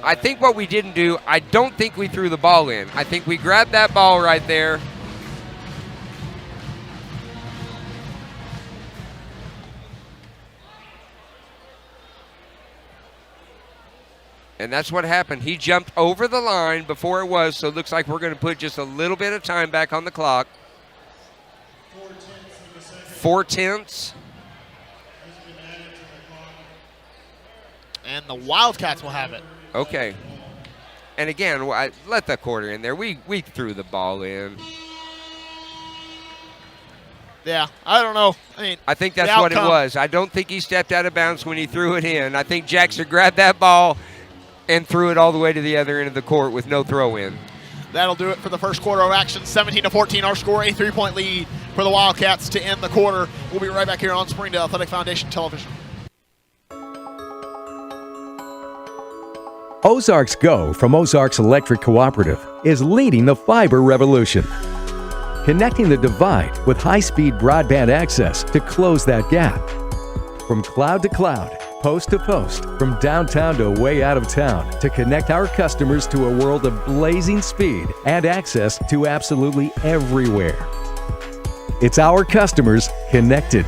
I think what we didn't do, I don't think we threw the ball in. I think we grabbed that ball right there. And that's what happened. He jumped over the line before it was, so it looks like we're going to put just a little bit of time back on the clock. 4/10. And the Wildcats will have it. Okay. And again, let the quarter in there. We threw the ball in. Yeah, I don't know. I think that's what it was. I don't think he stepped out of bounds when he threw it in. I think Jackson grabbed that ball and threw it all the way to the other end of the court with no throw in. That'll do it for the first quarter of action. 17-14, our score, a 3-point lead for the Wildcats to end the quarter. We'll be right back here on Springdale Athletic Foundation Television. Ozarks Go from Ozarks Electric Cooperative is leading the fiber revolution, connecting the divide with high-speed broadband access to close that gap. From cloud to cloud, post to post, from downtown to way out of town, to connect our customers to a world of blazing speed and access to absolutely everywhere. It's our customers connected.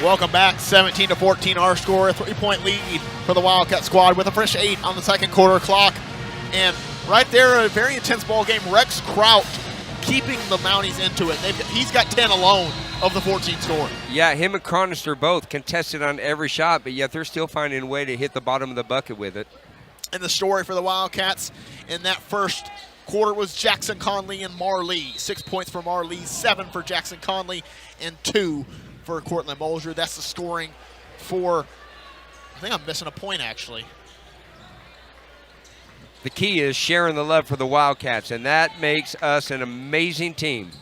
Welcome back. 17-14, our score, a 3-point lead for the Wildcat squad with a fresh 8 on the second quarter clock. And right there, a very intense ball game. Rex Kraut keeping the Mounties into it. He's got 10 alone of the 14 scoring. Yeah, him and Chronister both contested on every shot, but yet they're still finding a way to hit the bottom of the bucket with it. And the story for the Wildcats in that first quarter was Jackson Conley and Marley. 6 points for Marley, 7 for Jackson Conley, and 2 for Cortland Mulder. That's the scoring for, I think I'm missing a point actually. The key is sharing the love for the Wildcats, and that makes us an amazing team.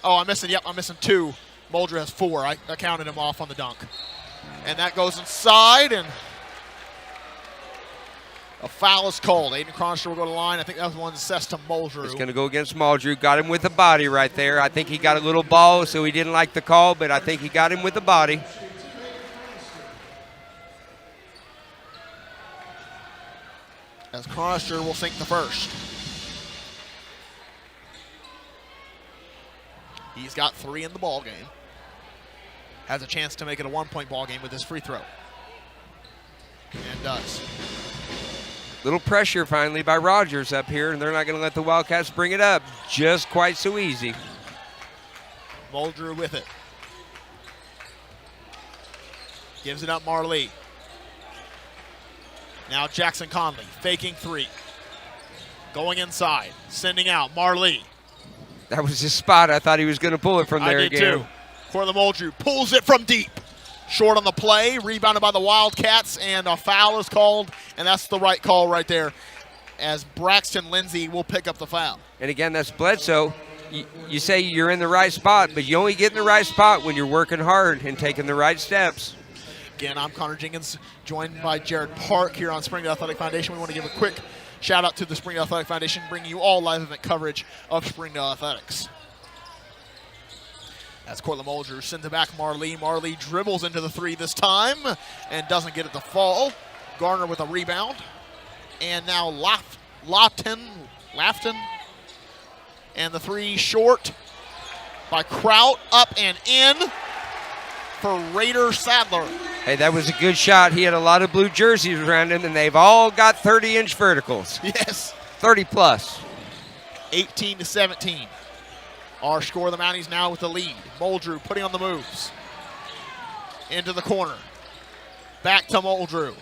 Oh, I'm missing 2. Mulder has 4. I counted him off on the dunk. And that goes inside, and a foul is called. Aiden Chronister will go to the line. I think that was one assessed to Muldrew. It's going to go against Muldrew. Got him with the body right there. I think he got a little ball, so he didn't like the call, but I think he got him with the body. As Chronister will sink the first. He's got 3 in the ball game. Has a chance to make it a 1-point ball game with his free throw. And does. Little pressure finally by Rogers up here, and they're not going to let the Wildcats bring it up just quite so easy. Muldrew with it. Gives it up Marley. Now Jackson Conley faking 3. Going inside, sending out Marley. That was his spot. I thought he was going to pull it from there again. I did too. Cortland Muldrew pulls it from deep. Short on the play, rebounded by the Wildcats, and a foul is called, and that's the right call right there, as Braxton Lindsay will pick up the foul. And again, that's Bledsoe. You say you're in the right spot, but you only get in the right spot when you're working hard and taking the right steps. Again, I'm Connor Jenkins, joined by Jared Park here on Springdale Athletic Foundation. We want to give a quick shout out to the Springdale Athletic Foundation, bringing you all live event coverage of Springdale Athletics. As Cortland Muldrew sends it back Marley. Marley dribbles into the 3 this time and doesn't get it to fall. Garner with a rebound. And now Lafton. And the 3 short by Kraut, up and in for Raider Sadler. Hey, that was a good shot. He had a lot of blue jerseys around him, and they've all got 30-inch verticals. Yes. 30 plus. 18-17. Our score, the Mounties now with the lead. Muldrew putting on the moves. Into the corner. Back to Muldrew.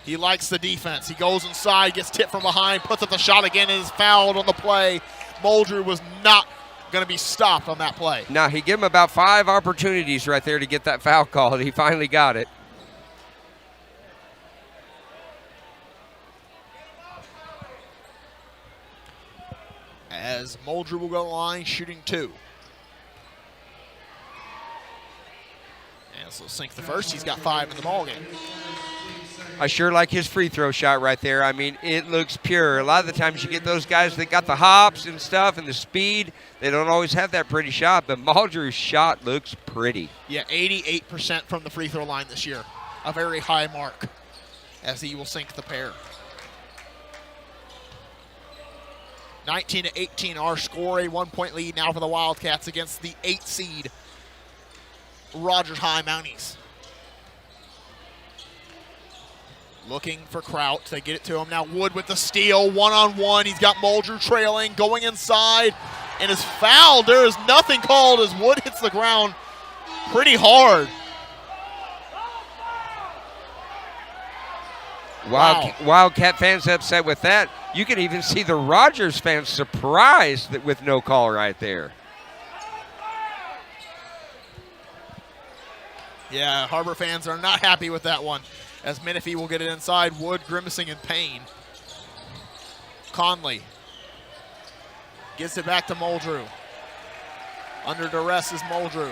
He likes the defense. He goes inside, gets tipped from behind, puts up the shot again, and is fouled on the play. Muldrew was not going to be stopped on that play. Now, he gave him about 5 opportunities right there to get that foul called. He finally got it. As Muldrew will go to the line, shooting 2. And so sink the first. He's got 5 in the ballgame. I sure like his free throw shot right there. I mean, it looks pure. A lot of the times you get those guys that got the hops and stuff and the speed. They don't always have that pretty shot, but Muldrew's shot looks pretty. Yeah, 88% from the free throw line this year. A very high mark as he will sink the pair. 19-18 our score, a 1-point lead now for the Wildcats against the 8 seed Rogers Mounties. Looking for Kraut. They get it to him. Now Wood with the steal. One-on-one. He's got Muldrew trailing. Going inside. And is fouled. There is nothing called as Wood hits the ground pretty hard. Wow. Wildcat fans upset with that. You can even see the Rogers fans surprised with no call right there. Yeah, Har-Ber fans are not happy with that one. As Menifee will get it inside. Wood grimacing in pain. Conley gets it back to Muldrew. Under duress is Muldrew.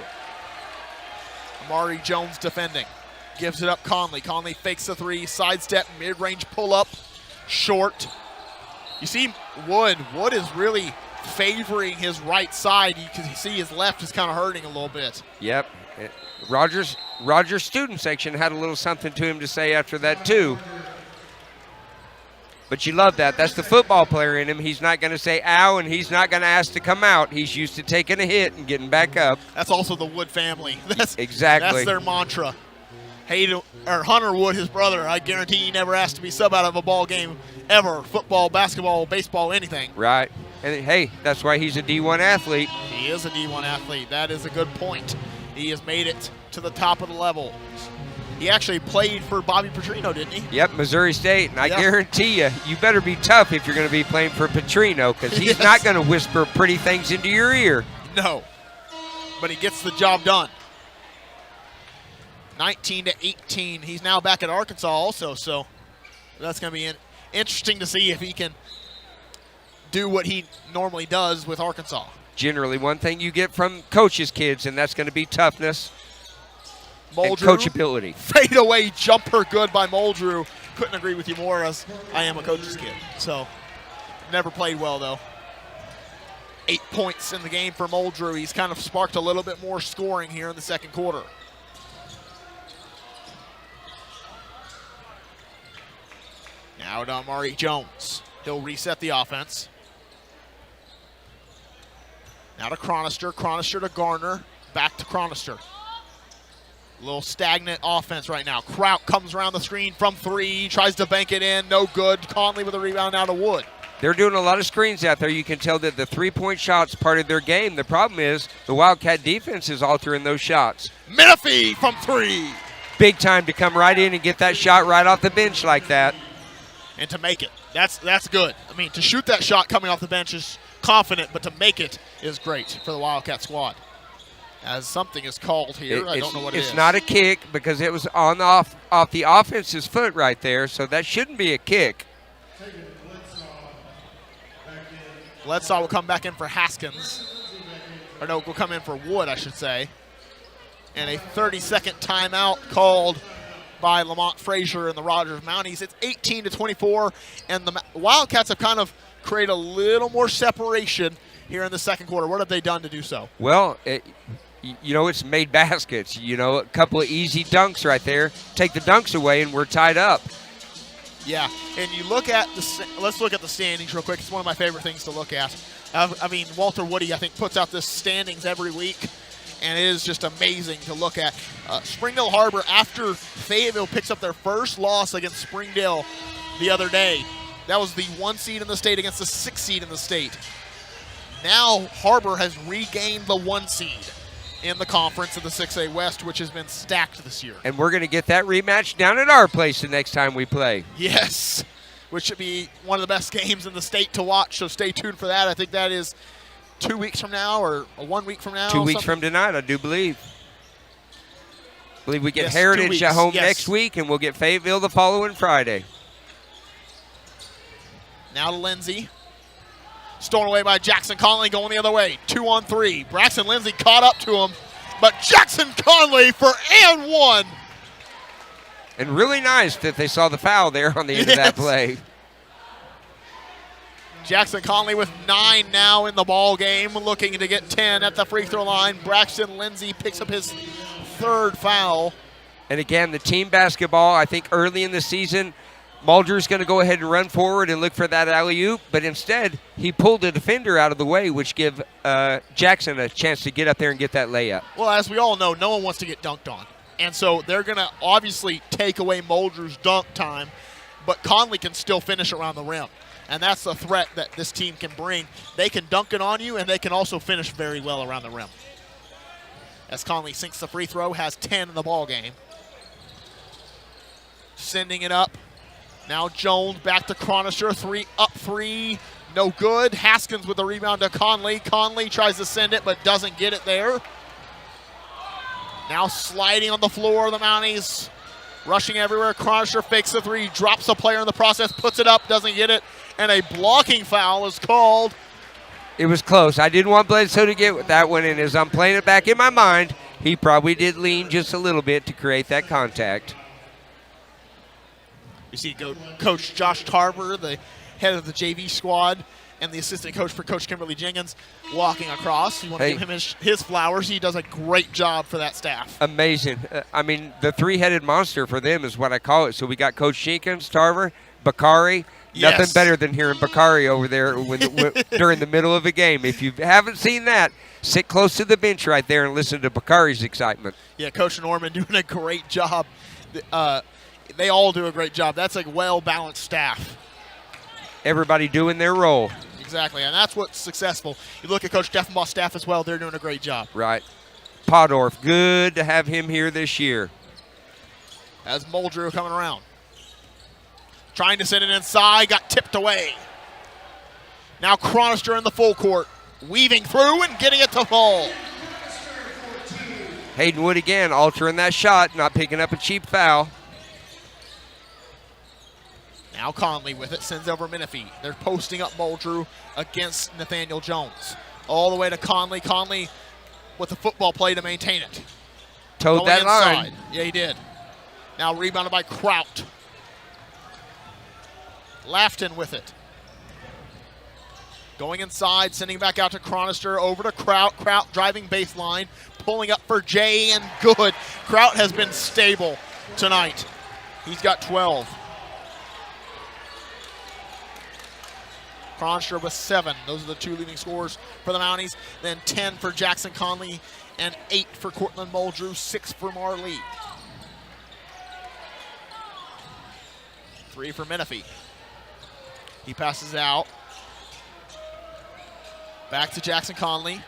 Amari Jones defending. Gives it up Conley. Conley fakes the 3, sidestep, mid-range pull-up, short. You see Wood. Wood is really favoring his right side. You can see his left is kind of hurting a little bit. Yep. Rogers student section had a little something to him to say after that too. But you love that. That's the football player in him. He's not going to say ow, and he's not going to ask to come out. He's used to taking a hit and getting back up. That's also the Wood family. Exactly. That's their mantra. Hunter Wood, his brother, I guarantee he never asked to be sub out of a ball game ever. Football, basketball, baseball, anything. Right. And hey, that's why he's a D1 athlete. He is a D1 athlete. That is a good point. He has made it to the top of the level. He actually played for Bobby Petrino, didn't he? Yep, Missouri State. And I guarantee you better be tough if you're going to be playing for Petrino, because he's not going to whisper pretty things into your ear. No. But he gets the job done. 19-18. He's now back at Arkansas also, so that's going to be interesting to see if he can do what he normally does with Arkansas. Generally, one thing you get from coaches' kids, and that's going to be toughness and Muldrew, coachability. Fadeaway jumper good by Muldrew. Couldn't agree with you more, as I am a coach's kid. So, never played well, though. 8 points in the game for Muldrew. He's kind of sparked a little bit more scoring here in the second quarter. Now to Amari Jones. He'll reset the offense. Now to Chronister. Chronister to Garner. Back to Chronister. A little stagnant offense right now. Kraut comes around the screen from 3. Tries to bank it in. No good. Conley with a rebound now to Wood. They're doing a lot of screens out there. You can tell that the three-point shot's part of their game. The problem is the Wildcat defense is altering those shots. Menifee from 3. Big time to come right in and get that shot right off the bench like that. And to make it. That's good. I mean, to shoot that shot coming off the bench is confident, but to make it is great for the Wildcat squad. As something is called here. I don't know what it is. It's not a kick because it was on off the offense's foot right there, so that shouldn't be a kick. Bledsaw will come back in for Haskins. Or no, will come in for Wood, I should say. And a 30-second timeout called by Lamont Frazier and the Rogers Mounties. It's 18-24, and the Wildcats have kind of created a little more separation here in the second quarter. What have they done to do so? Well, it's made baskets. A couple of easy dunks right there. Take the dunks away, and we're tied up. Yeah, and you look at let's look at the standings real quick. It's one of my favorite things to look at. I mean, Walter Woody, I think, puts out this standings every week, and it is just amazing to look at. Springdale Har-Ber, after Fayetteville picks up their first loss against Springdale the other day, that was the 1 seed in the state against the 6 seed in the state. Now Har-Ber has regained the 1 seed in the conference of the 6A West, which has been stacked this year. And we're going to get that rematch down at our place the next time we play. Yes, which should be one of the best games in the state to watch, so stay tuned for that. I think that is 2 weeks from now or 1 week from now? 2 weeks from tonight, I do believe. I believe we get Yes, 2 Heritage weeks, at home yes. next week, and we'll get Fayetteville the following Friday. Now to Lindsay. Stolen away by Jackson Conley, going the other way. 2-on-3. Braxton Lindsay caught up to him, but Jackson Conley for and one. And really nice that they saw the foul there on the end of that play. Jackson Conley with 9 now in the ball game, looking to get 10 at the free throw line. Braxton Lindsay picks up his 3rd foul. And again, the team basketball, I think early in the season, Muldrew's going to go ahead and run forward and look for that alley-oop, but instead he pulled a defender out of the way, which give Jackson a chance to get up there and get that layup. Well, as we all know, no one wants to get dunked on. And so they're going to obviously take away Muldrew's dunk time, but Conley can still finish around the rim. And that's the threat that this team can bring. They can dunk it on you, and they can also finish very well around the rim. As Conley sinks the free throw, has 10 in the ball game. Sending it up. Now Jones back to Cronister. 3, no good. Haskins with the rebound to Conley. Conley tries to send it, but doesn't get it there. Now sliding on the floor of the Mounties. Rushing everywhere. Cronister fakes the 3, drops a player in the process, puts it up, doesn't get it, and a blocking foul is called. It was close. I didn't want Bledsoe to get that one, and as I'm playing it back in my mind, he probably did lean just a little bit to create that contact. You see Coach Josh Tarver, the head of the JV squad, and the assistant coach for Coach Kimberly Jenkins walking across. You want to give him his flowers. He does a great job for that staff. Amazing. I mean, the 3-headed monster for them is what I call it. So we got Coach Jenkins, Tarver, Bakari. Yes. Nothing better than hearing Bakari over there during the middle of a game. If you haven't seen that, sit close to the bench right there and listen to Bakari's excitement. Yeah, Coach Norman doing a great job. They all do a great job. That's a well-balanced staff. Everybody doing their role. Exactly, and that's what's successful. You look at Coach Deffenbaugh's staff as well. They're doing a great job. Right. Podorf, good to have him here this year. As Muldrew coming around. Trying to send it inside, got tipped away. Now Cronister in the full court. Weaving through and getting it to fall. Hayden Wood again altering that shot, not picking up a cheap foul. Now Conley with it, sends over Menifee. They're posting up Muldrew against Nathaniel Jones. All the way to Conley. Conley with the football play to maintain it. Towed that line. Yeah, he did. Now rebounded by Kraut. Lafton with it. Going inside, sending back out to Cronister, over to Kraut. Kraut driving baseline, pulling up for Jay, and good. Kraut has been stable tonight. He's got 12. Cronister with 7. Those are the 2 leading scorers for the Mounties. Then 10 for Jackson Conley and 8 for Cortland Muldrew, 6 for Marley. 3 for Menifee. He passes out. Back to Jackson Conley.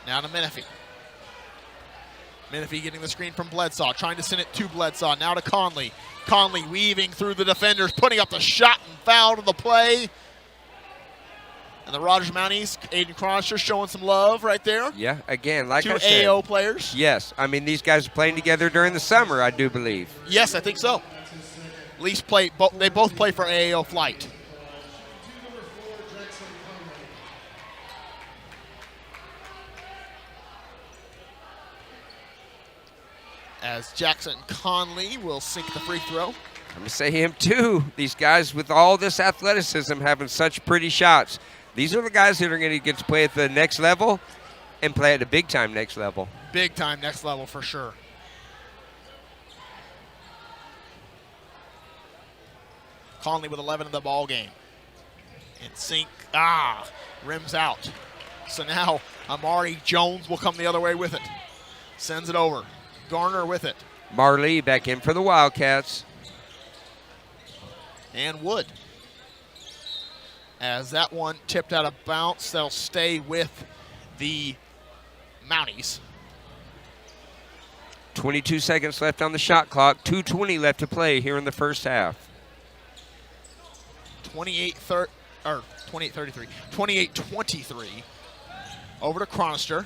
Now to Menifee. Menifee getting the screen from Bledsaw, trying to send it to Bledsaw. Now to Conley. Conley weaving through the defenders, putting up the shot and foul to the play. And the Rogers Mounties, Aiden Cronister showing some love right there. Yeah, again, like 2 I said. AO players. Yes, I mean, these guys are playing together during the summer, I do believe. Yes, I think so. At least they both play for AAO Flight. As Jackson Conley will sink the free throw. I'm going to say him too. These guys with all this athleticism having such pretty shots. These are the guys that are going to get to play at the next level and play at the big-time next level. Big-time next level for sure. Conley with 11 in the ball game. And sink, rims out. So now Amari Jones will come the other way with it. Sends it over. Garner with it. Marley back in for the Wildcats. And Wood. As that one tipped out of bounds, they'll stay with the Mounties. 22 seconds left on the shot clock. 2:20 left to play here in the first half. 28-23. 28-23. Over to Chronister.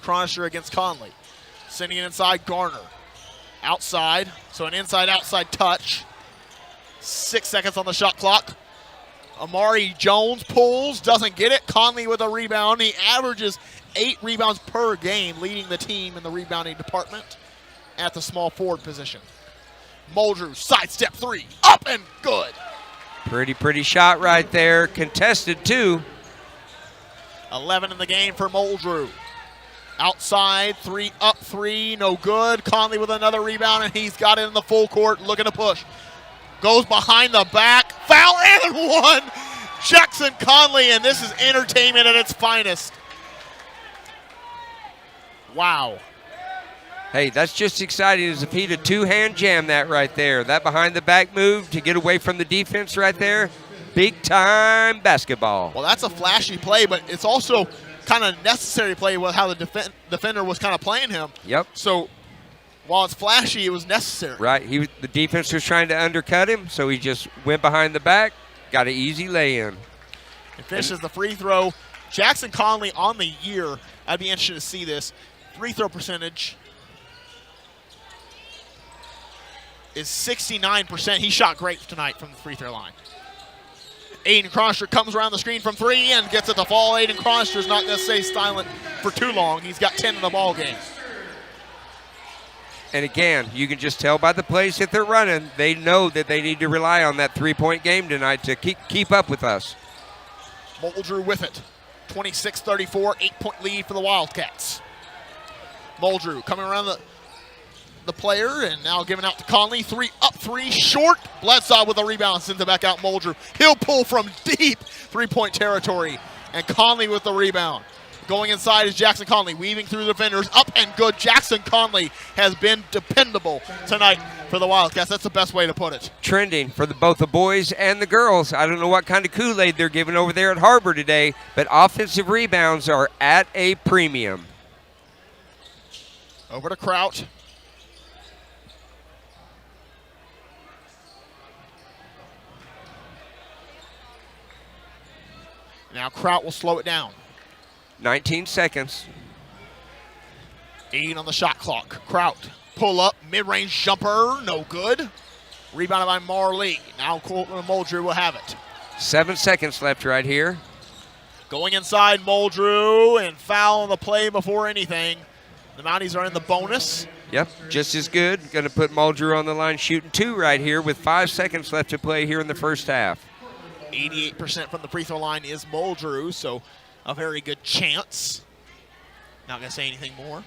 Chronister against Conley. Sending it inside, Garner. Outside, so an inside-outside touch. 6 seconds on the shot clock. Amari Jones pulls, doesn't get it. Conley with a rebound. He averages 8 rebounds per game, leading the team in the rebounding department at the small forward position. Muldrew, sidestep 3, up and good. Pretty shot right there. Contested, too. 11 in the game for Muldrew. Outside, 3 up 3, no good. Conley with another rebound, and he's got it in the full court, looking to push. Goes behind the back, foul and 1. Jackson Conley, and this is entertainment at its finest. Wow. Hey, that's just exciting as if he'd a two-hand jam that right there. That behind the back move to get away from the defense right there. Big time basketball. Well, that's a flashy play, but it's also kind of necessary play with how the defender was kind of playing him. Yep. So while it's flashy, it was necessary. Right. The defense was trying to undercut him, so he just went behind the back, got an easy lay-in. And finishes the free throw. Jackson Conley on the year, I'd be interested to see this. Free throw percentage is 69%. He shot great tonight from the free throw line. Aiden Chronister comes around the screen from 3 and gets it to fall. Aiden Chronister's not going to stay silent for too long. He's got 10 in the ball game. And again, you can just tell by the plays that they're running, they know that they need to rely on that three-point game tonight to keep up with us. Muldrew with it. 26-34, 8-point lead for the Wildcats. Muldrew coming around the player and now giving out to Conley. 3 up 3 short. Bledsoe with a rebound, sends it back out. Muldrew. He'll pull from deep 3-point territory. And Conley with the rebound. Going inside is Jackson Conley, weaving through the defenders. Up and good. Jackson Conley has been dependable tonight for the Wildcats. That's the best way to put it. Trending for both the boys and the girls. I don't know what kind of Kool-Aid they're giving over there at Har-Ber today, but offensive rebounds are at a premium. Over to Kraut. Now Kraut will slow it down. 19 seconds. 8 on the shot clock. Kraut, pull up, mid-range jumper, no good. Rebounded by Marley. Now Colton Muldrew will have it. 7 seconds left right here. Going inside, Muldrew, and foul on the play before anything. The Mounties are in the bonus. Yep, just as good. Going to put Muldrew on the line shooting 2 right here with 5 seconds left to play here in the first half. 88% from the free throw line is Muldrew, so a very good chance. Not going to say anything more.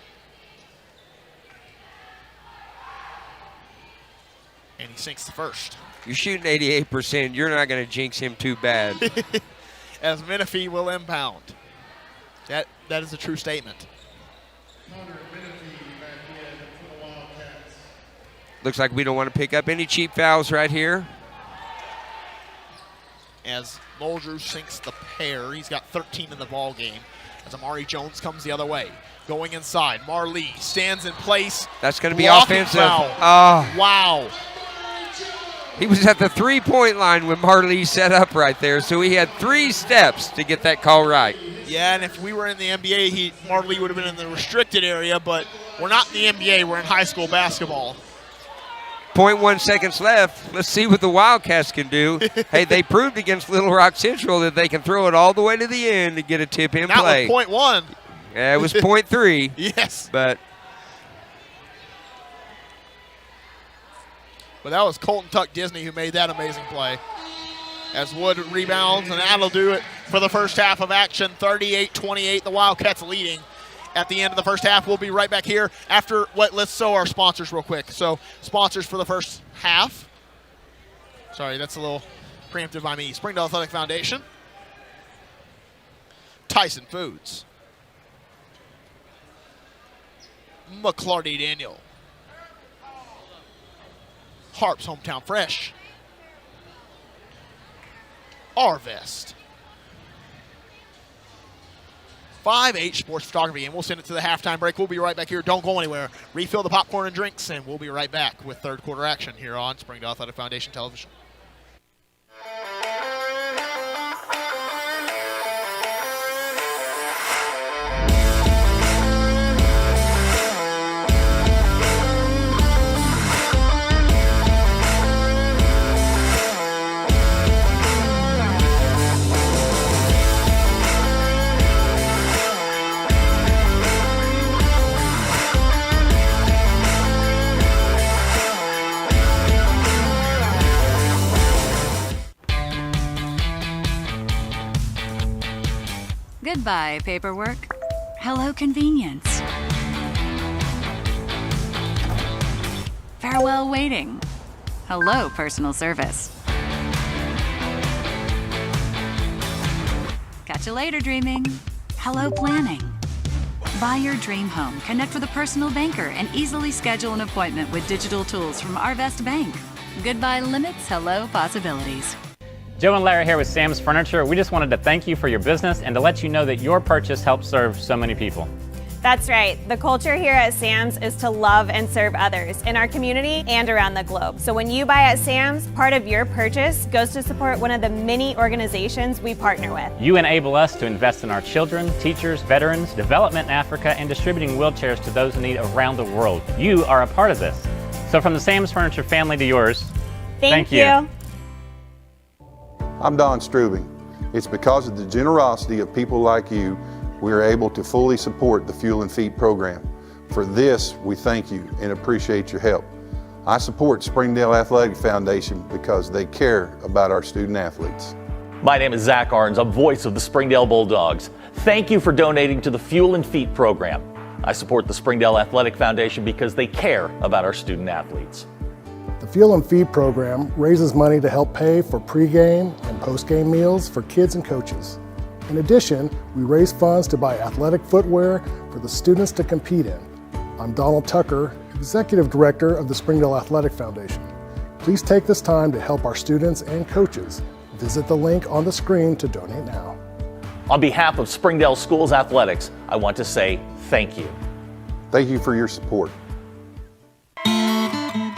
And he sinks the first. You're shooting 88%. You're not going to jinx him too bad. As Menifee will impound. That is a true statement. Looks like we don't want to pick up any cheap fouls right here. As Muldrew sinks the pair. He's got 13 in the ball game. As Amari Jones comes the other way. Going inside. Marley stands in place. That's going to be Blocking offensive. Foul. Oh. Wow. He was at the three-point line when Marley set up right there, so he had 3 steps to get that call right. Yeah, and if we were in the NBA, Marley would have been in the restricted area, but we're not in the NBA. We're in high school basketball. 0.1 seconds left. Let's see what the Wildcats can do. Hey, they proved against Little Rock Central that they can throw it all the way to the end to get a tip-in play. That was 0.1. Yeah, it was 0.3. Yes. But that was Colton Tuck Disney who made that amazing play. As Wood rebounds, and that'll do it for the first half of action. 38-28, the Wildcats leading at the end of the first half. We'll be right back here after let's show our sponsors real quick. So sponsors for the first half. Sorry, that's a little preemptive by me. Springdale Athletic Foundation. Tyson Foods. McClarty Daniel. Harp's Hometown Fresh. Arvest. 5H Sports Photography, and we'll send it to the halftime break. We'll be right back here. Don't go anywhere. Refill the popcorn and drinks, and we'll be right back with third quarter action here on Springdale Athletic Foundation Television. Goodbye, paperwork. Hello, convenience. Farewell, waiting. Hello, personal service. Catch you later, dreaming. Hello, planning. Buy your dream home, connect with a personal banker, and easily schedule an appointment with digital tools from Arvest Bank. Goodbye limits, hello possibilities. Joe and Larry here with Sam's Furniture. We just wanted to thank you for your business and to let you know that your purchase helps serve so many people. That's right. The culture here at Sam's is to love and serve others in our community and around the globe. So when you buy at Sam's, part of your purchase goes to support one of the many organizations we partner with. You enable us to invest in our children, teachers, veterans, development in Africa, and distributing wheelchairs to those in need around the world. You are a part of this. So from the Sam's Furniture family to yours, thank you. I'm Don Strubing. It's because of the generosity of people like you we are able to fully support the Fuel and Feed program. For this, we thank you and appreciate your help. I support Springdale Athletic Foundation because they care about our student athletes. My name is Zach Arns, a voice of the Springdale Bulldogs. Thank you for donating to the Fuel and Feed program. I support the Springdale Athletic Foundation because they care about our student athletes. The Fuel and Feed program raises money to help pay for pregame and postgame meals for kids and coaches. In addition, we raise funds to buy athletic footwear for the students to compete in. I'm Donald Tucker, Executive Director of the Springdale Athletic Foundation. Please take this time to help our students and coaches. Visit the link on the screen to donate now. On behalf of Springdale Schools Athletics, I want to say thank you. Thank you for your support.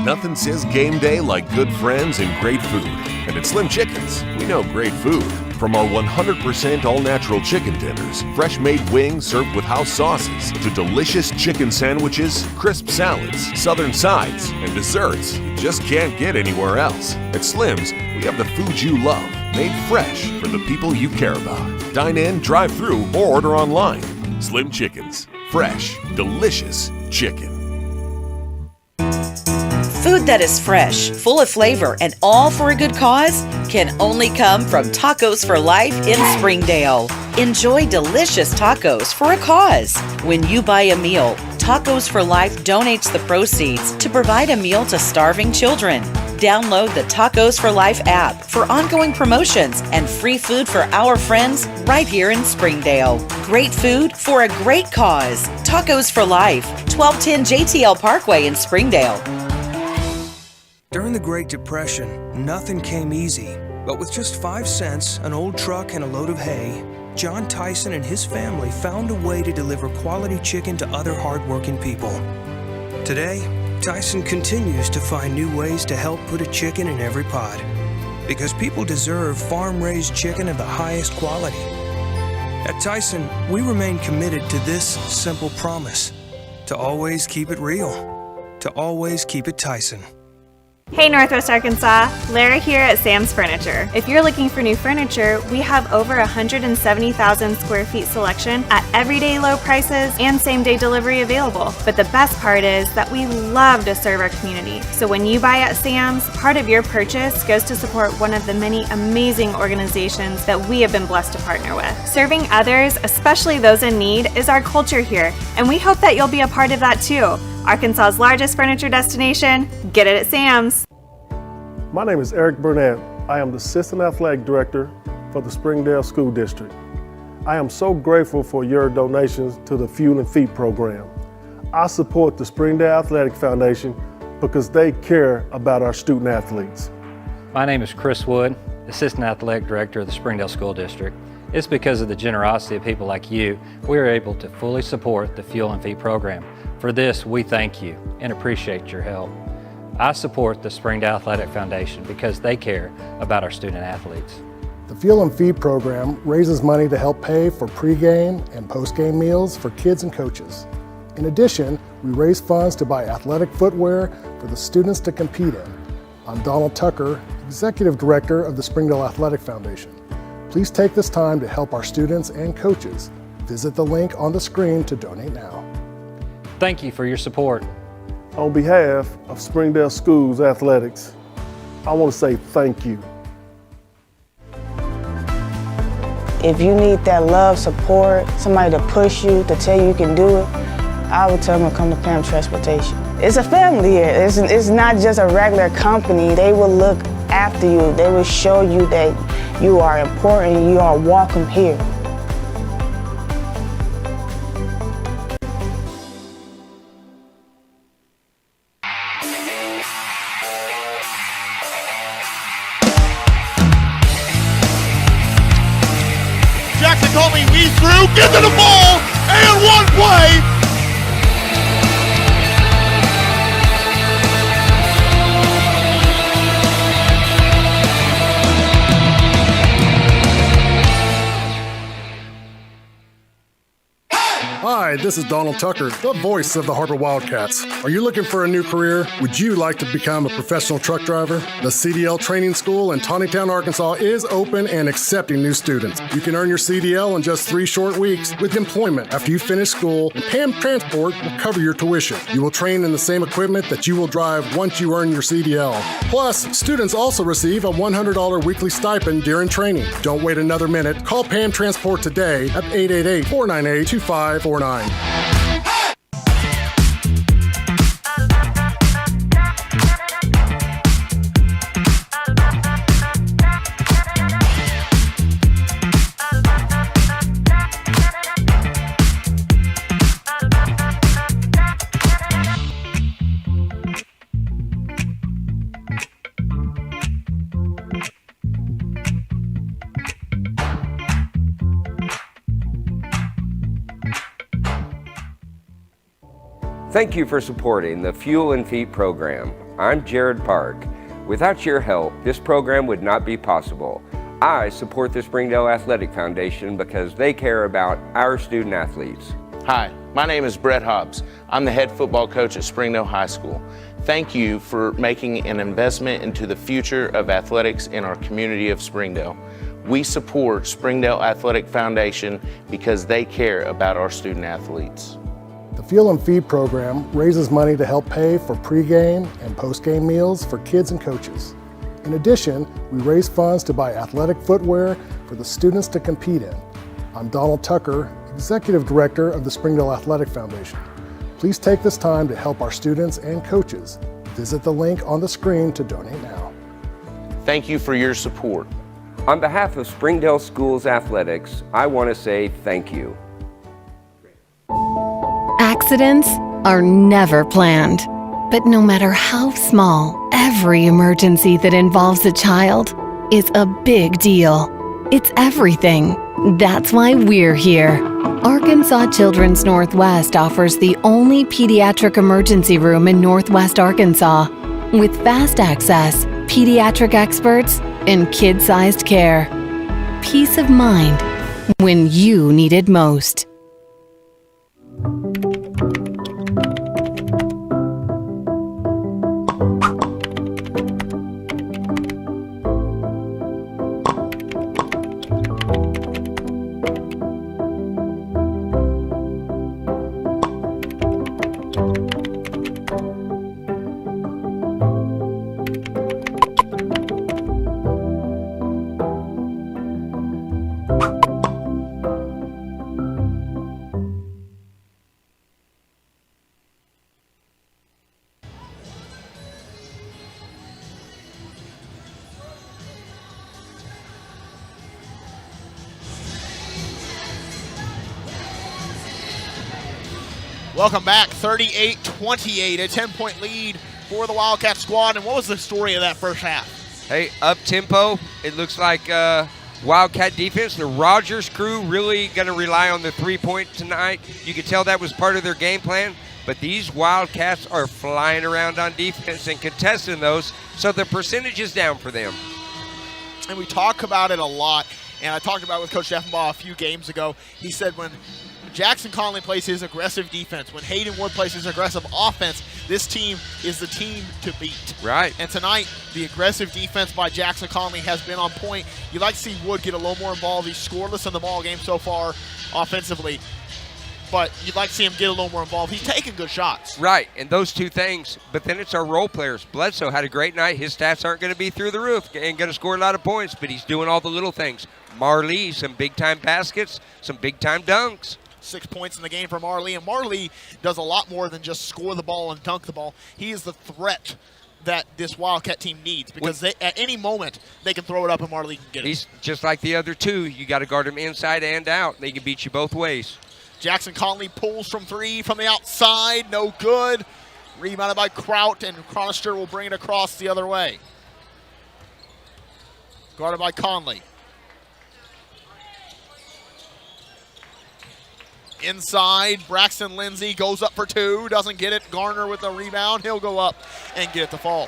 Nothing says game day like good friends and great food. And at Slim Chickens, we know great food. From our 100% all-natural chicken tenders, fresh-made wings served with house sauces, to delicious chicken sandwiches, crisp salads, southern sides, and desserts you just can't get anywhere else. At Slim's, we have the food you love, made fresh for the people you care about. Dine in, drive through, or order online. Slim Chickens. Fresh, delicious chicken. Food that is fresh, full of flavor, and all for a good cause can only come from Tacos for Life in Springdale. Enjoy delicious tacos for a cause. When you buy a meal, Tacos for Life donates the proceeds to provide a meal to starving children. Download the Tacos for Life app for ongoing promotions and free food for our friends right here in Springdale. Great food for a great cause. Tacos for Life, 1210 JTL Parkway in Springdale. During the Great Depression, nothing came easy. But with just 5 cents, an old truck, and a load of hay, John Tyson and his family found a way to deliver quality chicken to other hardworking people. Today, Tyson continues to find new ways to help put a chicken in every pot. Because people deserve farm-raised chicken of the highest quality. At Tyson, we remain committed to this simple promise: to always keep it real, to always keep it Tyson. Hey Northwest Arkansas, Lara here at Sam's Furniture. If you're looking for new furniture, we have over 170,000 square feet selection at everyday low prices and same-day delivery available. But the best part is that we love to serve our community. So when you buy at Sam's, part of your purchase goes to support one of the many amazing organizations that we have been blessed to partner with. Serving others, especially those in need, is our culture here, and we hope that you'll be a part of that too. Arkansas's largest furniture destination, get it at Sam's. My name is Eric Burnett. I am the Assistant Athletic Director for the Springdale School District. I am so grateful for your donations to the Fuel and Feed program. I support the Springdale Athletic Foundation because they care about our student athletes. My name is Chris Wood, Assistant Athletic Director of the Springdale School District. It's because of the generosity of people like you, we are able to fully support the Fuel and Feed program. For this, we thank you and appreciate your help. I support the Springdale Athletic Foundation because they care about our student athletes. The Fuel and Feed program raises money to help pay for pregame and postgame meals for kids and coaches. In addition, we raise funds to buy athletic footwear for the students to compete in. I'm Donald Tucker, Executive Director of the Springdale Athletic Foundation. Please take this time to help our students and coaches. Visit the link on the screen to donate now. Thank you for your support. On behalf of Springdale Schools Athletics, I want to say thank you. If you need that love, support, somebody to push you, to tell you can do it, I would tell them to come to PAM Transportation. It's a family here. It's not just a regular company. They will look after you. They will show you that you are important, you are welcome here. Jackson Conley weaves through, gets to the ball, and one play. Hi, this is Donald Tucker, the voice of the Har-Ber Wildcats. Are you looking for a new career? Would you like to become a professional truck driver? The CDL Training School in Tawnytown, Arkansas is open and accepting new students. You can earn your CDL in just 3 short weeks with employment after you finish school, and PAM Transport will cover your tuition. You will train in the same equipment that you will drive once you earn your CDL. Plus, students also receive a $100 weekly stipend during training. Don't wait another minute. Call PAM Transport today at 888-498-2549. Thank you for supporting the Fuel and Feet program. I'm Jared Park. Without your help, this program would not be possible. I support the Springdale Athletic Foundation because they care about our student athletes. Hi, my name is Brett Hobbs. I'm the head football coach at Springdale High School. Thank you for making an investment into the future of athletics in our community of Springdale. We support Springdale Athletic Foundation because they care about our student athletes. The Fuel and Feed program raises money to help pay for pregame and postgame meals for kids and coaches. In addition, we raise funds to buy athletic footwear for the students to compete in. I'm Donald Tucker, Executive Director of the Springdale Athletic Foundation. Please take this time to help our students and coaches. Visit the link on the screen to donate now. Thank you for your support. On behalf of Springdale Schools Athletics, I want to say thank you. Accidents are never planned, but no matter how small, every emergency that involves a child is a big deal. It's everything. That's why we're here. Arkansas Children's Northwest offers the only pediatric emergency room in Northwest Arkansas with fast access, pediatric experts, and kid-sized care. Peace of mind when you need it most. Welcome back, 38-28, a 10-point lead for the Wildcat squad. And what was the story of that first half? Hey, up-tempo. It looks like Wildcat defense. The Rogers crew really going to rely on the three-point tonight. You could tell that was part of their game plan. But these Wildcats are flying around on defense and contesting those, so the percentage is down for them. And we talk about it a lot, and I talked about it with Coach Deffenbaugh a few games ago. He said when Jackson Conley plays his aggressive defense, when Hayden Wood plays his aggressive offense, this team is the team to beat. Right. And tonight, the aggressive defense by Jackson Conley has been on point. You'd like to see Wood get a little more involved. He's scoreless in the ball game so far offensively. but you'd like to see him get a little more involved. He's taking good shots. Right, and those two things, but then it's our role players. Bledsoe had a great night. His stats aren't going to be through the roof and going to score a lot of points, but he's doing all the little things. Marley, some big-time baskets, some big-time dunks. 6 points in the game for Marley, and Marley does a lot more than just score the ball and dunk the ball. He is the threat that this Wildcat team needs, because at any moment they can throw it up and Marley can get it. He's just like the other two. You got to guard him inside and out. They can beat you both ways. Jackson Conley pulls from three from the outside, no good. Rebounded by Kraut, and Chronister will bring it across the other way. Guarded by Conley. Inside, Braxton Lindsay goes up for two, doesn't get it. Garner with the rebound. He'll go up and get it to fall.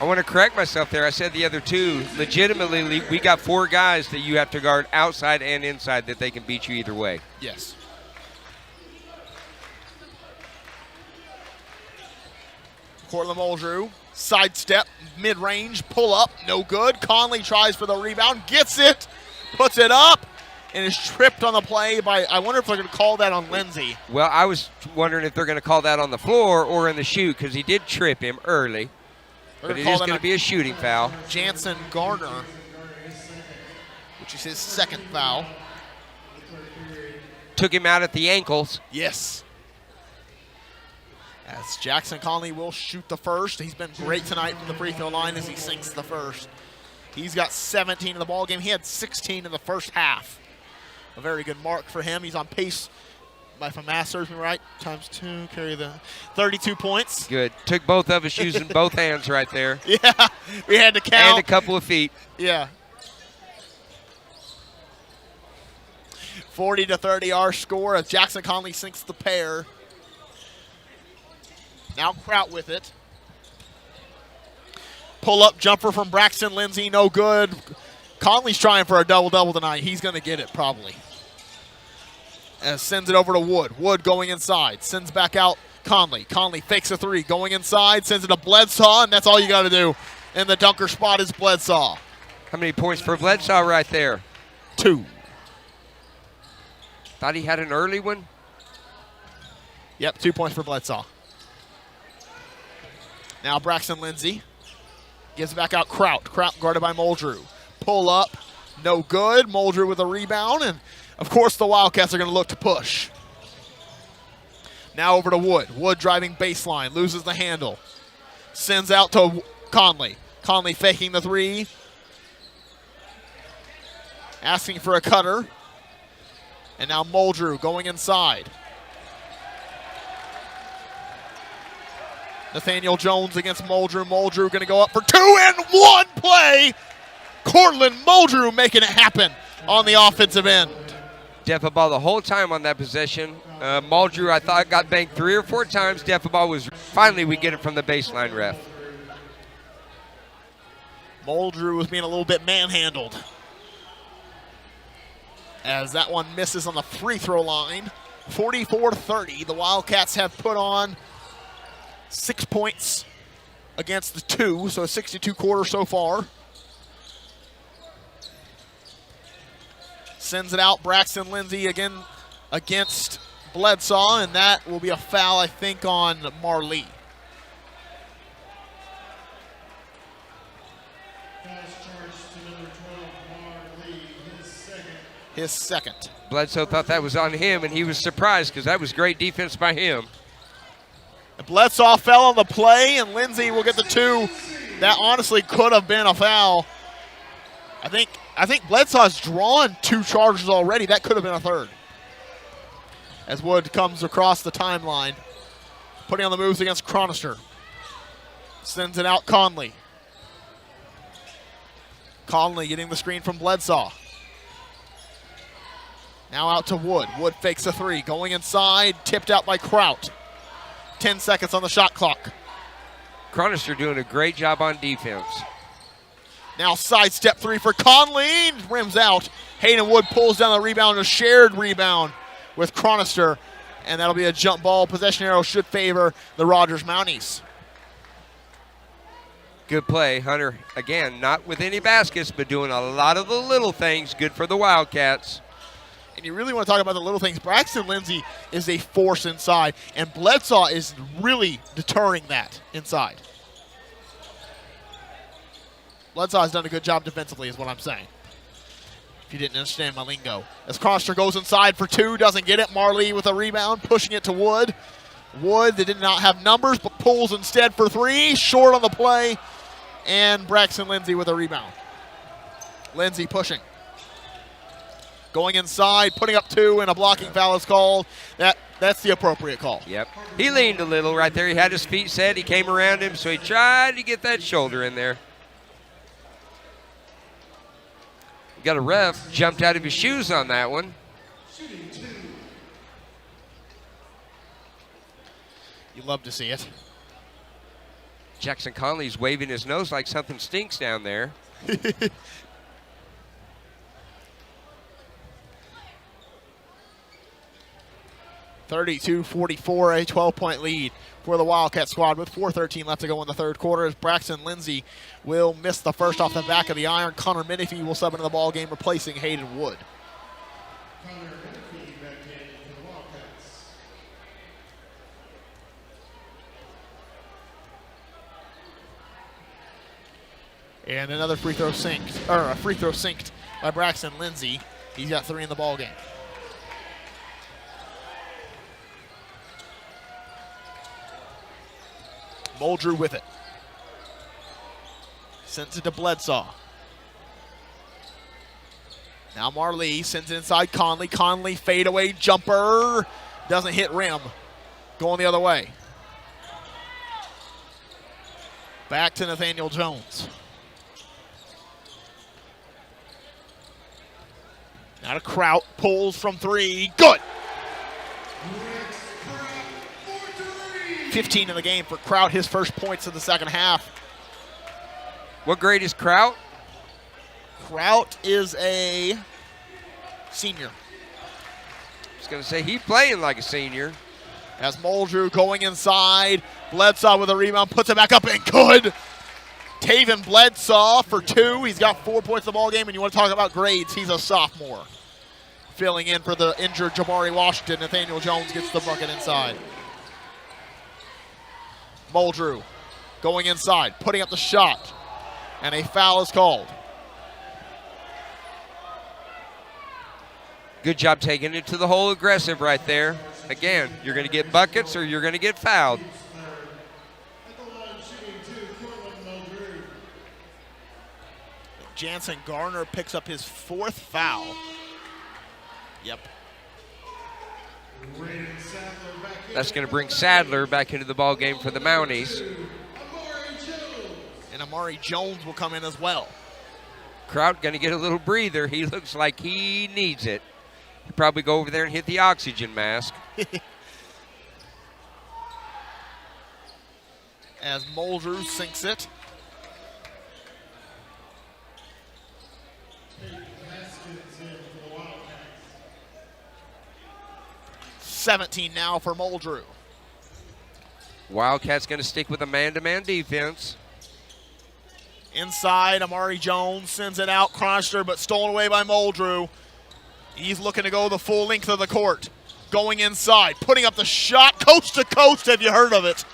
I want to correct myself there. I said the other two. Legitimately, we got 4 guys that you have to guard outside and inside that they can beat you either way. Yes. Cortland Muldrew, sidestep, mid-range, pull up, no good. Conley tries for the rebound, gets it, puts it up, and is tripped on the play by, I wonder if they're going to call that on Lindsay. Well, I was wondering if they're going to call that on the floor or in the shoot, because he did trip him early. But it is going to be a shooting foul. Jansen Garner, which is his second foul. Took him out at the ankles. Yes. As Jackson Conley will shoot the first. He's been great tonight from the free throw line as he sinks the first. He's got 17 in the ball game. He had 16 in the first half. A very good mark for him. He's on pace, if my math serves me right, times 2, carry the 32 points. Good. Took both of us using both hands right there. Yeah, we had to count. And a couple of feet. Yeah. 40-30 our score as Jackson Conley sinks the pair. Now Kraut with it. Pull-up jumper from Braxton Lindsay, no good. Conley's trying for a double-double tonight. He's going to get it probably. As sends it over to Wood. Wood going inside. Sends back out Conley. Conley fakes a three. Going inside. Sends it to Bledsoe, and that's all you got to do. And the dunker spot is Bledsoe. How many points for Bledsoe right there? 2. Thought he had an early one? Yep, 2 points for Bledsoe. Now Braxton Lindsay gives it back out Kraut. Kraut guarded by Muldrew. Pull up, no good. Muldrew with a rebound, and of course the Wildcats are going to look to push. Now over to Wood. Wood driving baseline, loses the handle. Sends out to Conley. Conley faking the three. Asking for a cutter. And now Muldrew going inside. Nathaniel Jones against Muldrew. Muldrew going to go up for 2 and 1 play. Cortland Muldrew making it happen on the offensive end. Defabal the whole time on that possession. Muldrew, I thought, got banked 3 or 4 times. Defabal was, finally we get it from the baseline ref. Muldrew was being a little bit manhandled. As that one misses on the free throw line. 44-30, the Wildcats have put on 6 points against the 2, so 62 quarters so far. Sends it out, Braxton Lindsay again against Bledsoe, and that will be a foul, I think, on Marley. His second. Bledsoe thought that was on him, and he was surprised because that was great defense by him. Bledsoe fell on the play, and Lindsay will get the 2. That honestly could have been a foul. I think Bledsoe's drawn 2 charges already. That could have been a third. As Wood comes across the timeline, putting on the moves against Chronister. Sends it out Conley. Conley getting the screen from Bledsoe. Now out to Wood. Wood fakes a 3. Going inside, tipped out by Kraut. 10 seconds on the shot clock. Chronister doing a great job on defense. Now sidestep 3 for Conley. Rims out. Hayden Wood pulls down the rebound. A shared rebound with Chronister. And that'll be a jump ball. Possession arrow should favor the Rogers Mounties. Good play. Hunter, again, not with any baskets, but doing a lot of the little things. Good for the Wildcats. And you really want to talk about the little things. Braxton Lindsay is a force inside, and Bledsaw is really deterring that inside. Bledsaw has done a good job defensively is what I'm saying, if you didn't understand my lingo. As Cronister goes inside for two, doesn't get it. Marley with a rebound, pushing it to Wood. Wood, they did not have numbers, but pulls instead for three. Short on the play, and Braxton Lindsay with a rebound. Lindsay pushing. Going inside, putting up two, and a blocking foul is called. That's the appropriate call. Yep. He leaned a little right there. He had his feet set. He came around him, so he tried to get that shoulder in there. Got a ref, jumped out of his shoes on that one. You love to see it. Jackson Conley's waving his nose like something stinks down there. 32-44, a 12-point lead for the Wildcat squad with 4:13 left to go in the third quarter as Braxton Lindsay will miss the first off the back of the iron. Connor Menifee will sub into the ball game, replacing Hayden Wood. And another free throw synced by Braxton Lindsay. He's got three in the ball game. Muldrew with it. Sends it to Bledsaw. Now Marley sends it inside Conley. Conley fadeaway jumper. Doesn't hit rim. Going the other way. Back to Nathaniel Jones. Now to Kraut. Pulls from three. Good. 15 in the game for Kraut, his first points in the second half. What grade is Kraut? Kraut is a senior. I was going to say, he's playing like a senior. As Muldrew going inside. Bledsaw with a rebound, puts it back up and good. Taven Bledsaw for two. He's got 4 points in the ball game, and you want to talk about grades, he's a sophomore. Filling in for the injured Jabari Washington. Nathaniel Jones gets the bucket inside. Muldrew going inside, putting up the shot, and a foul is called. Good job taking it to the hole aggressive right there. Again, you're going to get buckets or you're going to get fouled. Jansen Garner picks up his fourth foul. Yep. That's going to bring Sadler back into the ball game for the Mounties. And Amari Jones will come in as well. Kraut going to get a little breather. He looks like he needs it. He'll probably go over there and hit the oxygen mask. As Muldrew sinks it. $17 now for Muldrew. Wildcats going to stick with a man-to-man defense. Inside, Amari Jones sends it out. Cronister, but stolen away by Muldrew. He's looking to go the full length of the court. Going inside, putting up the shot, coast to coast. Have you heard of it?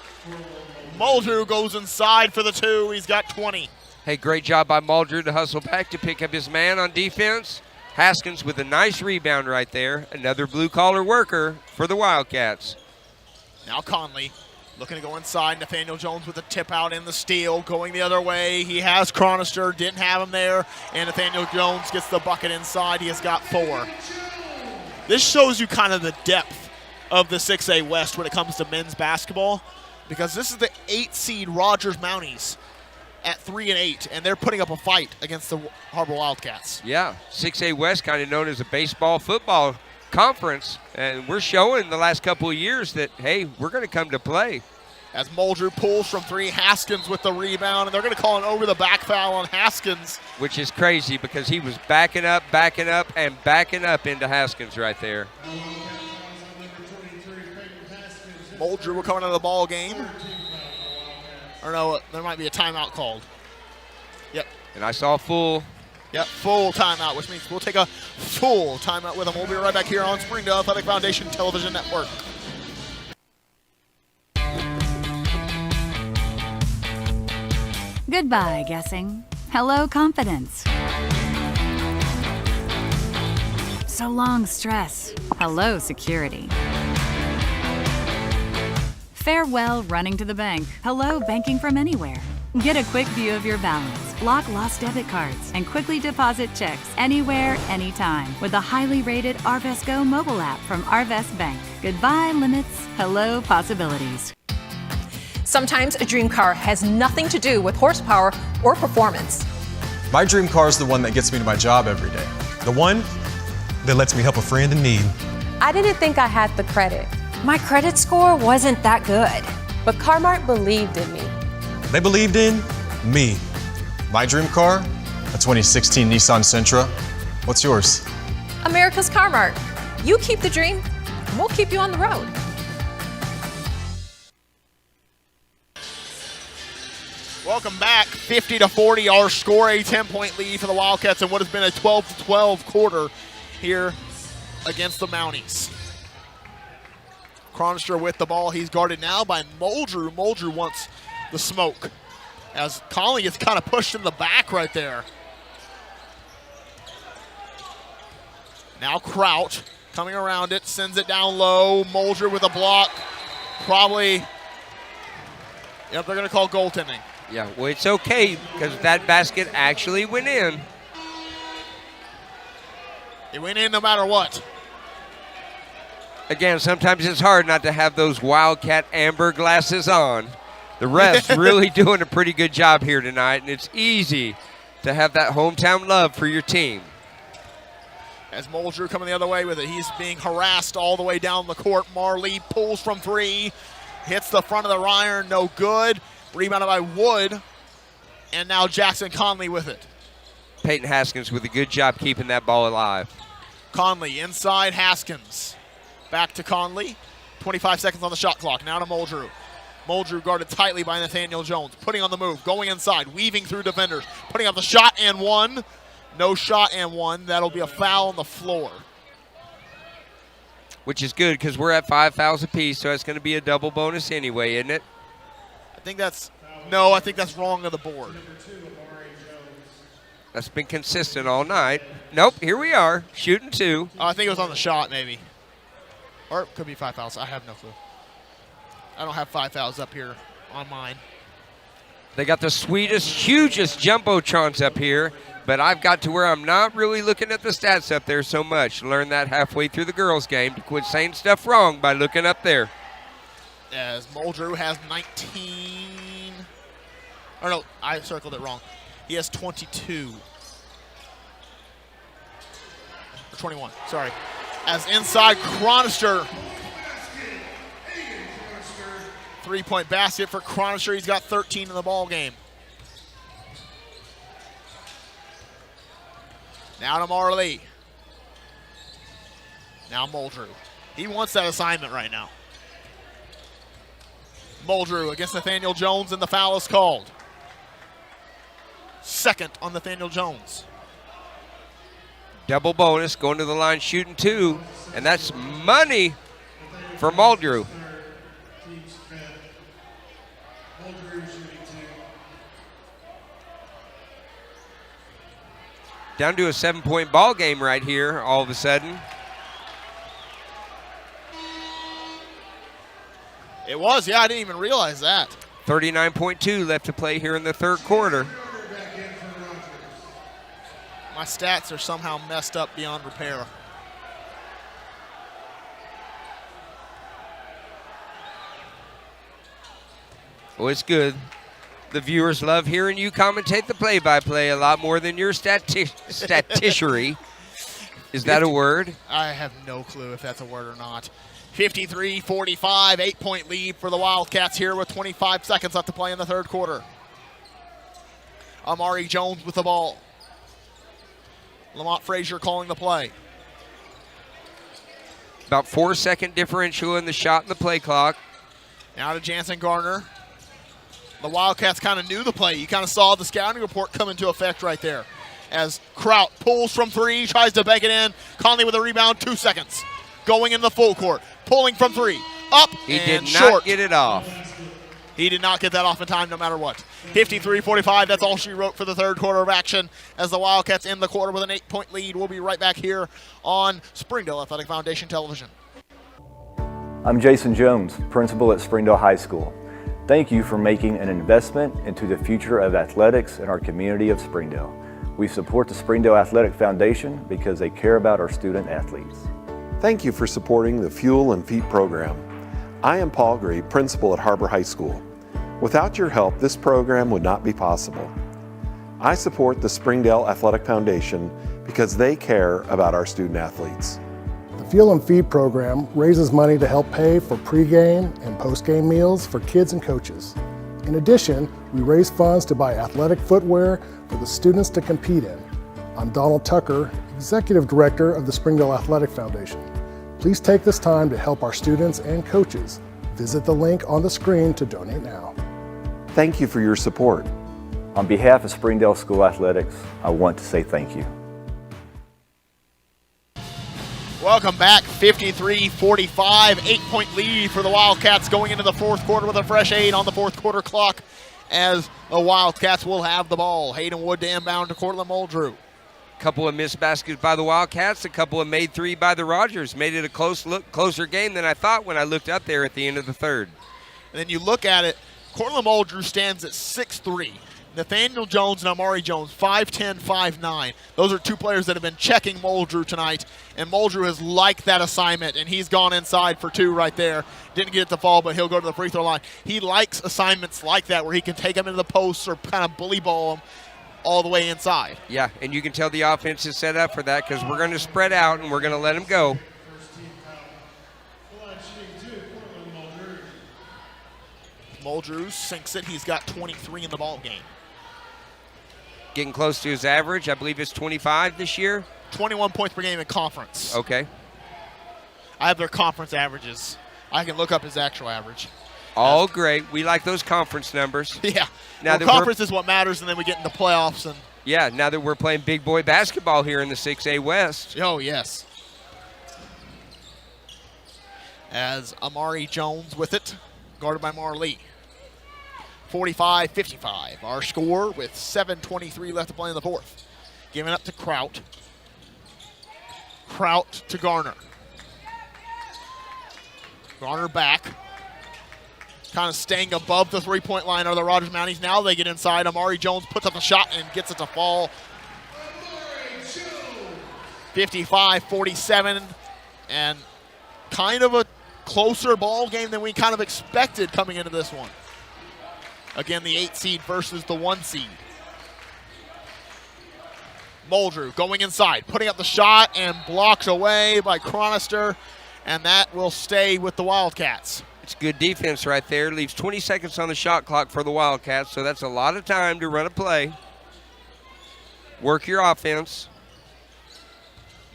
Muldrew goes inside for the two. He's got 20. Hey, great job by Muldrew to hustle back to pick up his man on defense. Haskins with a nice rebound right there. Another blue-collar worker for the Wildcats. Now Conley looking to go inside. Nathaniel Jones with a tip out in the steal. Going the other way. He has Cronister. Didn't have him there. And Nathaniel Jones gets the bucket inside. He has got 4. This shows you kind of the depth of the 6A West when it comes to men's basketball, because this is the 8 seed Rogers Mounties at 3-8, and they're putting up a fight against the Har-Ber Wildcats. Yeah, 6A West, kind of known as a baseball-football conference, and we're showing the last couple of years that, hey, we're going to come to play. As Muldrew pulls from three, Haskins with the rebound, and they're going to call an over-the-back foul on Haskins. Which is crazy because he was backing up, and backing up into Haskins right there. Muldrew will come into the ball game. Or no, there might be a timeout called. Yep. And I saw full Yep, full timeout, which means we'll take a full timeout with them. We'll be right back here on Springdale Athletic Foundation Television Network. Goodbye, guessing. Hello, confidence. So long, stress. Hello, security. Farewell, running to the bank. Hello, banking from anywhere. Get a quick view of your balance, lock lost debit cards, and quickly deposit checks anywhere, anytime with the highly rated Arvest Go mobile app from Arvest Bank. Goodbye, limits. Hello, possibilities. Sometimes a dream car has nothing to do with horsepower or performance. My dream car is the one that gets me to my job every day. The one that lets me help a friend in need. I didn't think I had the credit. My credit score wasn't that good. But Car-Mart believed in me. They believed in me. My dream car? A 2016 Nissan Sentra. What's yours? America's Car-Mart. You keep the dream, and we'll keep you on the road. Welcome back. 50-40, our score, a 10-point lead for the Wildcats in what has been a 12-12 quarter here against the Mounties. Chronister with the ball. He's guarded now by Muldrew. Muldrew wants the smoke as Conley gets kind of pushed in the back right there. Now Kraut coming around it, sends it down low. Muldrew with a block. Probably, yep, they're going to call goaltending. Yeah, well, it's okay because that basket actually went in. It went in no matter what. Again, sometimes it's hard not to have those Wildcat amber glasses on. The refs really doing a pretty good job here tonight, and it's easy to have that hometown love for your team. As Muldrew coming the other way with it, he's being harassed all the way down the court. Marley pulls from three, hits the front of the iron, no good. Rebounded by Wood, and now Jackson Conley with it. Peyton Haskins with a good job keeping that ball alive. Conley inside Haskins. Back to Conley. 25 seconds on the shot clock. Now to Muldrew. Muldrew guarded tightly by Nathaniel Jones. Putting on the move, going inside, weaving through defenders. Putting up the shot and one. No shot and one. That'll be a foul on the floor. Which is good because we're at 5 fouls apiece, so it's going to be a double bonus anyway, isn't it? I think that's wrong on the board. That's been consistent all night. Nope, here we are, shooting two. Oh, I think it was on the shot, maybe. Or it could be 5 fouls. I have no clue. I don't have 5 fouls up here on mine. They got the sweetest, hugest jumbotrons up here, but I've got to where I'm not really looking at the stats up there so much. Learned that halfway through the girls' game to quit saying stuff wrong by looking up there. As Muldrew has 19. Or no, I circled it wrong. He has 22. Or 21, sorry. As inside, Chronister. 3-point basket for Chronister. He's got 13 in the ball game. Now to Marley. Now Muldrew. He wants that assignment right now. Muldrew against Nathaniel Jones, and the foul is called. Second on Nathaniel Jones. Double bonus, going to the line, shooting two, and that's money for Muldrew. Down to a 7-point ball game right here all of a sudden. It was, yeah, I didn't even realize that. 39.2 left to play here in the third quarter. My stats are somehow messed up beyond repair. Well, it's good. The viewers love hearing you commentate the play-by-play a lot more than your statistry. Is that a word? I have no clue if that's a word or not. 53-45, 8-point lead for the Wildcats here with 25 seconds left to play in the third quarter. Amari Jones with the ball. Lamont Frazier calling the play. About 4-second differential in the shot and the play clock. Now to Jansen Garner. The Wildcats kind of knew the play. You kind of saw the scouting report come into effect right there. as Kraut pulls from three, tries to bank it in. Conley with a rebound, 2 seconds. Going in the full court, pulling from three, up He and did short. not get it off. He did not get that off in time no matter what. 53-45, that's all she wrote for the third quarter of action as the Wildcats end the quarter with an 8-point lead. We'll be right back here on Springdale Athletic Foundation Television. I'm Jason Jones, principal at Springdale High School. Thank you for making an investment into the future of athletics in our community of Springdale. We support the Springdale Athletic Foundation because they care about our student athletes. Thank you for supporting the Fuel and Feet program. I am Paul Gray, principal at Har-Ber High School. Without your help, this program would not be possible. I support the Springdale Athletic Foundation because they care about our student athletes. The Fuel and Feed program raises money to help pay for pregame and postgame meals for kids and coaches. In addition, we raise funds to buy athletic footwear for the students to compete in. I'm Donald Tucker, Executive Director of the Springdale Athletic Foundation. Please take this time to help our students and coaches. Visit the link on the screen to donate now. Thank you for your support. On behalf of Springdale School Athletics, I want to say thank you. Welcome back, 53-45, 8-point lead for the Wildcats going into the fourth quarter with a fresh 8 on the fourth quarter clock as the Wildcats will have the ball. Hayden Wood to inbound to Cortland Muldrew. Couple of missed baskets by the Wildcats, a couple of made three by the Rogers. Made it a closer game than I thought when I looked up there at the end of the third. And then you look at it, Cortland Muldrew stands at 6'3". Nathaniel Jones and Amari Jones, 5'10", 5'9". Those are two players that have been checking Muldrew tonight, and Muldrew has liked that assignment, and he's gone inside for two right there. Didn't get it to fall, but he'll go to the free throw line. He likes assignments like that where he can take them into the posts or kind of bully ball them all the way inside. Yeah, and you can tell the offense is set up for that because we're going to spread out and we're going to let them go. Muldrew sinks it. He's got 23 in the ball game. Getting close to his average. I believe it's 25 this year. 21 points per game in conference. Okay. I have their conference averages. I can look up his actual average. All great. We like those conference numbers. Yeah. Now well, conference is what matters, and then we get into playoffs. And yeah, now that we're playing big boy basketball here in the 6A West. Oh, yes. As Amari Jones with it, guarded by Marley. 45-55, our score with 7:23 left to play in the fourth. Giving up to Kraut. Kraut to Garner. Garner back. Kind of staying above the three-point line are the Rogers Mounties. Now they get inside. Amari Jones puts up a shot and gets it to fall. 55-47, and kind of a closer ball game than we kind of expected coming into this one. Again, the 8 seed versus the 1 seed. Muldrew going inside, putting up the shot and blocked away by Chronister, and that will stay with the Wildcats. It's good defense right there. Leaves 20 seconds on the shot clock for the Wildcats, so that's a lot of time to run a play. Work your offense.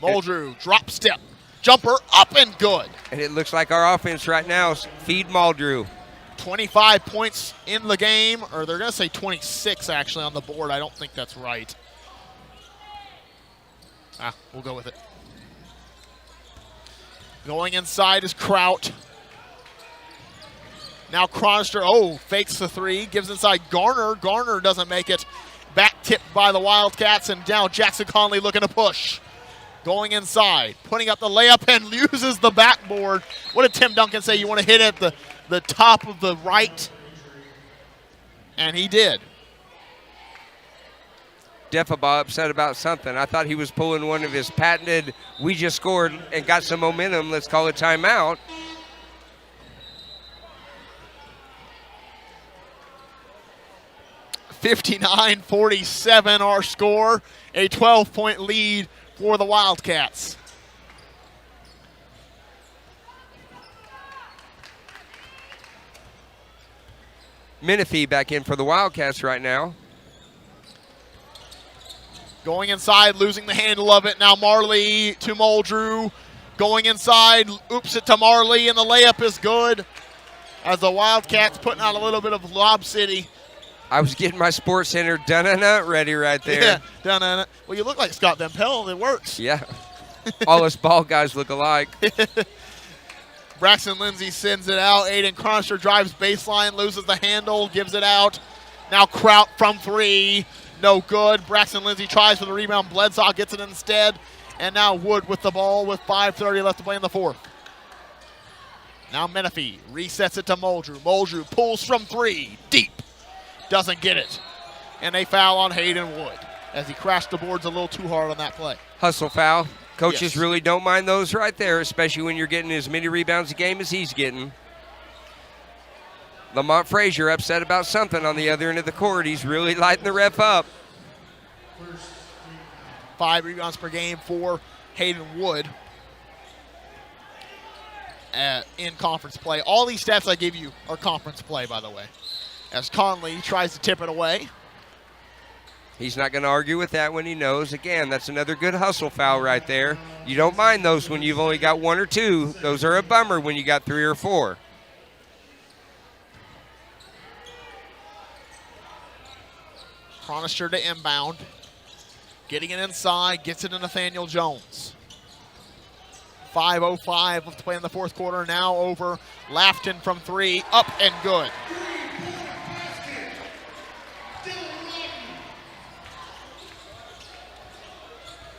Muldrew, drop step, jumper up and good. And it looks like our offense right now is feed Muldrew. 25 points in the game, or they're going to say 26 actually on the board. I don't think that's right. We'll go with it. Going inside is Kraut. Now Chronister, fakes the three, gives inside Garner. Garner doesn't make it. Back tipped by the Wildcats, and now Jackson Conley looking to push. Going inside, putting up the layup and uses the backboard. What did Tim Duncan say? You want to hit it at the top of the right? And he did. Defaba upset about something. I thought he was pulling one of his patented, we just scored and got some momentum, let's call it timeout. $59-47 our score, a 12-point lead for the Wildcats. Menifee back in for the Wildcats right now. Going inside, losing the handle of it. Now Marley to Muldrew. Going inside, oops it to Marley, and the layup is good. As the Wildcats putting out a little bit of Lob City. I was getting my Sports Center dun-dun-dun ready right there. Yeah, dun-dun-dun. Well, you look like Scott Van Pelt. It works. Yeah. All us ball guys look alike. Braxton Lindsay sends it out. Aiden Cronister drives baseline, loses the handle, gives it out. Now Kraut from 3. No good. Braxton Lindsay tries for the rebound. Bledsaw gets it instead. And now Wood with the ball with 5:30 left to play in the fourth. Now Menifee resets it to Muldrew. Muldrew pulls from 3. Deep. Doesn't get it. And a foul on Hayden Wood as he crashed the boards a little too hard on that play. Hustle foul. Coaches Yes. really don't mind those right there, especially when you're getting as many rebounds a game as he's getting. Lamont Frazier upset about something on the other end of the court. He's really lighting the ref up. 5 rebounds per game for Hayden Wood in conference play. All these stats I gave you are conference play, by the way. As Conley tries to tip it away. He's not going to argue with that when he knows. Again, that's another good hustle foul right there. You don't mind those when you've only got 1 or 2. Those are a bummer when you got 3 or 4. Cronister to inbound. Getting it inside, gets it to Nathaniel Jones. 5:05 left to play in the fourth quarter. Now over Lafton from 3, up and good.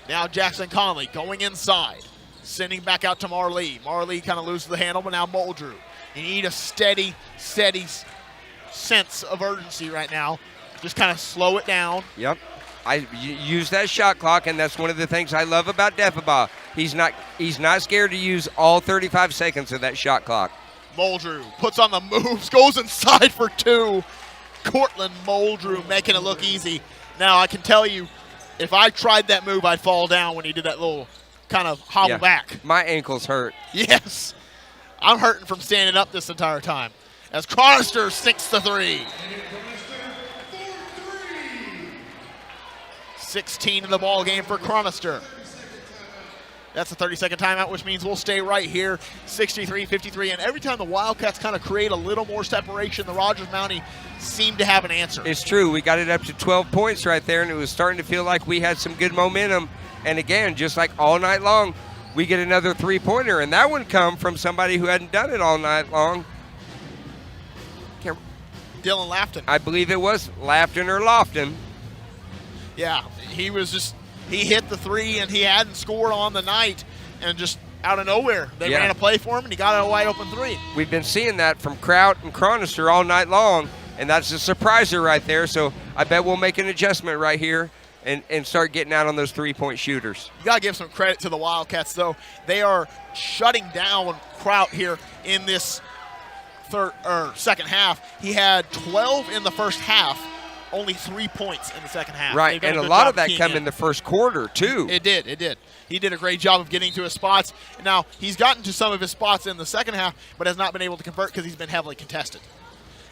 Now Jackson Conley going inside, sending back out to Marley. Marley kind of loses the handle, but now Muldrew. You need a steady sense of urgency right now. Just kind of slow it down. Yep. I use that shot clock, and that's one of the things I love about Defaba. He's not scared to use all 35 seconds of that shot clock. Muldrew puts on the moves, goes inside for 2. Cortland Muldrew making it look easy. Now I can tell you, if I tried that move, I'd fall down when he did that little kind of hobble back. My ankles hurt. Yes. I'm hurting from standing up this entire time. As Cronister sinks the 3. 16 in the ball game for Cronister. That's a 30-second timeout, which means we'll stay right here, 63-53. And every time the Wildcats kind of create a little more separation, the Rogers Mounties seem to have an answer. It's true. We got it up to 12 points right there, and it was starting to feel like we had some good momentum. And again, just like all night long, we get another 3-pointer, and that one come from somebody who hadn't done it all night long. Dylan Lafton. I believe it was Lafton or Lofton. Yeah, he hit the 3 and he hadn't scored on the night, and just out of nowhere, they ran a play for him and he got a wide open 3. We've been seeing that from Kraut and Cronister all night long, and that's a surpriser right there. So I bet we'll make an adjustment right here and start getting out on those 3-point shooters. You got to give some credit to the Wildcats, though. They are shutting down Kraut here in this second half. He had 12 in the first half. Only 3 points in the second half. Right, and a lot of that come in the first quarter, too. It did. He did a great job of getting to his spots. Now, he's gotten to some of his spots in the second half, but has not been able to convert because he's been heavily contested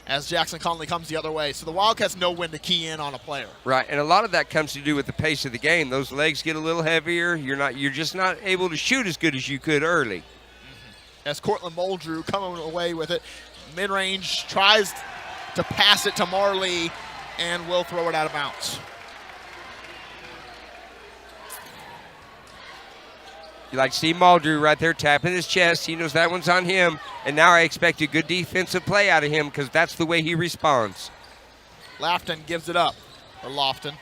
as Jackson Conley comes the other way. So the Wildcats know when to key in on a player. Right, and a lot of that comes to do with the pace of the game. Those legs get a little heavier. You're just not able to shoot as good as you could early. As Cortland Muldrew coming away with it. Mid-range, tries to pass it to Marley, and will throw it out of bounds. You like to see Muldrew right there tapping his chest. He knows that one's on him. And now I expect a good defensive play out of him because that's the way he responds. Lafton gives it up, or Lofton.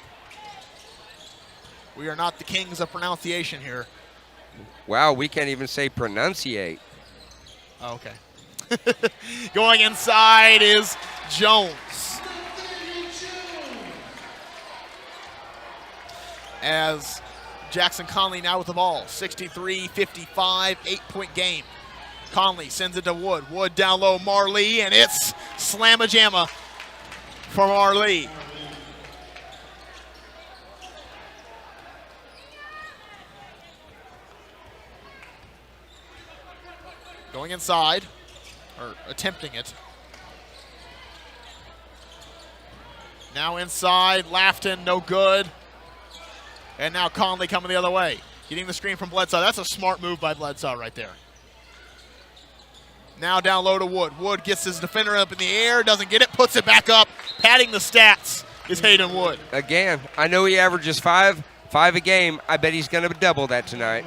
We are not the kings of pronunciation here. Wow, we can't even say pronunciate. Oh, okay. Going inside is Jones. As Jackson Conley now with the ball. 63-55, 8-point game. Conley sends it to Wood. Wood down low, Marley, and it's slamma-jamma for Marley. Going inside, or attempting it. Now inside, Lafton, no good. And now Conley coming the other way. Getting the screen from Bledsaw. That's a smart move by Bledsaw right there. Now down low to Wood. Wood gets his defender up in the air, doesn't get it, puts it back up. padding the stats is Hayden Wood. Again, I know he averages five a game. I bet he's going to double that tonight.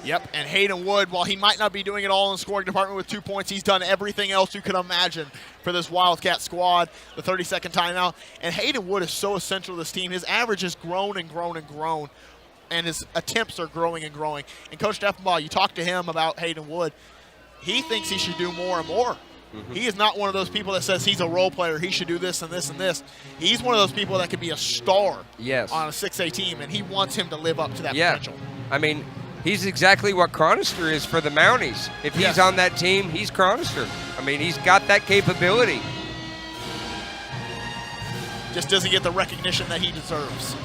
Yep, and Hayden Wood, while he might not be doing it all in the scoring department with 2 points, he's done everything else you can imagine for this Wildcat squad, the 30-second timeout. And Hayden Wood is so essential to this team. His average has grown and grown and grown, and his attempts are growing and growing. And Coach Steffenbaugh, you talk to him about Hayden Wood, he thinks he should do more and more. He is not one of those people that says he's a role player, he should do this and this and this. He's one of those people that could be a star on a 6A team, and he wants him to live up to that potential. I mean, he's exactly what Chronister is for the Mounties. If he's on that team, he's Chronister. I mean, he's got that capability. Just doesn't get the recognition that he deserves.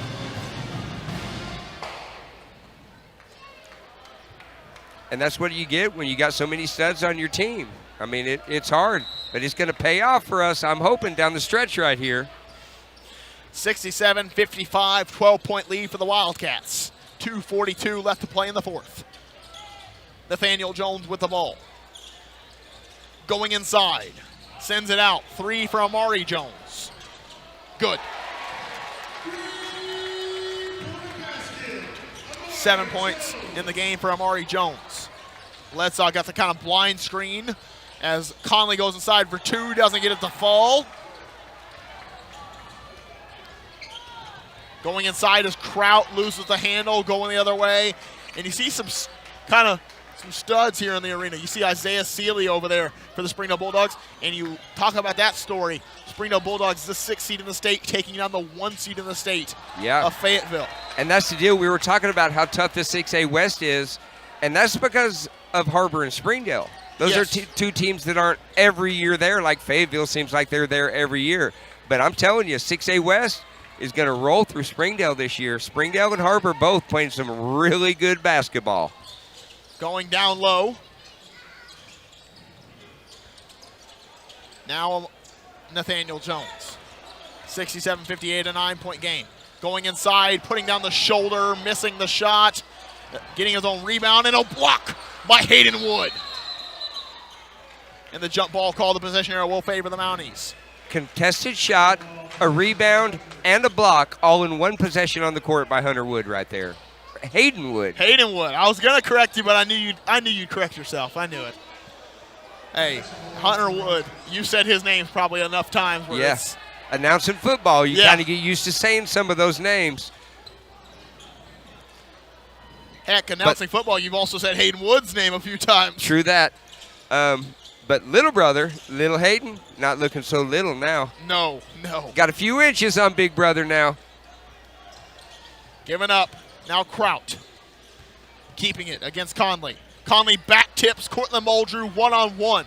And that's what you get when you got so many studs on your team. I mean, it's hard, but it's going to pay off for us, I'm hoping, down the stretch right here. 67-55, 12-point lead for the Wildcats. 2:42 left to play in the fourth. Nathaniel Jones with the ball. Going inside. Sends it out. 3 for Amari Jones. Good. 7 points in the game for Amari Jones. Bledsoe got the kind of blind screen as Conley goes inside for 2, doesn't get it to fall. Going inside as Kraut loses the handle, going the other way. And you see some studs here in the arena. You see Isaiah Seeley over there for the Springdale Bulldogs, and you talk about that story. Springdale Bulldogs is the 6th seed in the state, taking down the 1 seed in the state of Fayetteville. And that's the deal. We were talking about how tough the 6A West is, and that's because of Har-Ber and Springdale. Those are two teams that aren't every year there, like Fayetteville seems like they're there every year. But I'm telling you, 6A West is going to roll through Springdale this year. Springdale and Har-Ber both playing some really good basketball. Going down low. Now Nathaniel Jones. 67-58, a 9-point game. Going inside, putting down the shoulder, missing the shot, getting his own rebound, and a block by Hayden Wood. And the jump ball call, the possession arrow will favor the Mounties. Contested shot, a rebound, and a block, all in one possession on the court by Hunter Wood right there. Hayden Wood. Hayden Wood. I was going to correct you, but I knew you'd correct yourself. I knew it. Hey, Hunter Wood, you said his name probably enough times. Yes. Announcing football, you kind of get used to saying some of those names. Heck, announcing football, you've also said Hayden Wood's name a few times. True that. But little brother, little Hayden, not looking so little now. No. Got a few inches on big brother now. Giving up. Now Kraut. Keeping it against Conley. Conley back tips Cortland Muldrew one-on-one.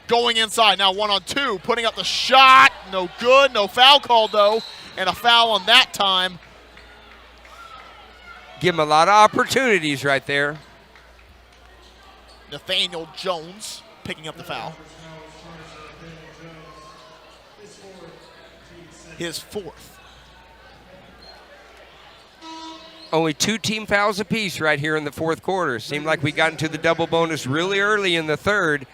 Going inside. Now 1-on-2. Putting up the shot. No good. No foul called, though. And a foul on that time. Give him a lot of opportunities right there. Nathaniel Jones picking up the foul. His 4th. Only 2 team fouls apiece right here in the fourth quarter. Seemed like we got into the double bonus really early in the third.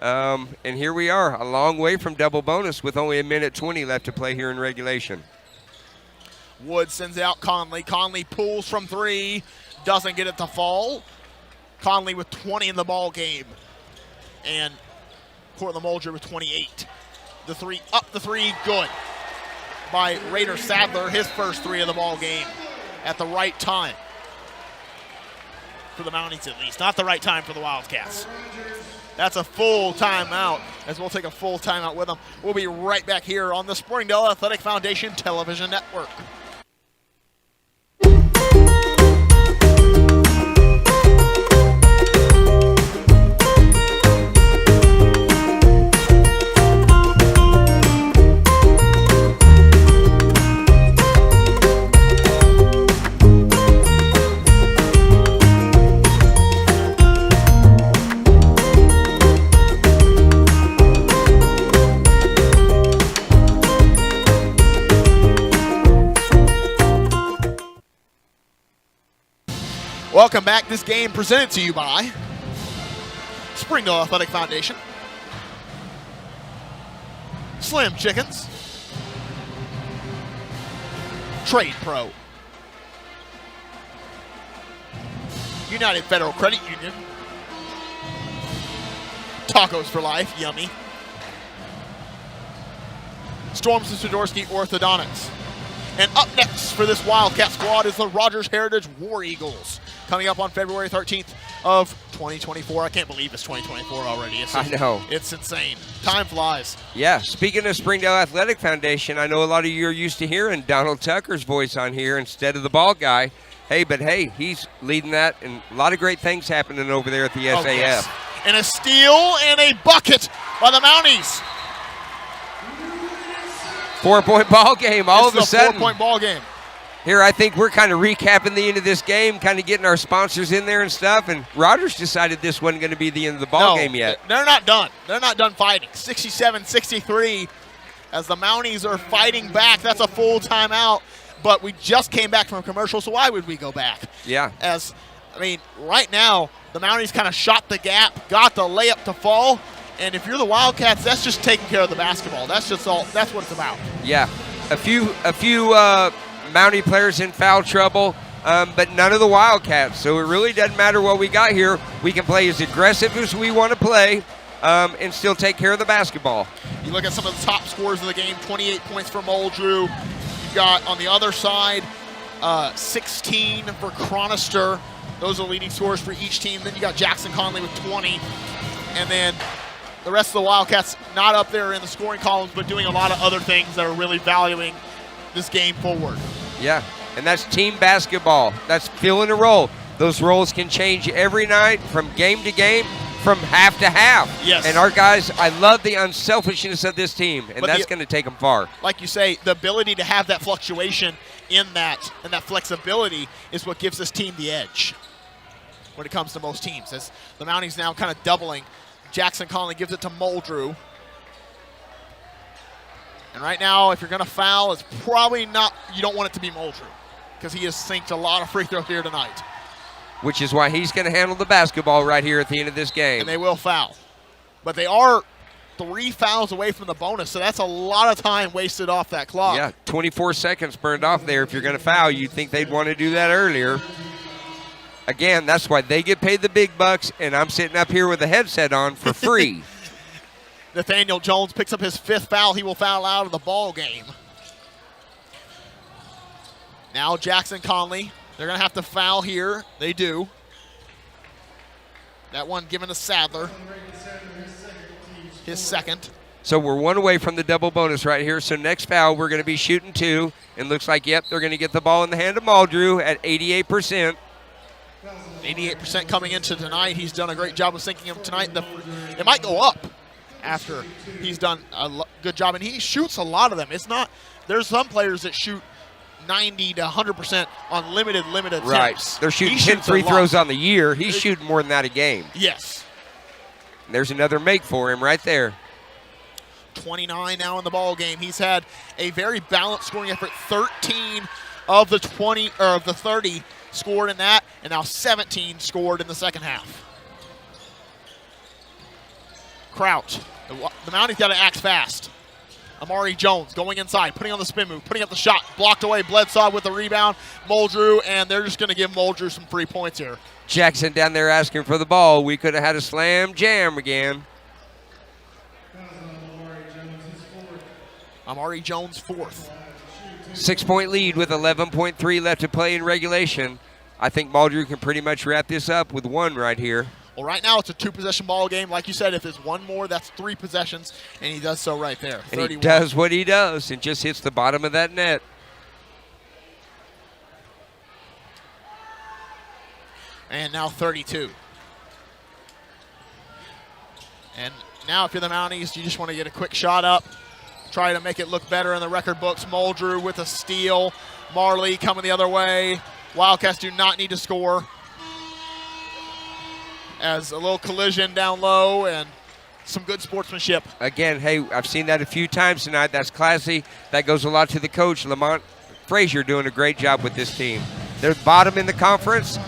And here we are, a long way from double bonus with only 1:20 left to play here in regulation. Wood sends out Conley. Conley pulls from 3. Doesn't get it to fall. Conley with 20 in the ball game. And Cortland Muldrew with 28. The 3, up the 3, good. By Raider Sadler, his first 3 of the ball game. At the right time. For the Mounties at least. Not the right time for the Wildcats. That's a full timeout, as we'll take a full timeout with them. We'll be right back here on the Springdale Athletic Foundation Television Network. Welcome back. This game presented to you by Springdale Athletic Foundation. Slim Chickens. Trade Pro. United Federal Credit Union. Tacos for Life, yummy. Storms and Sidorsky Orthodontics. And up next for this Wildcat squad is the Rogers Heritage War Eagles, coming up on February 13th of 2024. I can't believe it's 2024 already. I know. It's insane. Time flies. Yeah, speaking of Springdale Athletic Foundation, I know a lot of you are used to hearing Donald Tucker's voice on here instead of the ball guy. Hey, he's leading that, and a lot of great things happening over there at the SAF. Yes. And a steal and a bucket by the Mounties. 4-point ball game all of a sudden. 4-point ball game. Here, I think we're kind of recapping the end of this game, kind of getting our sponsors in there and stuff, and Rogers decided this wasn't going to be the end of the ball game yet. They're not done. They're not done fighting. 67-63 as the Mounties are fighting back. That's a full timeout, but we just came back from a commercial, so why would we go back? Yeah. Right now, the Mounties kind of shot the gap, got the layup to fall, and if you're the Wildcats, that's just taking care of the basketball. That's what it's about. Yeah. A few Mountie players in foul trouble, but none of the Wildcats. So it really doesn't matter what we got here. We can play as aggressive as we want to play and still take care of the basketball. You look at some of the top scorers of the game, 28 points for Muldrew. You've got on the other side, 16 for Chronister. Those are leading scorers for each team. Then you got Jackson Conley with 20. And then the rest of the Wildcats not up there in the scoring columns, but doing a lot of other things that are really valuing this game forward. Yeah, and that's team basketball. That's filling a role. Those roles can change every night from game to game, from half to half. Yes. And our guys, I love the unselfishness of this team, and But that's going to take them far. Like you say, the ability to have that fluctuation in that and that flexibility is what gives this team the edge when it comes to most teams. As the Mounties now kind of doubling. Jackson Conley gives it to Muldrew. And right now, if you're going to foul, it's probably not, you don't want it to be Muldrew because he has sinked a lot of free throws here tonight. Which is why he's going to handle the basketball right here at the end of this game. And they will foul. But they are 3 fouls away from the bonus, so that's a lot of time wasted off that clock. Yeah, 24 seconds burned off there. If you're going to foul, you'd think they'd want to do that earlier. Again, that's why they get paid the big bucks, and I'm sitting up here with a headset on for free. Nathaniel Jones picks up his 5th foul. He will foul out of the ball game. Now Jackson Conley. They're going to have to foul here. They do. That one given to Sadler. His second. So we're 1 away from the double bonus right here. So next foul, we're going to be shooting 2. And looks like, yep, they're going to get the ball in the hand of Muldrew at 88%. 88% coming into tonight. He's done a great job of sinking him tonight. It might go up after he's done a good job. And he shoots a lot of them. It's not, there's some players that shoot 90 to 100% on limited attempts. Right. They're shooting 10 free throws on the year. He's shooting more than that a game. Yes. And there's another make for him right there. 29 now in the ball game. He's had a very balanced scoring effort. 13 of the 20 or of the 30 scored in that, and now 17 scored in the second half. Crouch. The Mounties got to act fast. Amari Jones going inside, putting on the spin move, putting up the shot, blocked away. Bledsoe with the rebound. Muldrew, and they're just going to give Muldrew some free points here. Jackson down there asking for the ball. We could have had a slam jam again. Amari Jones 4th. 6-point lead with 11.3 left to play in regulation. I think Muldrew can pretty much wrap this up with 1 right here. Well, right now it's a 2-possession ball game. Like you said, if there's 1 more, that's 3 possessions, and he does so right there. And he does what he does and just hits the bottom of that net. And now 32. And now if you're the Mounties, you just want to get a quick shot up, try to make it look better in the record books. Muldrew with a steal. Marley coming the other way. Wildcats do not need to score. As a little collision down low and some good sportsmanship. Again, hey, I've seen that a few times tonight. That's classy. That goes a lot to the coach, Lamont Frazier, doing a great job with this team. They're bottom in the conference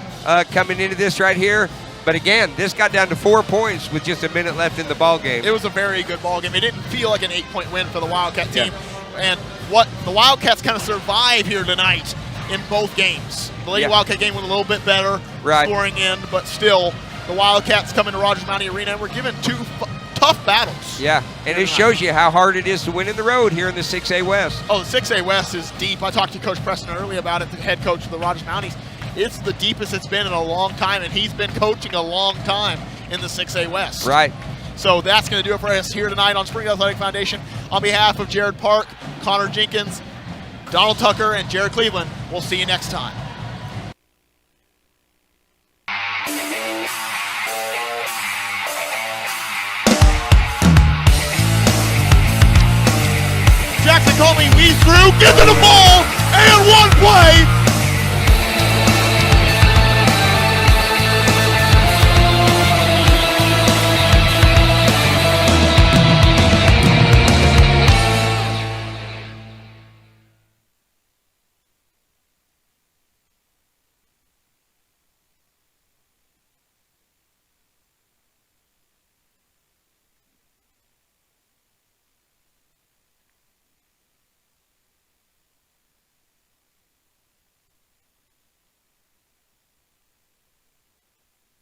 coming into this right here, But again, this got down to 4 points with just a minute left in the ball game. It was a very good ball game. It didn't feel like an 8-point win for the Wildcat team. And what the Wildcats kind of survive here tonight in both games. The Lady Wildcat game went a little bit better, scoring in, but still the Wildcats come into Rogers Mounties Arena and we're given two tough battles. Yeah, and it shows you how hard it is to win in the road here in the 6A West. Oh, the 6A West is deep. I talked to Coach Preston earlier about it, the head coach of the Rogers Mounties. It's the deepest it's been in a long time, and he's been coaching a long time in the 6A West. Right. So that's going to do it for us here tonight on Springdale Athletic Foundation. On behalf of Jared Park, Connor Jenkins, Donald Tucker, and Jared Cleveland, we'll see you next time. Jackson Comey weaves through, gives it a ball.